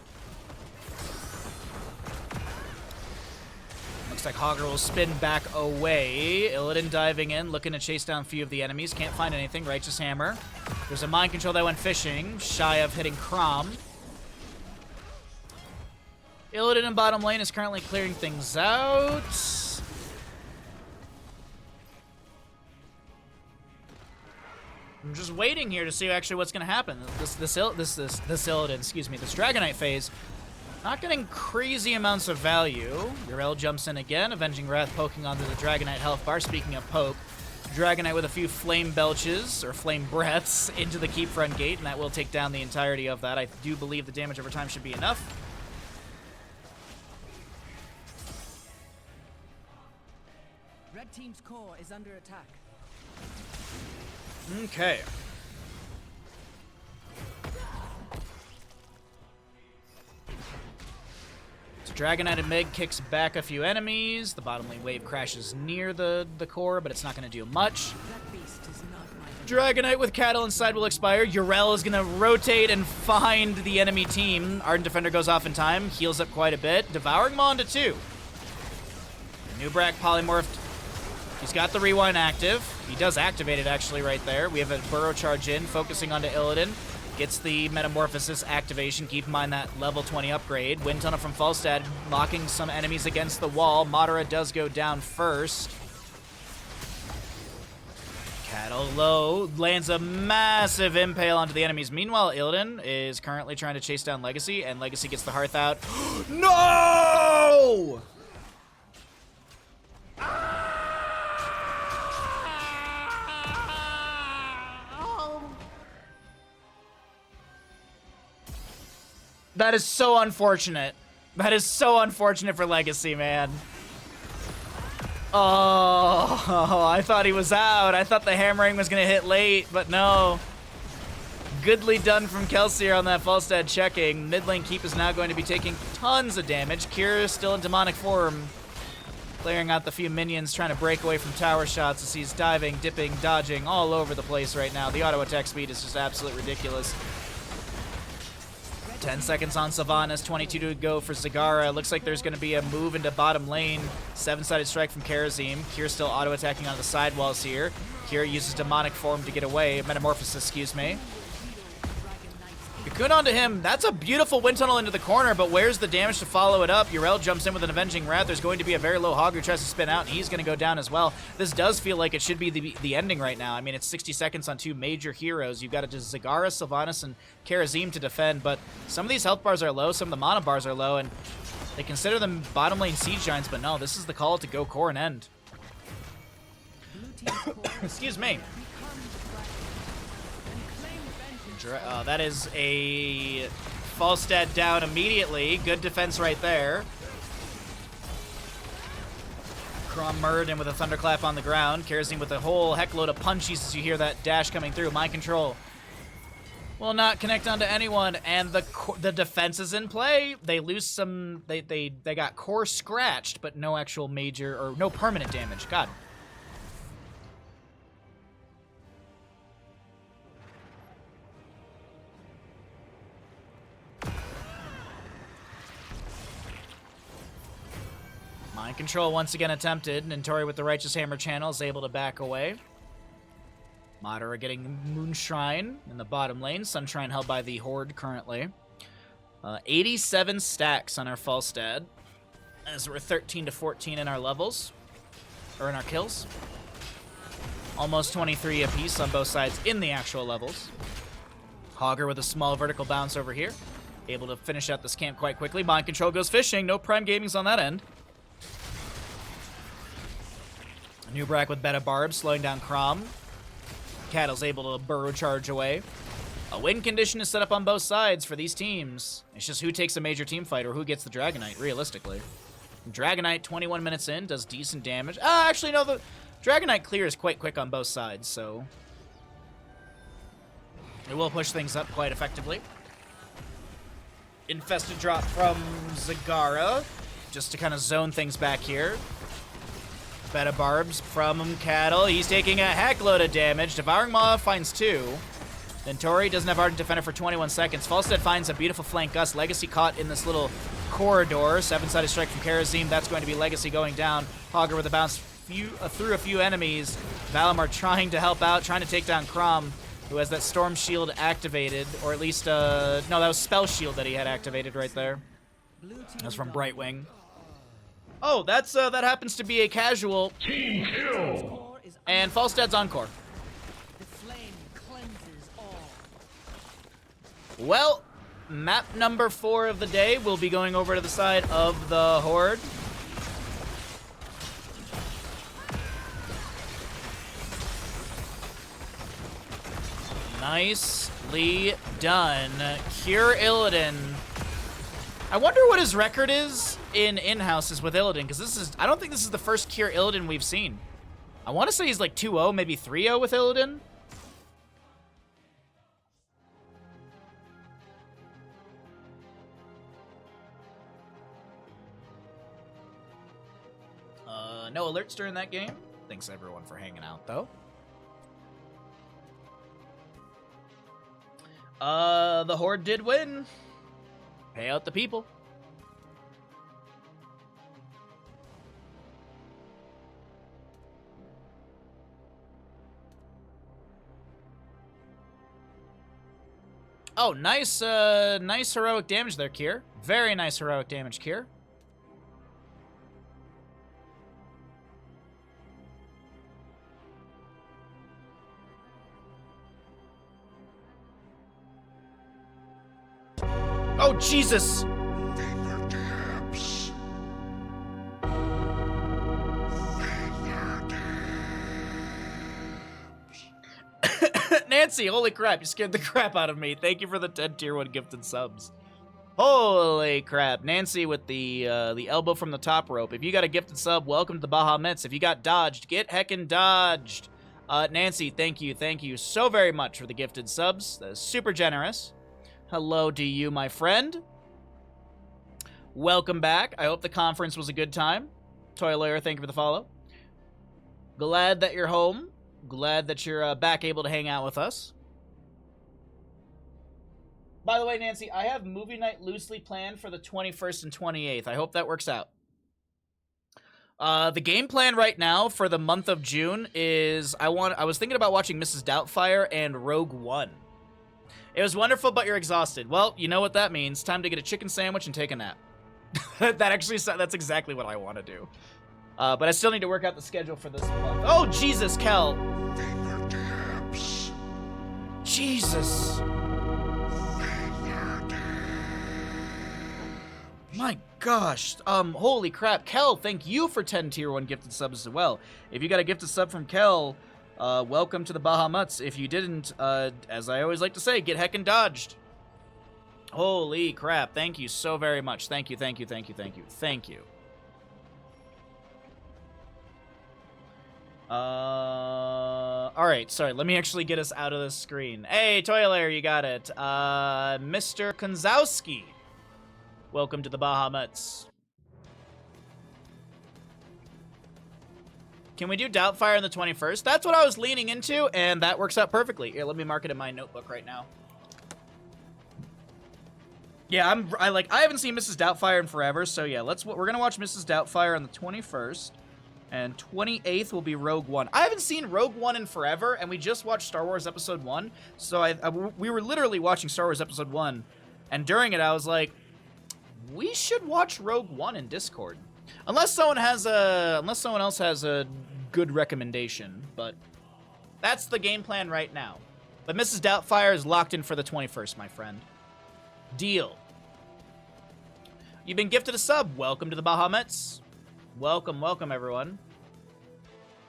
Looks like Hogger will spin back away. Illidan diving in, looking to chase down a few of the enemies. Can't find anything. Righteous Hammer. There's a mind control that went fishing, shy of hitting Crom. Illidan in bottom lane is currently clearing things out. I'm just waiting here to see actually what's going to happen. This Illidan, excuse me, this Dragonite phase, not getting crazy amounts of value. Urel jumps in again, Avenging Wrath poking onto the Dragonite health bar. Speaking of poke, Dragonite with a few flame belches, or flame breaths, into the keep front gate, and that will take down the entirety of that. I do believe the damage over time should be enough. Red team's core is under attack. Okay. So Dragonite and Meg kicks back a few enemies. The bottom lane wave crashes near the core, but it's not going to do much. That beast is not my Dragonite with Cattle inside will expire. Urel is going to rotate and find the enemy team. Ardent Defender goes off in time, heals up quite a bit. Devouring Maw into 2. Nubrak polymorphed. He's got the Rewind active. He does activate it actually right there. We have a Burrow charge in, focusing onto Illidan. Gets the Metamorphosis activation. Keep in mind that level 20 upgrade. Wind Tunnel from Falstad, locking some enemies against the wall. Madara does go down first. Cattle low, lands a massive impale onto the enemies. Meanwhile, Illidan is currently trying to chase down Legacy, and Legacy gets the Hearth out. No! That is so unfortunate. That is so unfortunate for Legacy, man. Oh, I thought he was out. I thought the hammering was going to hit late, but no. Goodly done from Kelsier on that Falstad checking. Mid lane keep is now going to be taking tons of damage. Cure is still in demonic form, clearing out the few minions, trying to break away from tower shots as he's diving, dipping, dodging all over the place right now. The auto attack speed is just absolutely ridiculous. 10 seconds on Sylvanas, 22 to go for Zagara. Looks like there's going to be a move into bottom lane. 7-sided strike from Karazim. Kier still auto-attacking on the sidewalls here. Kier uses demonic form to get away. Metamorphosis, excuse me. Cocoon onto him. That's a beautiful wind tunnel into the corner, but where's the damage to follow it up? Yrel jumps in with an Avenging Wrath. There's going to be a very low hog who tries to spin out, and he's going to go down as well. This does feel like it should be the ending right now. I mean, it's 60 seconds on two major heroes. You've got just Zagara, Sylvanas, and Karazim to defend, but some of these health bars are low, some of the mana bars are low, and they consider them bottom lane siege giants, but no, this is the call to go core and end. Excuse me. That is a Falstad down immediately. Good defense right there. Crom murdered him with a Thunderclap on the ground. Karazim with a whole heckload of punchies as you hear that dash coming through. Mind control will not connect onto anyone, and the defense is in play. They lose some. They got core scratched, but no actual major or no permanent damage. God. Mind control once again attempted. Nintori with the Righteous Hammer channel is able to back away. Madara getting Moonshrine in the bottom lane. Sunshine held by the Horde currently. 87 stacks on our Falstad, as we're 13 to 14 in our levels, or in our kills. Almost 23 apiece on both sides in the actual levels. Hogger with a small vertical bounce over here. Able to finish out this camp quite quickly. Mind control goes fishing. No Prime Gamings on that end. Nubrak with Beta Barb, slowing down Crom. Cattle's able to burrow charge away. A win condition is set up on both sides for these teams. It's just who takes a major team fight or who gets the Dragonite, realistically. Dragonite, 21 minutes in, does decent damage. Actually, no, the Dragonite clear is quite quick on both sides, so it will push things up quite effectively. Infested drop from Zagara, just to kind of zone things back here. Beta Barbs from Cattle. He's taking a heckload of damage. Devouring Maw finds 2. Then Tori doesn't have Ardent Defender for 21 seconds. Falstad finds a beautiful flank Gust. Legacy caught in this little corridor. 7-sided strike from Karazim. That's going to be Legacy going down. Hogger with a bounce through a few enemies. Valimar trying to help out, trying to take down Crom, who has that Storm Shield activated. Or at least, no, that was Spell Shield that he had activated right there. That's from Brightwing. Oh, that happens to be a casual. Team kill. And Falstad's Encore. The flame cleanses all. Well, map number 4 of the day will be going over to the side of the Horde. Nicely done. Cure Illidan. I wonder what his record is in in-houses with Illidan, because I don't think this is the first Cure Illidan we've seen. I want to say he's like 2-0, maybe 3-0 with Illidan. No alerts during that game. Thanks everyone for hanging out, though. The Horde did win. Pay out the people. Oh, nice heroic damage there, Kier. Very nice heroic damage, Kier. Oh, Jesus! Nancy, holy crap, you scared the crap out of me. Thank you for the 10 tier 1 gifted subs. Holy crap. Nancy with the elbow from the top rope. If you got a gifted sub, welcome to the Bahamut. If you got dodged, get heckin' dodged. Nancy, thank you so very much for the gifted subs. That is super generous. Hello to you, my friend. Welcome back. I hope the conference was a good time. Toy Lawyer, thank you for the follow. Glad that you're home. Glad that you're back able to hang out with us. By the way, Nancy, I have movie night loosely planned for the 21st and 28th. I hope that works out. The game plan right now for the month of June is I was thinking about watching Mrs. Doubtfire and Rogue One. It was wonderful, but you're exhausted. Well, you know what that means. Time to get a chicken sandwich and take a nap. That's exactly what I want to do. But I still need to work out the schedule for this month. Oh, Jesus, Kel. Jesus. My gosh. Holy crap. Kel, thank you for 10 tier 1 gifted subs as well. If you got a gifted sub from Kel, welcome to the Bahamuts. If you didn't, as I always like to say, get heckin' dodged. Holy crap. Thank you so very much. Thank you, thank you, thank you, thank you. Thank you. Alright, sorry, let me actually get us out of this screen. Hey, Toiler, you got it. Mr. Konzowski. Welcome to the Bahamuts. Can we do Doubtfire on the 21st? That's what I was leaning into, and that works out perfectly. Here, let me mark it in my notebook right now. Yeah, I haven't seen Mrs. Doubtfire in forever, so yeah, we're gonna watch Mrs. Doubtfire on the 21st. And 28th will be Rogue One. I haven't seen Rogue One in forever, and we just watched Star Wars Episode 1. So we were literally watching Star Wars Episode 1, and during it I was like, we should watch Rogue One in Discord. Unless someone else has a good recommendation, but that's the game plan right now. But Mrs. Doubtfire is locked in for the 21st, my friend. Deal. You've been gifted a sub. Welcome to the Bahamuts. Welcome, welcome, everyone.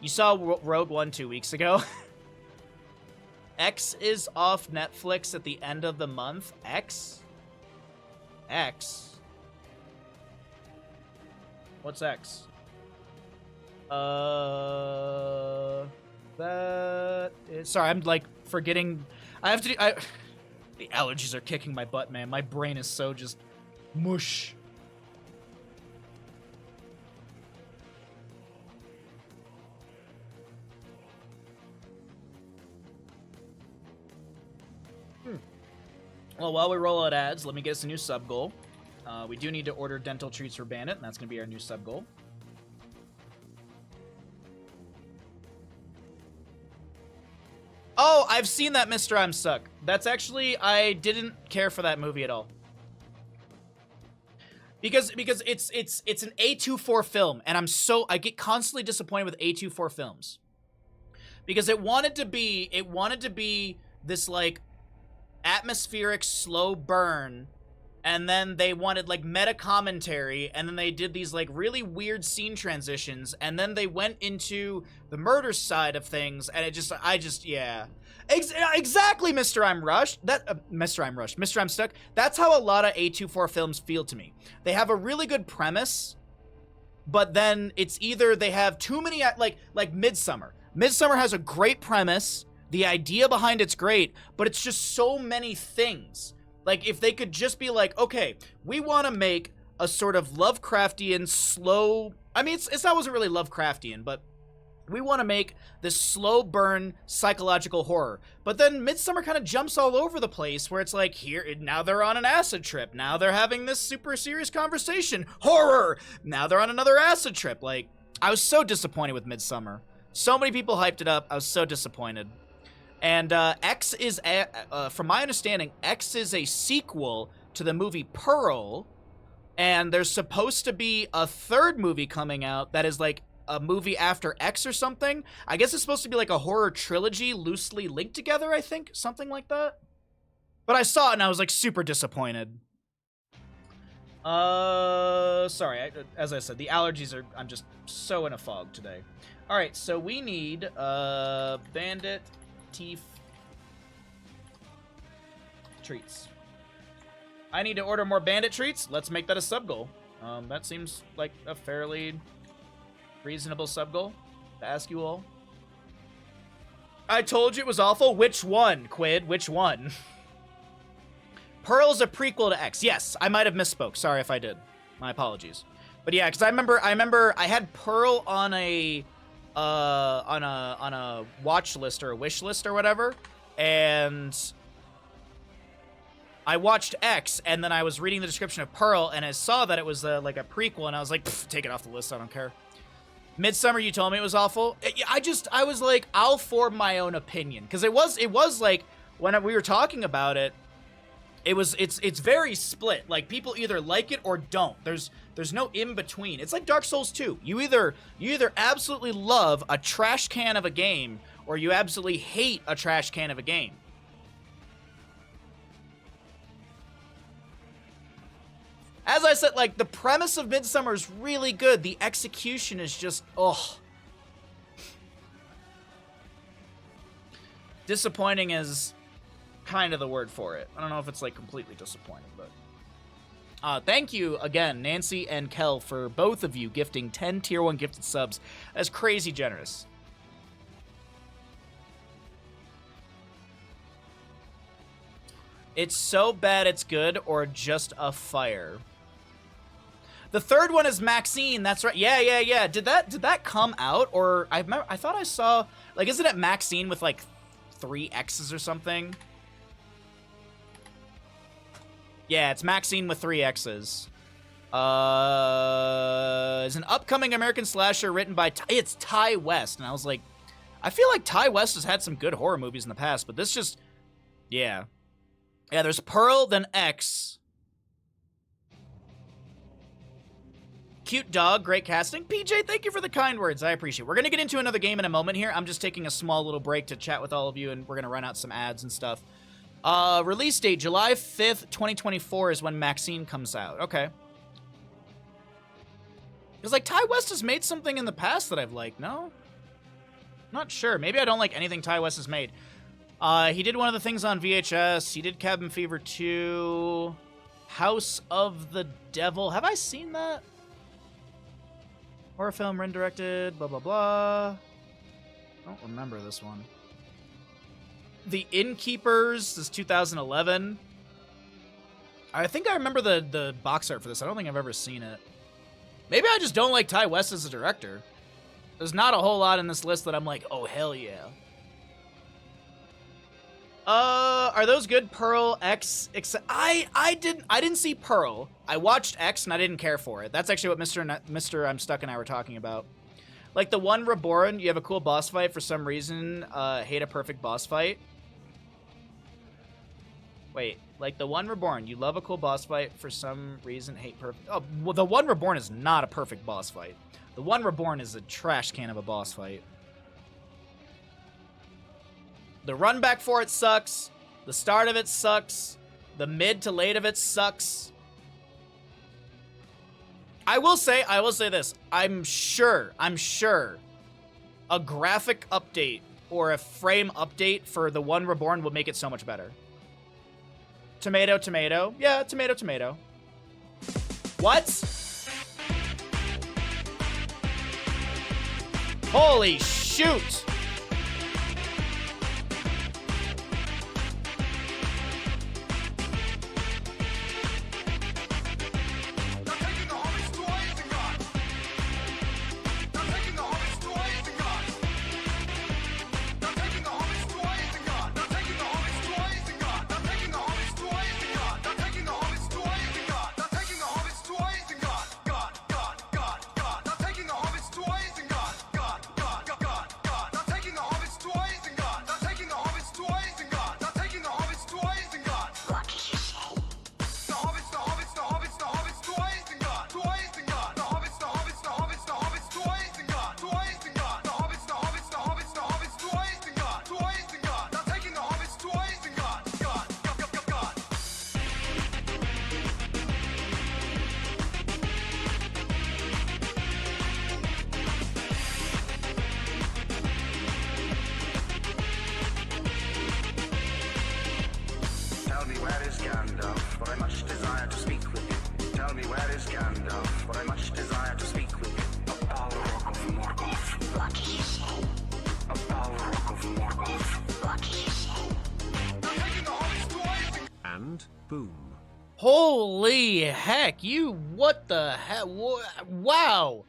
You saw Rogue One 2 weeks ago. X is off Netflix at the end of the month. X? What's X? That is... Sorry, I'm, like, forgetting... the allergies are kicking my butt, man. My brain is so just... mush. Well, while we roll out ads, let me get us a new sub goal. We do need to order dental treats for Bandit, and that's going to be our new sub goal. Oh, I've seen that Mr. I'm Suck. That's actually, I didn't care for that movie at all. Because it's an A24 film, and I get constantly disappointed with A24 films. Because it wanted to be this, like, atmospheric slow burn, and then they wanted like meta commentary, and then they did these like really weird scene transitions, and then they went into the murder side of things, and yeah. Exactly, Mr. I'm Rushed. Mr. I'm Stuck. That's how a lot of A24 films feel to me. They have a really good premise, but then it's either they have too many, like Midsommar. Midsommar has a great premise. The idea behind it's great, but it's just so many things. Like, if they could just be like, okay, we want to make a sort of Lovecraftian slow... I mean, that wasn't really Lovecraftian, but we want to make this slow burn psychological horror. But then Midsommar kind of jumps all over the place, where it's like, now they're on an acid trip. Now they're having this super serious conversation. Horror! Now they're on another acid trip. Like, I was so disappointed with Midsommar. So many people hyped it up. I was so disappointed. And X is, from my understanding, X is a sequel to the movie Pearl, and there's supposed to be a third movie coming out that is like a movie after X or something. I guess it's supposed to be like a horror trilogy loosely linked together, I think, something like that. But I saw it and I was like super disappointed. Sorry, as I said, the allergies are, I'm just so in a fog today. All right, so we need Bandit Teeth treats. I need to order more Bandit treats. Let's make that a sub goal. That seems like a fairly reasonable sub goal to ask you all. I told you it was awful. Which one, Quid? Which one? Pearl's a prequel to X. Yes, I might have misspoke. Sorry if I did. My apologies. But yeah, because I remember I had Pearl on a watch list or a wish list or whatever, and I watched X, and then I was reading the description of Pearl, and I saw that it was like a prequel, and I was like, take it off the list, I don't care. Midsummer, you told me it was awful. I was like, I'll form my own opinion, because it was like, when we were talking about it, it's very split. Like, people either like it or don't. There's no in between. It's like Dark Souls 2. You either absolutely love a trash can of a game, or you absolutely hate a trash can of a game. As I said, like, the premise of Midsummer is really good. The execution is just, ugh. Disappointing is kind of the word for it. I don't know if it's, like, completely disappointing, but... thank you again, Nancy and Kel, for both of you gifting 10 Tier 1 gifted subs. That's crazy generous. It's so bad it's good, or just a fire. The third one is Maxine. That's right. Yeah. Did that come out, or I thought I saw, like, isn't it Maxine with like 3 X's or something? Yeah, it's Maxine with 3 X's. Is an upcoming American slasher written by it's Ty West, and I was like, I feel like Ty West has had some good horror movies in the past, but this just, yeah. There's Pearl, then X. Cute dog, great casting. PJ, thank you for the kind words. I appreciate it. We're going to get into another game in a moment here. I'm just taking a small little break to chat with all of you, and we're going to run out some ads and stuff. Release date, July 5th, 2024 is when Maxine comes out. Okay. Because, like, Ty West has made something in the past that I've liked, no? Not sure. Maybe I don't like anything Ty West has made. He did one of the things on VHS. He did Cabin Fever 2. House of the Devil. Have I seen that? Horror film, written, directed, blah, blah, blah. I don't remember this one. The Innkeepers is 2011. I think I remember the box art for this. I don't think I've ever seen it. Maybe I just don't like Ty West as a director. There's not a whole lot in this list that I'm like, oh, hell yeah. Are those good? Pearl, X, I didn't see Pearl. I watched X and I didn't care for it. That's actually what Mr. I'm Stuck and I were talking about. Like the one Reborn, you have a cool boss fight for some reason, hate a perfect boss fight. Wait, like the one Reborn, you love a cool boss fight for some reason, hate perfect. Oh, well, the one Reborn is not a perfect boss fight. The one Reborn is a trash can of a boss fight. The run back for it sucks. The start of it sucks. The mid to late of it sucks. I will say this. I'm sure a graphic update or a frame update for the one Reborn will make it so much better. Tomato, tomato. Yeah, tomato, tomato. What? Holy shoot! Holy heck, what the heck? Wow.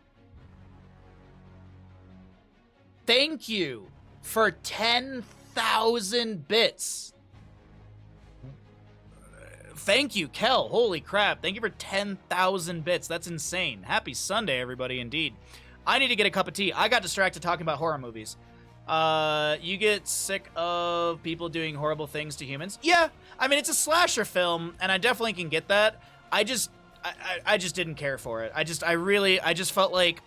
Thank you for 10,000 bits. Thank you, Kel. Holy crap. Thank you for 10,000 bits. That's insane. Happy Sunday, everybody, indeed. I need to get a cup of tea. I got distracted talking about horror movies. You get sick of people doing horrible things to humans? Yeah. I mean, it's a slasher film, and I definitely can get that. I just didn't care for it. I just felt like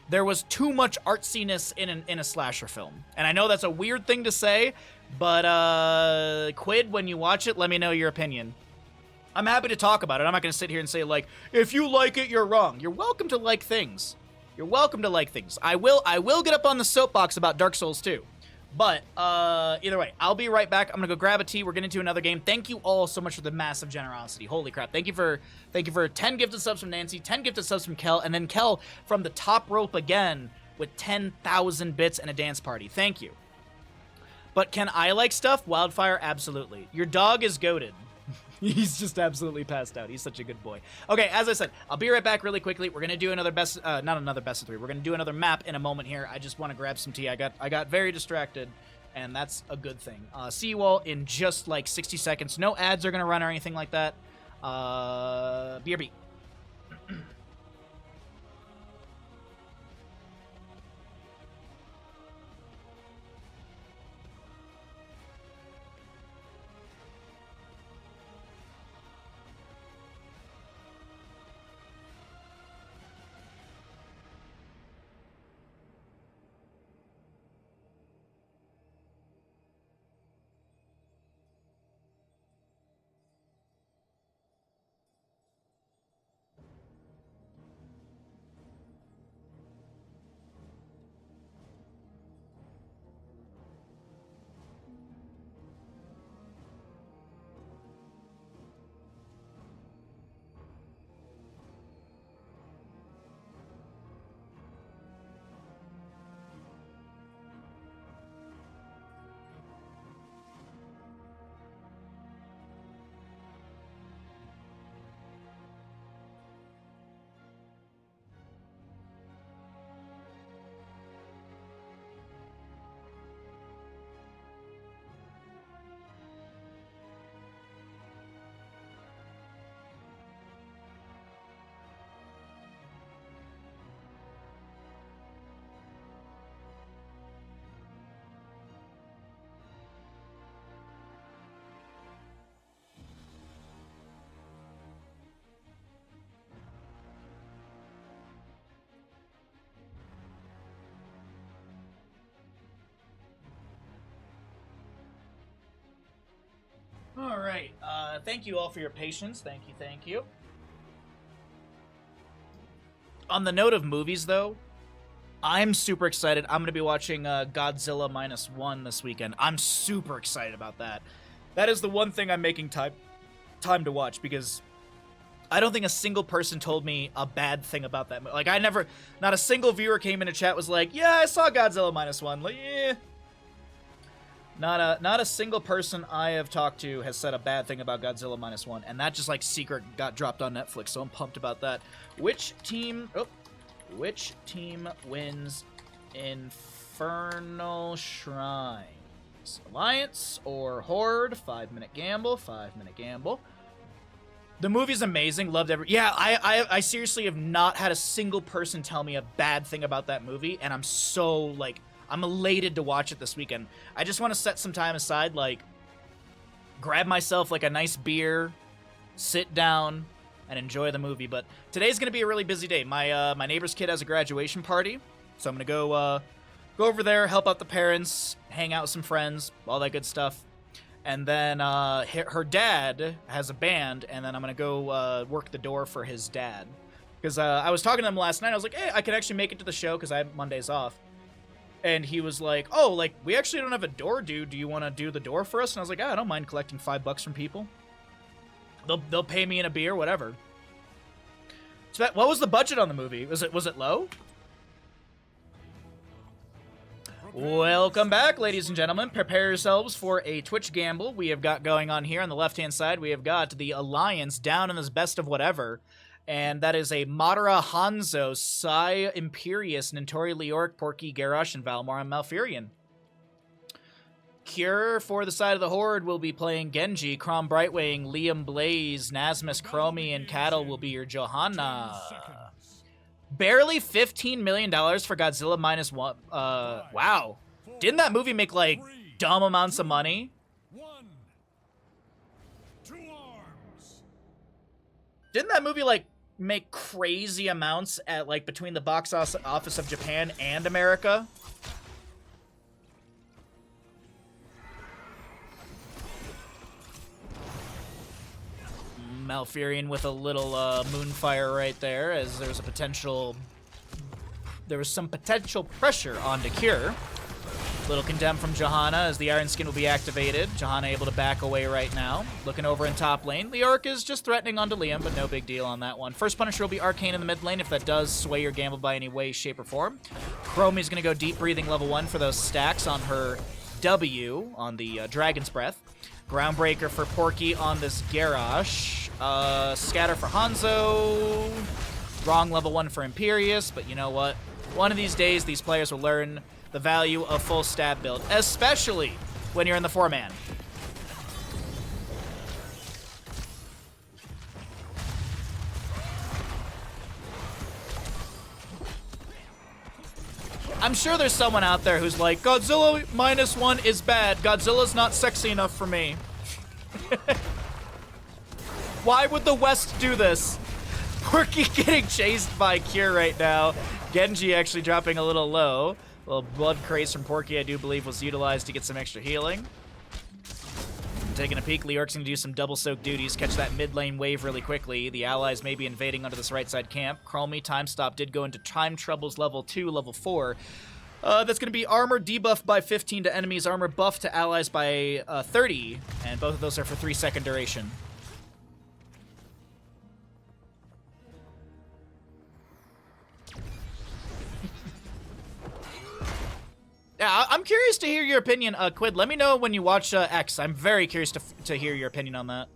there was too much artsiness in a slasher film. And I know that's a weird thing to say, but Quid, when you watch it, let me know your opinion. I'm happy to talk about it. I'm not going to sit here and say, like, if you like it, you're wrong. You're welcome to like things. You're welcome to like things. I will get up on the soapbox about Dark Souls 2. But either way, I'll be right back. I'm gonna go grab a tea. We're getting into another game. Thank you all so much for the massive generosity. Holy crap! Thank you for 10 gifted subs from Nancy, 10 gifted subs from Kel, and then Kel from the top rope again with 10,000 bits and a dance party. Thank you. But can I like stuff? Wildfire, absolutely. Your dog is goated. He's just absolutely passed out. He's such a good boy. Okay, as I said, I'll be right back really quickly. We're gonna do another not another best of 3. We're gonna do another map in a moment here. I just want to grab some tea. I got very distracted, and that's a good thing. See you all in just like 60 seconds. No ads are gonna run or anything like that. BRB. All right. Thank you all for your patience. Thank you. On the note of movies, though, I'm super excited. I'm going to be watching Godzilla -1 this weekend. I'm super excited about that. That is the one thing I'm making time to watch, because I don't think a single person told me a bad thing about that movie. Like, not a single viewer came into chat was like, yeah, I saw Godzilla -1. Like, yeah. Not a single person I have talked to has said a bad thing about Godzilla -1, and that just like secret got dropped on Netflix, so I'm pumped about that. Which team wins Infernal Shrines? Alliance or Horde? 5-minute gamble. 5-minute gamble. The movie's amazing. Loved every. Yeah, I seriously have not had a single person tell me a bad thing about that movie, and I'm so like. I'm elated to watch it this weekend. I just want to set some time aside, like, grab myself, like, a nice beer, sit down, and enjoy the movie. But today's going to be a really busy day. My neighbor's kid has a graduation party, so I'm going to go over there, help out the parents, hang out with some friends, all that good stuff. And then her dad has a band, and then I'm going to go work the door for his dad. Because I was talking to him last night. I was like, hey, I can actually make it to the show because I have Mondays off. And he was like, oh, like, we actually don't have a door dude. Do you want to do the door for us? And I was like, I don't mind collecting $5 from people. They'll pay me in a beer, whatever. So what was the budget on the movie? Was it low? Welcome back, ladies and gentlemen. Prepare yourselves for a Twitch gamble we have got going on here. On the left-hand side, we have got the Alliance down in this best of whatever. And that is a Madara, Hanzo, Sai, Imperius, Nintori, Leoric, Porky, Garrosh, and Valmar and Malfurion. Cure for the side of the Horde will be playing Genji, Chrom Brightwing, Liam Blaze, Nasmus Chromie, and Cattle will be your Johanna. Barely $15 million for Godzilla minus one. Wow. Didn't that movie make, like, dumb amounts of money? Didn't that movie, like, make crazy amounts at, like, between the box office of Japan and America? Malfurion with a little moonfire right there, as there was some potential pressure onto Cure. Little condemn from Johanna as the Iron Skin will be activated. Johanna able to back away right now. Looking over in top lane. Leoric is just threatening onto Liam, but no big deal on that one. First Punisher will be Arcane in the mid lane if that does sway your gamble by any way, shape, or form. Chromie's going to go Deep Breathing level 1 for those stacks on her W on the Dragon's Breath. Groundbreaker for Porky on this Garrosh. Scatter for Hanzo. Wrong level 1 for Imperius, but you know what? One of these days, these players will learn the value of full stab build, especially when you're in the 4-man. I'm sure there's someone out there who's like, Godzilla minus 1 is bad. Godzilla's not sexy enough for me. Why would the West do this? Porky getting chased by Cure right now. Genji actually dropping a little low. A little blood craze from Porky, I do believe, was utilized to get some extra healing. Taking a peek, Leoric's going to do some double soak duties, catch that mid lane wave really quickly. The allies may be invading onto this right side camp. Chromie, time stop, did go into time troubles level 2, level 4. That's going to be armor debuff by 15 to enemies, armor buff to allies by 30, and both of those are for 3-second duration. Yeah, I'm curious to hear your opinion, Quid. Let me know when you watch X. I'm very curious to hear your opinion on that.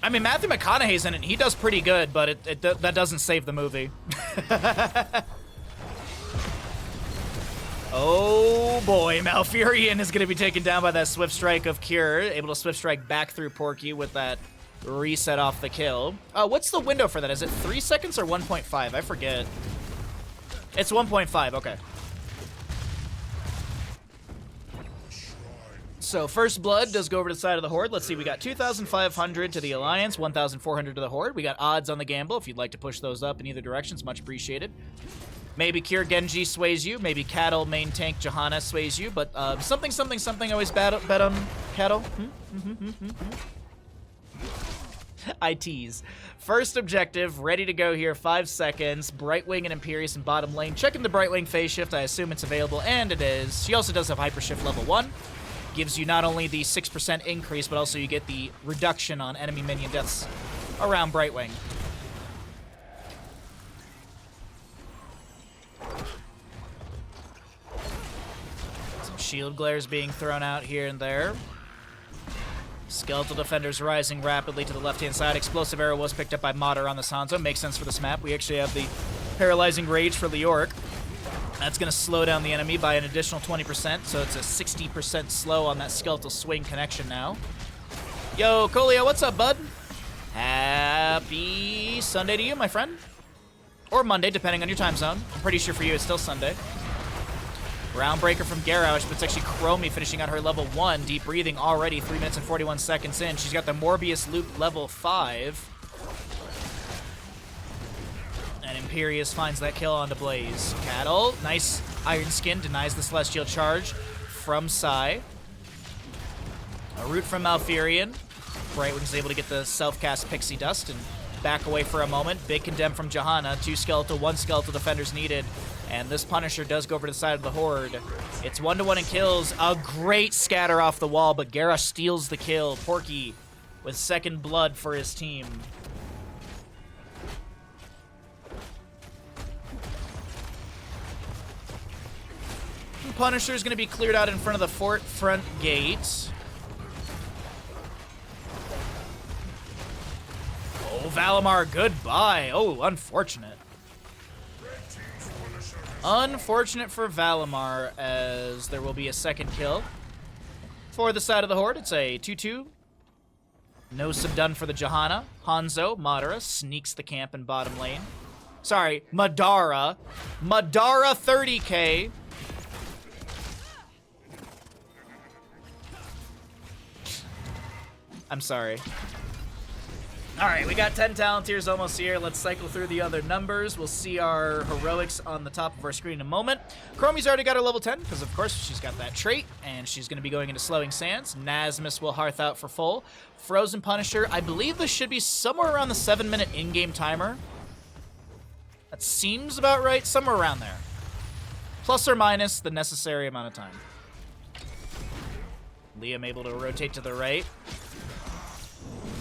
I mean, Matthew McConaughey's in it. He does pretty good, but that doesn't save the movie. Oh boy, Malfurion is going to be taken down by that Swift Strike of Cure. Able to Swift Strike back through Porky with that reset off the kill. What's the window for that? Is it 3 seconds or 1.5? I forget. It's 1.5, okay. So first blood does go over to the side of the Horde. Let's see, we got 2,500 to the Alliance, 1,400 to the Horde. We got odds on the gamble if you'd like to push those up in either direction. It's much appreciated. Maybe Cure Genji sways you. Maybe Cattle main tank Johanna sways you. But something always bet on Cattle. I tease. First objective, ready to go here, 5 seconds. Brightwing and Imperius in bottom lane. Checking the Brightwing phase shift, I assume it's available, and it is. She also does have Hyper Shift level 1. Gives you not only the 6% increase, but also you get the reduction on enemy minion deaths around Brightwing. Some shield glares being thrown out here and there. Skeletal defenders rising rapidly to the left-hand side. Explosive arrow was picked up by Mater on the Sanzo. Makes sense for this map. We actually have the paralyzing rage for Leoric. That's going to slow down the enemy by an additional 20%, so it's a 60% slow on that skeletal swing connection now. Yo, Colia, what's up, bud? Happy Sunday to you, my friend. Or Monday, depending on your time zone. I'm pretty sure for you it's still Sunday. Groundbreaker from Garrosh, but it's actually Chromie finishing out her level 1. Deep breathing already, 3 minutes and 41 seconds in. She's got the Morbius loop level 5. And Imperius finds that kill onto Blaze. Cattle, nice Iron Skin, denies the Celestial Charge from Psy. A root from Malfurion. Brightwing's able to get the self-cast Pixie Dust and back away for a moment. Big condemn from Johanna. 2 skeletal, 1 skeletal defenders needed. And this Punisher does go over to the side of the Horde. It's 1-to-1 in kills. A great scatter off the wall, but Garrosh steals the kill. Porky with second blood for his team. Punisher is going to be cleared out in front of the fort front gate. Oh, Valimar, goodbye. Oh, unfortunate. Unfortunate for Valimar, as there will be a second kill. For the side of the Horde, it's a 2-2. No subdone for the Johanna. Hanzo, Madara, sneaks the camp in bottom lane. Sorry, Madara. Madara 30k. I'm sorry. Alright, we got 10 talent tiers almost here. Let's cycle through the other numbers. We'll see our heroics on the top of our screen in a moment. Chromie's already got her level 10, because of course she's got that trait, and she's going to be going into Slowing Sands. Nasmus will hearth out for full. Frozen Punisher, I believe this should be somewhere around the 7-minute in-game timer. That seems about right, somewhere around there. Plus or minus the necessary amount of time. Liam able to rotate to the right.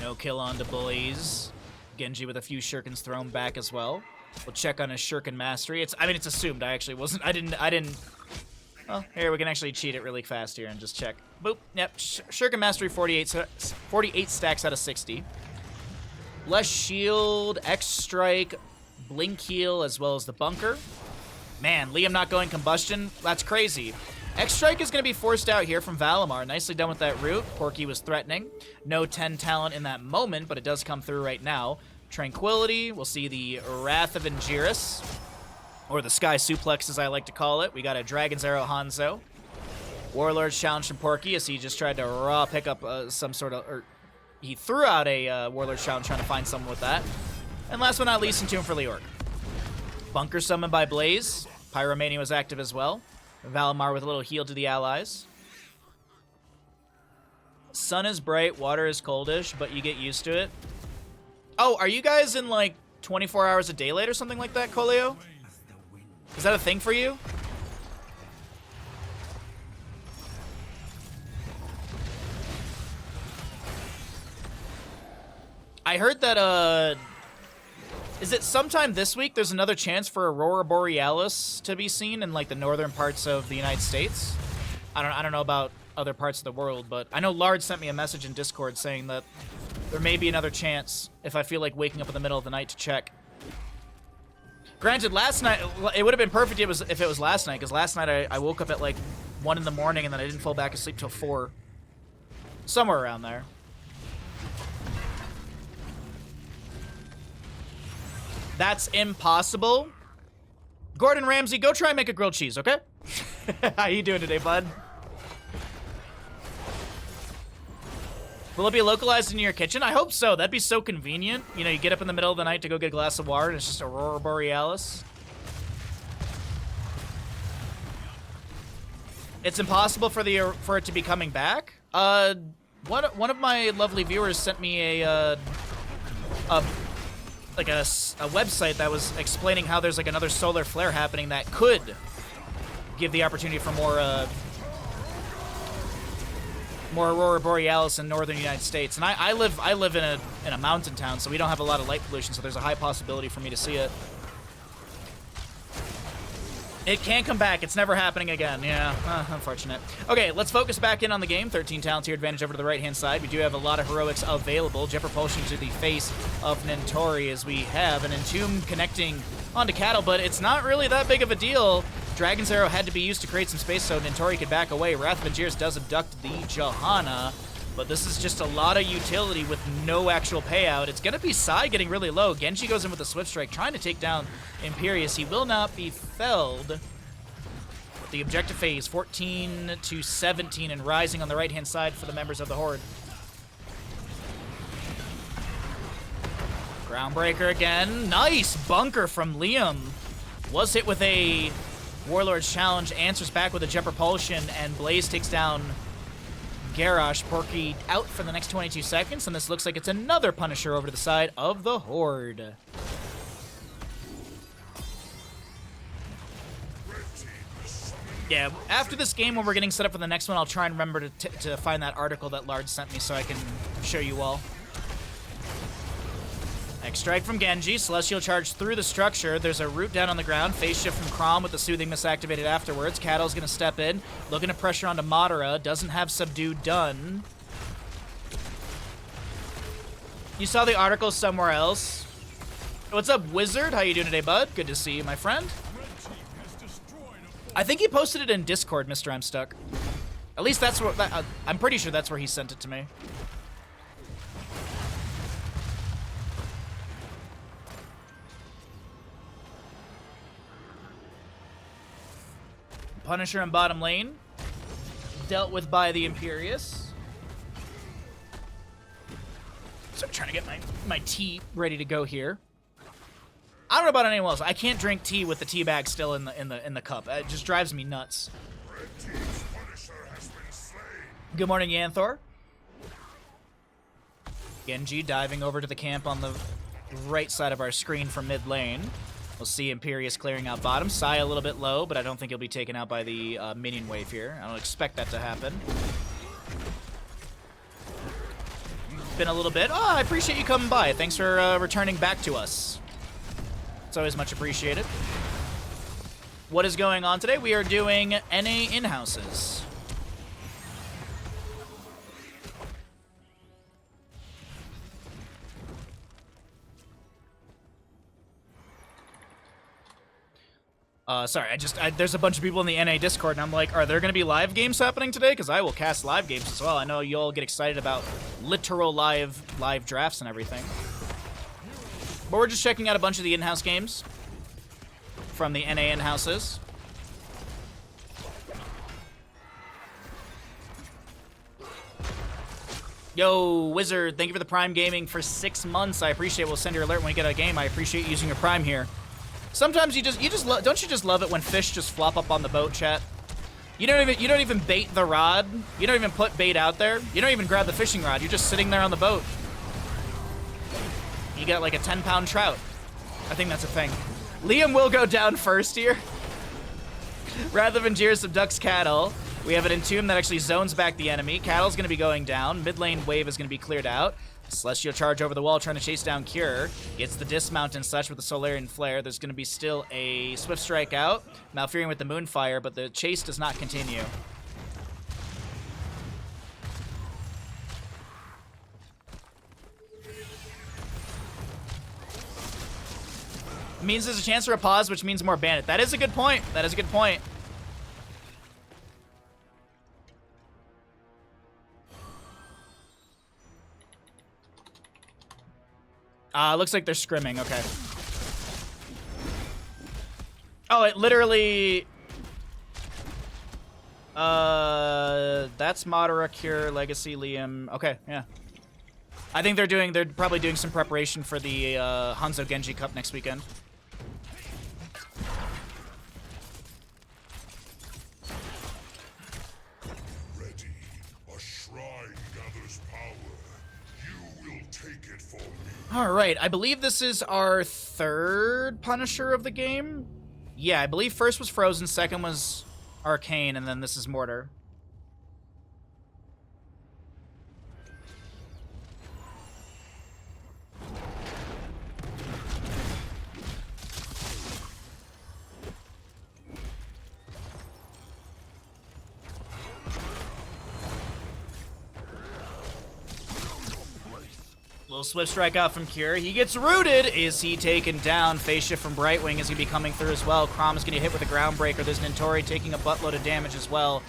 No kill on to Blaze. Genji with a few shurikens thrown back as well. We'll check on his shuriken mastery. It's assumed. I actually wasn't. I didn't. Well, here we can actually cheat it really fast here and just check. Boop. Yep. Shuriken mastery 48 stacks out of 60. Less shield, X strike, blink heal, as well as the bunker. Man, Liam not going combustion. That's crazy. X-Strike is going to be forced out here from Valimar. Nicely done with that root. Porky was threatening. No 10 talent in that moment, but it does come through right now. Tranquility. We'll see the Wrath of Angiris, or the Sky Suplex, as I like to call it. We got a Dragon's Arrow Hanzo. Warlord's Challenge from Porky, as he just tried to raw pick up some sort of... Or he threw out a Warlord's Challenge trying to find someone with that. And last but not least, Entomb for Leorc. Bunker summoned by Blaze. Pyromania was active as well. Valimar with a little heal to the allies. Sun is bright, water is coldish, but you get used to it. Oh, are you guys in like 24 hours a day late or something like that, Coleo? Is that a thing for you? I heard that, is it sometime this week there's another chance for Aurora Borealis to be seen in like the northern parts of the United States? I don't know about other parts of the world, but I know Lard sent me a message in Discord saying that there may be another chance if I feel like waking up in the middle of the night to check. Granted, last night, it would have been perfect if it was last night, because last night I woke up at like 1 in the morning and then I didn't fall back asleep till 4. Somewhere around there. That's impossible. Gordon Ramsay, go try and make a grilled cheese, okay? How you doing today, bud? Will it be localized in your kitchen? I hope so. That'd be so convenient. You know, you get up in the middle of the night to go get a glass of water and it's just Aurora Borealis. It's impossible for it to be coming back. One of my lovely viewers sent me a website that was explaining how there's like another solar flare happening that could give the opportunity for more Aurora Borealis in northern United States. And I live in a mountain town, so we don't have a lot of light pollution, so there's a high possibility for me to see it. It can't come back. It's never happening again. Yeah, unfortunate. Okay, let's focus back in on the game. 13 talent tier advantage over to the right-hand side. We do have a lot of heroics available. Jet Propulsion to the face of Nentori, as we have an Entomb connecting onto Cattle, but it's not really that big of a deal. Dragon's Arrow had to be used to create some space so Nentori could back away. Wrath of Angiris does abduct the Johanna, but this is just a lot of utility with no actual payout. It's going to be Sai getting really low. Genji goes in with a Swift Strike, trying to take down Imperius. He will not be felled. But the objective phase, 14 to 17, and rising on the right-hand side for the members of the Horde. Groundbreaker again. Nice bunker from Liam. Was hit with a Warlord's Challenge, answers back with a Jet Propulsion, and Blaze takes down Garrosh. Porky out for the next 22 seconds, and this looks like it's another Punisher over to the side of the Horde. Yeah, after this game, when we're getting set up for the next one, I'll try and remember to find that article that Lard sent me so I can show you all. X-Strike from Genji, Celestial Charge through the structure. There's a root down on the ground. Phase shift from Chrom with the Soothing Mist activated afterwards. Cattle's going to step in, looking to pressure onto Madara. Doesn't have Subdue done. You saw the article somewhere else. What's up, Wizard? How you doing today, bud? Good to see you, my friend. I think he posted it in Discord, Mr. I'm Stuck. At least that's what... I'm pretty sure that's where he sent it to me. Punisher in bottom lane. Dealt with by the Imperious. So I'm trying to get my tea ready to go here. I don't know about anyone else. I can't drink tea with the tea bag still in the cup. It just drives me nuts. Good morning, Yanthor. Genji diving over to the camp on the right side of our screen from mid lane. We'll see Imperious clearing out bottom. Sai a little bit low, but I don't think he'll be taken out by the minion wave here. I don't expect that to happen. Been a little bit. Oh, I appreciate you coming by. Thanks for returning back to us. It's always much appreciated. What is going on today? We are doing NA in-houses. Sorry, there's a bunch of people in the NA Discord, and I'm like, are there going to be live games happening today? Because I will cast live games as well. I know you all get excited about literal live drafts and everything. But we're just checking out a bunch of the in-house games from the NA in-houses. Yo, Wizard, thank you for the Prime Gaming for 6 months. I appreciate it. We'll send your alert when we get a game. I appreciate using your Prime here. Sometimes don't you just love it when fish just flop up on the boat, chat? You don't even bait the rod. You don't even put bait out there. You don't even grab the fishing rod. You're just sitting there on the boat. You got like a 10-pound trout. I think that's a thing. Liam will go down first here. Rather than Jir subducts Cattle, we have an Entomb that actually zones back the enemy. Cattle's going to be going down. Mid lane wave is going to be cleared out. Celestial charge over the wall trying to chase down Cure. Gets the dismount and such with the Solarian Flare. There's going to be still a Swift Strike out. Malfurion with the Moonfire, but the chase does not continue. Means there's a chance for a pause, which means more Bandit. That is a good point. That is a good point. Looks like they're scrimming. Okay. Oh, it literally... that's Madara, Cure, Legacy, Liam. Okay, yeah. I think they're probably doing some preparation for the Hanzo Genji Cup next weekend. Ready. A shrine gathers power. You will take it for me. All right, I believe this is our third Punisher of the game. Yeah, I believe first was Frozen, second was Arcane, and then this is Mortar. Little Swift Strike out from Cure. He gets rooted. Is he taken down? Phase Shift from Brightwing is going to be coming through as well. Crom is going to hit with a Groundbreaker. There's Nintori taking a buttload of damage as well.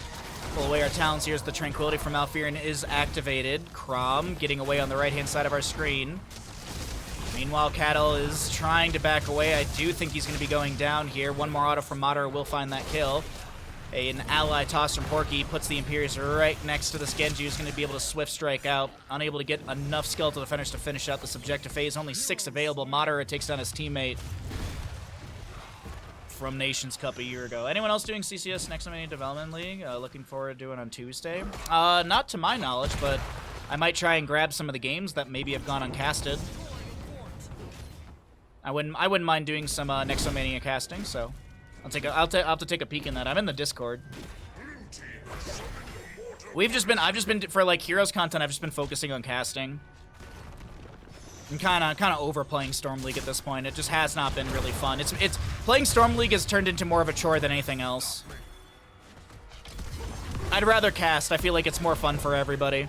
Pull away our talents here as the Tranquility from Malfurion is activated. Crom getting away on the right-hand side of our screen. Meanwhile, Cattle is trying to back away. I do think he's going to be going down here. One more auto from Madara will find that kill. An ally toss from Porky puts the Imperious right next to this Genji, who's going to be able to Swift Strike out. Unable to get enough Skeletal Defenders to finish out the subjective phase. Only 6 available. Madara takes down his teammate from Nations Cup a year ago. Anyone else doing CCS Next Mania Development League? Looking forward to doing on Tuesday? Not to my knowledge, but I might try and grab some of the games that maybe have gone uncasted. I wouldn't mind doing some Next Mania casting, so... I'll have to take a peek in that. I'm in the Discord. I've just been for like Heroes content. I've just been focusing on casting. I'm kind of overplaying Storm League at this point. It just has not been really fun. It's playing Storm League has turned into more of a chore than anything else. I'd rather cast. I feel like it's more fun for everybody.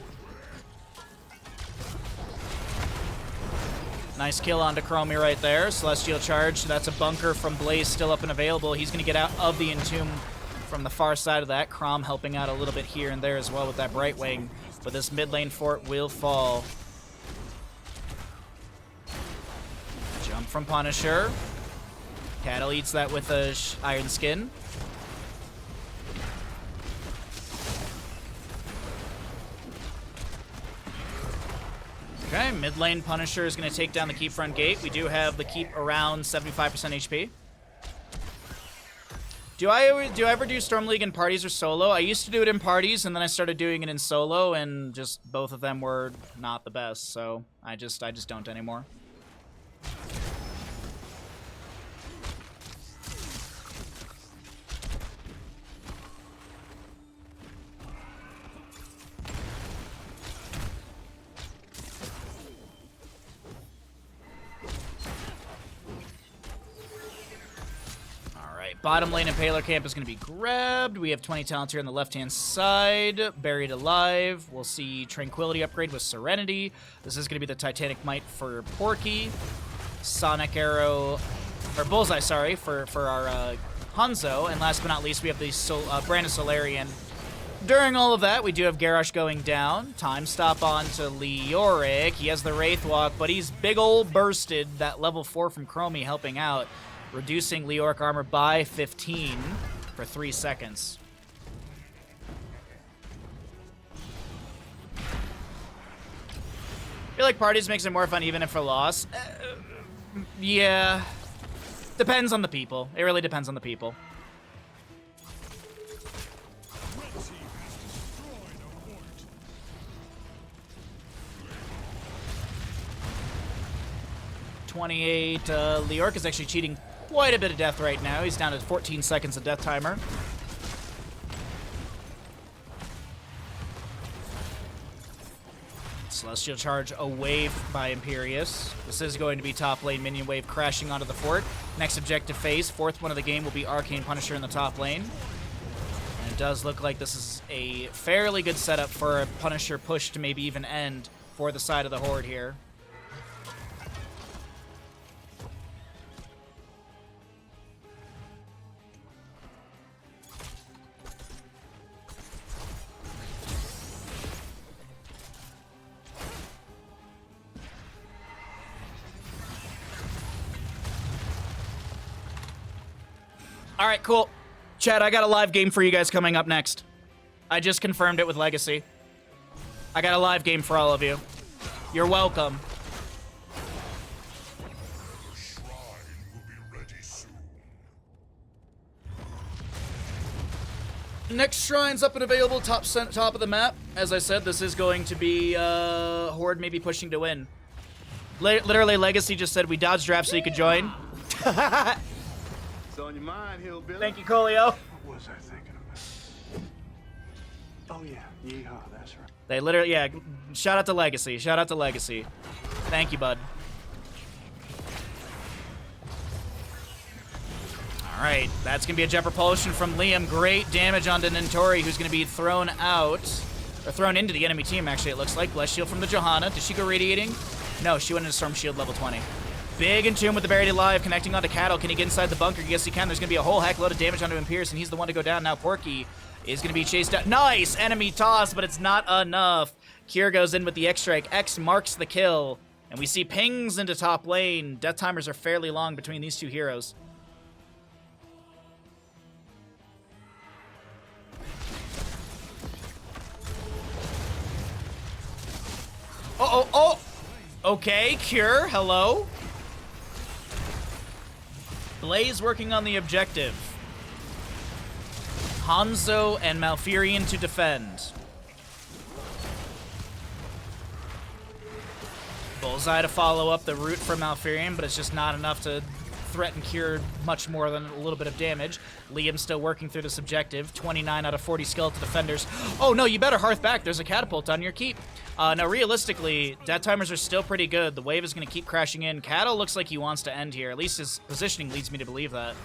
Nice kill onto Chromie right there. Celestial Charge. That's a bunker from Blaze still up and available. He's going to get out of the Entomb from the far side of that. Chrom helping out a little bit here and there as well with that Bright Wing. But this mid lane fort will fall. Jump from Punisher. Cattle eats that with a Iron Skin. Okay, mid lane Punisher is going to take down the keep front gate. We do have the keep around 75% HP. Do I ever do Storm League in parties or solo? I used to do it in parties, and then I started doing it in solo, and just both of them were not the best. So I just don't anymore. Bottom lane Impaler Camp is going to be grabbed. We have 20 talents here on the left-hand side. Buried Alive. We'll see Tranquility upgrade with Serenity. This is going to be the Titanic Might for Porky. Sonic Arrow, or Bullseye, sorry, for our Hanzo. And last but not least, we have the Brandon Solarian. During all of that, we do have Garrosh going down. Time stop on to Leoric. He has the Wraith Walk, but he's big ol' bursted. That level 4 from Chromie helping out, reducing Leoric armor by 15 for 3 seconds. I feel like parties makes it more fun even if for loss. Yeah. Depends on the people. It really depends on the people. Leoric is actually cheating quite a bit of death right now. He's down to 14 seconds of death timer. Celestial Charge away by Imperius. This is going to be top lane minion wave crashing onto the fort. Next objective phase, fourth one of the game, will be Arcane Punisher in the top lane. And it does look like this is a fairly good setup for a Punisher push to maybe even end for the side of the Horde here. All right, cool. Chad, I got a live game for you guys coming up next. I just confirmed it with Legacy. I got a live game for all of you. You're welcome. The shrine will be ready soon. Next shrine's up and available, top of the map. As I said, this is going to be Horde maybe pushing to win. Literally, Legacy just said we dodged draft so you could join. On your mind, hillbilly. Thank you, Colio. What was I thinking about? Oh yeah, yeehaw, that's right. They literally, yeah, shout out to Legacy. Shout out to Legacy. Thank you, bud. All right, that's going to be a jet propulsion from Liam. Great damage onto Nintori, who's going to be thrown out, or thrown into the enemy team, actually, it looks like. Bless Shield from the Johanna. Did she go radiating? No, she went into Storm Shield level 20. Big Entomb with the Buried Alive, connecting onto Cattle. Can he get inside the bunker? Yes, he can. There's going to be a whole heck load of damage onto him, Pierce, and he's the one to go down. Now Porky is going to be chased down. Nice! Enemy toss, but it's not enough. Kier goes in with the X-Strike. X marks the kill, and we see pings into top lane. Death timers are fairly long between these two heroes. Oh! Okay, Cure, hello. Blaze working on the objective. Hanzo and Malfurion to defend. Bullseye to follow up the route for Malfurion, but it's just not enough to threaten Cure much more than a little bit of damage. Liam still working through this objective. 29 out of 40 skeleton defenders. Oh no, you better hearth back. There's a catapult on your keep. Now, realistically, death timers are still pretty good. The wave is going to keep crashing in. Cattle looks like he wants to end here. At least his positioning leads me to believe that.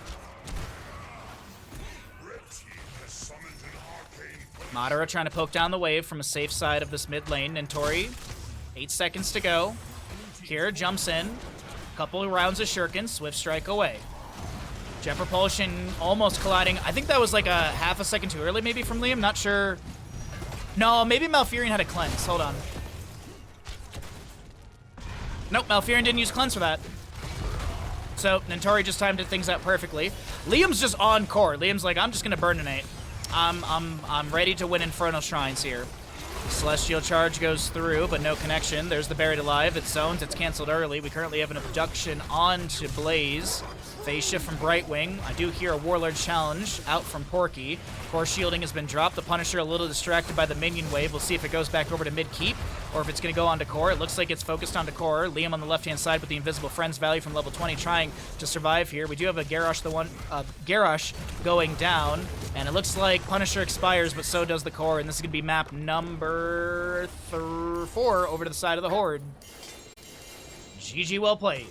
Madara trying to poke down the wave from a safe side of this mid lane. Nintori, 8 seconds to go. Kira jumps in. Couple of rounds of Shuriken. Swift strike away. Jet propulsion almost colliding. I think that was like a half a second too early maybe from Liam. Not sure. No, maybe Malfurion had a cleanse. Hold on. Nope, Malfurion didn't use cleanse for that. So Nentori just timed things out perfectly. Liam's just on core. Liam's like, I'm just gonna burninate. I'm ready to win Infernal Shrines here. Celestial Charge goes through, but no connection. There's the Buried Alive. It's zones. It's canceled early. We currently have an abduction onto Blaze. Phase shift from Brightwing. I do hear a Warlord challenge out from Porky. Core shielding has been dropped. The Punisher a little distracted by the minion wave. We'll see if it goes back over to mid-keep or if it's going to go onto core. It looks like it's focused onto core. Liam on the left-hand side with the Invisible Friends value from level 20 trying to survive here. We do have a Garrosh, Garrosh going down, and it looks like Punisher expires, but so does the core, and this is going to be map number 4 over to the side of the Horde. GG, well played.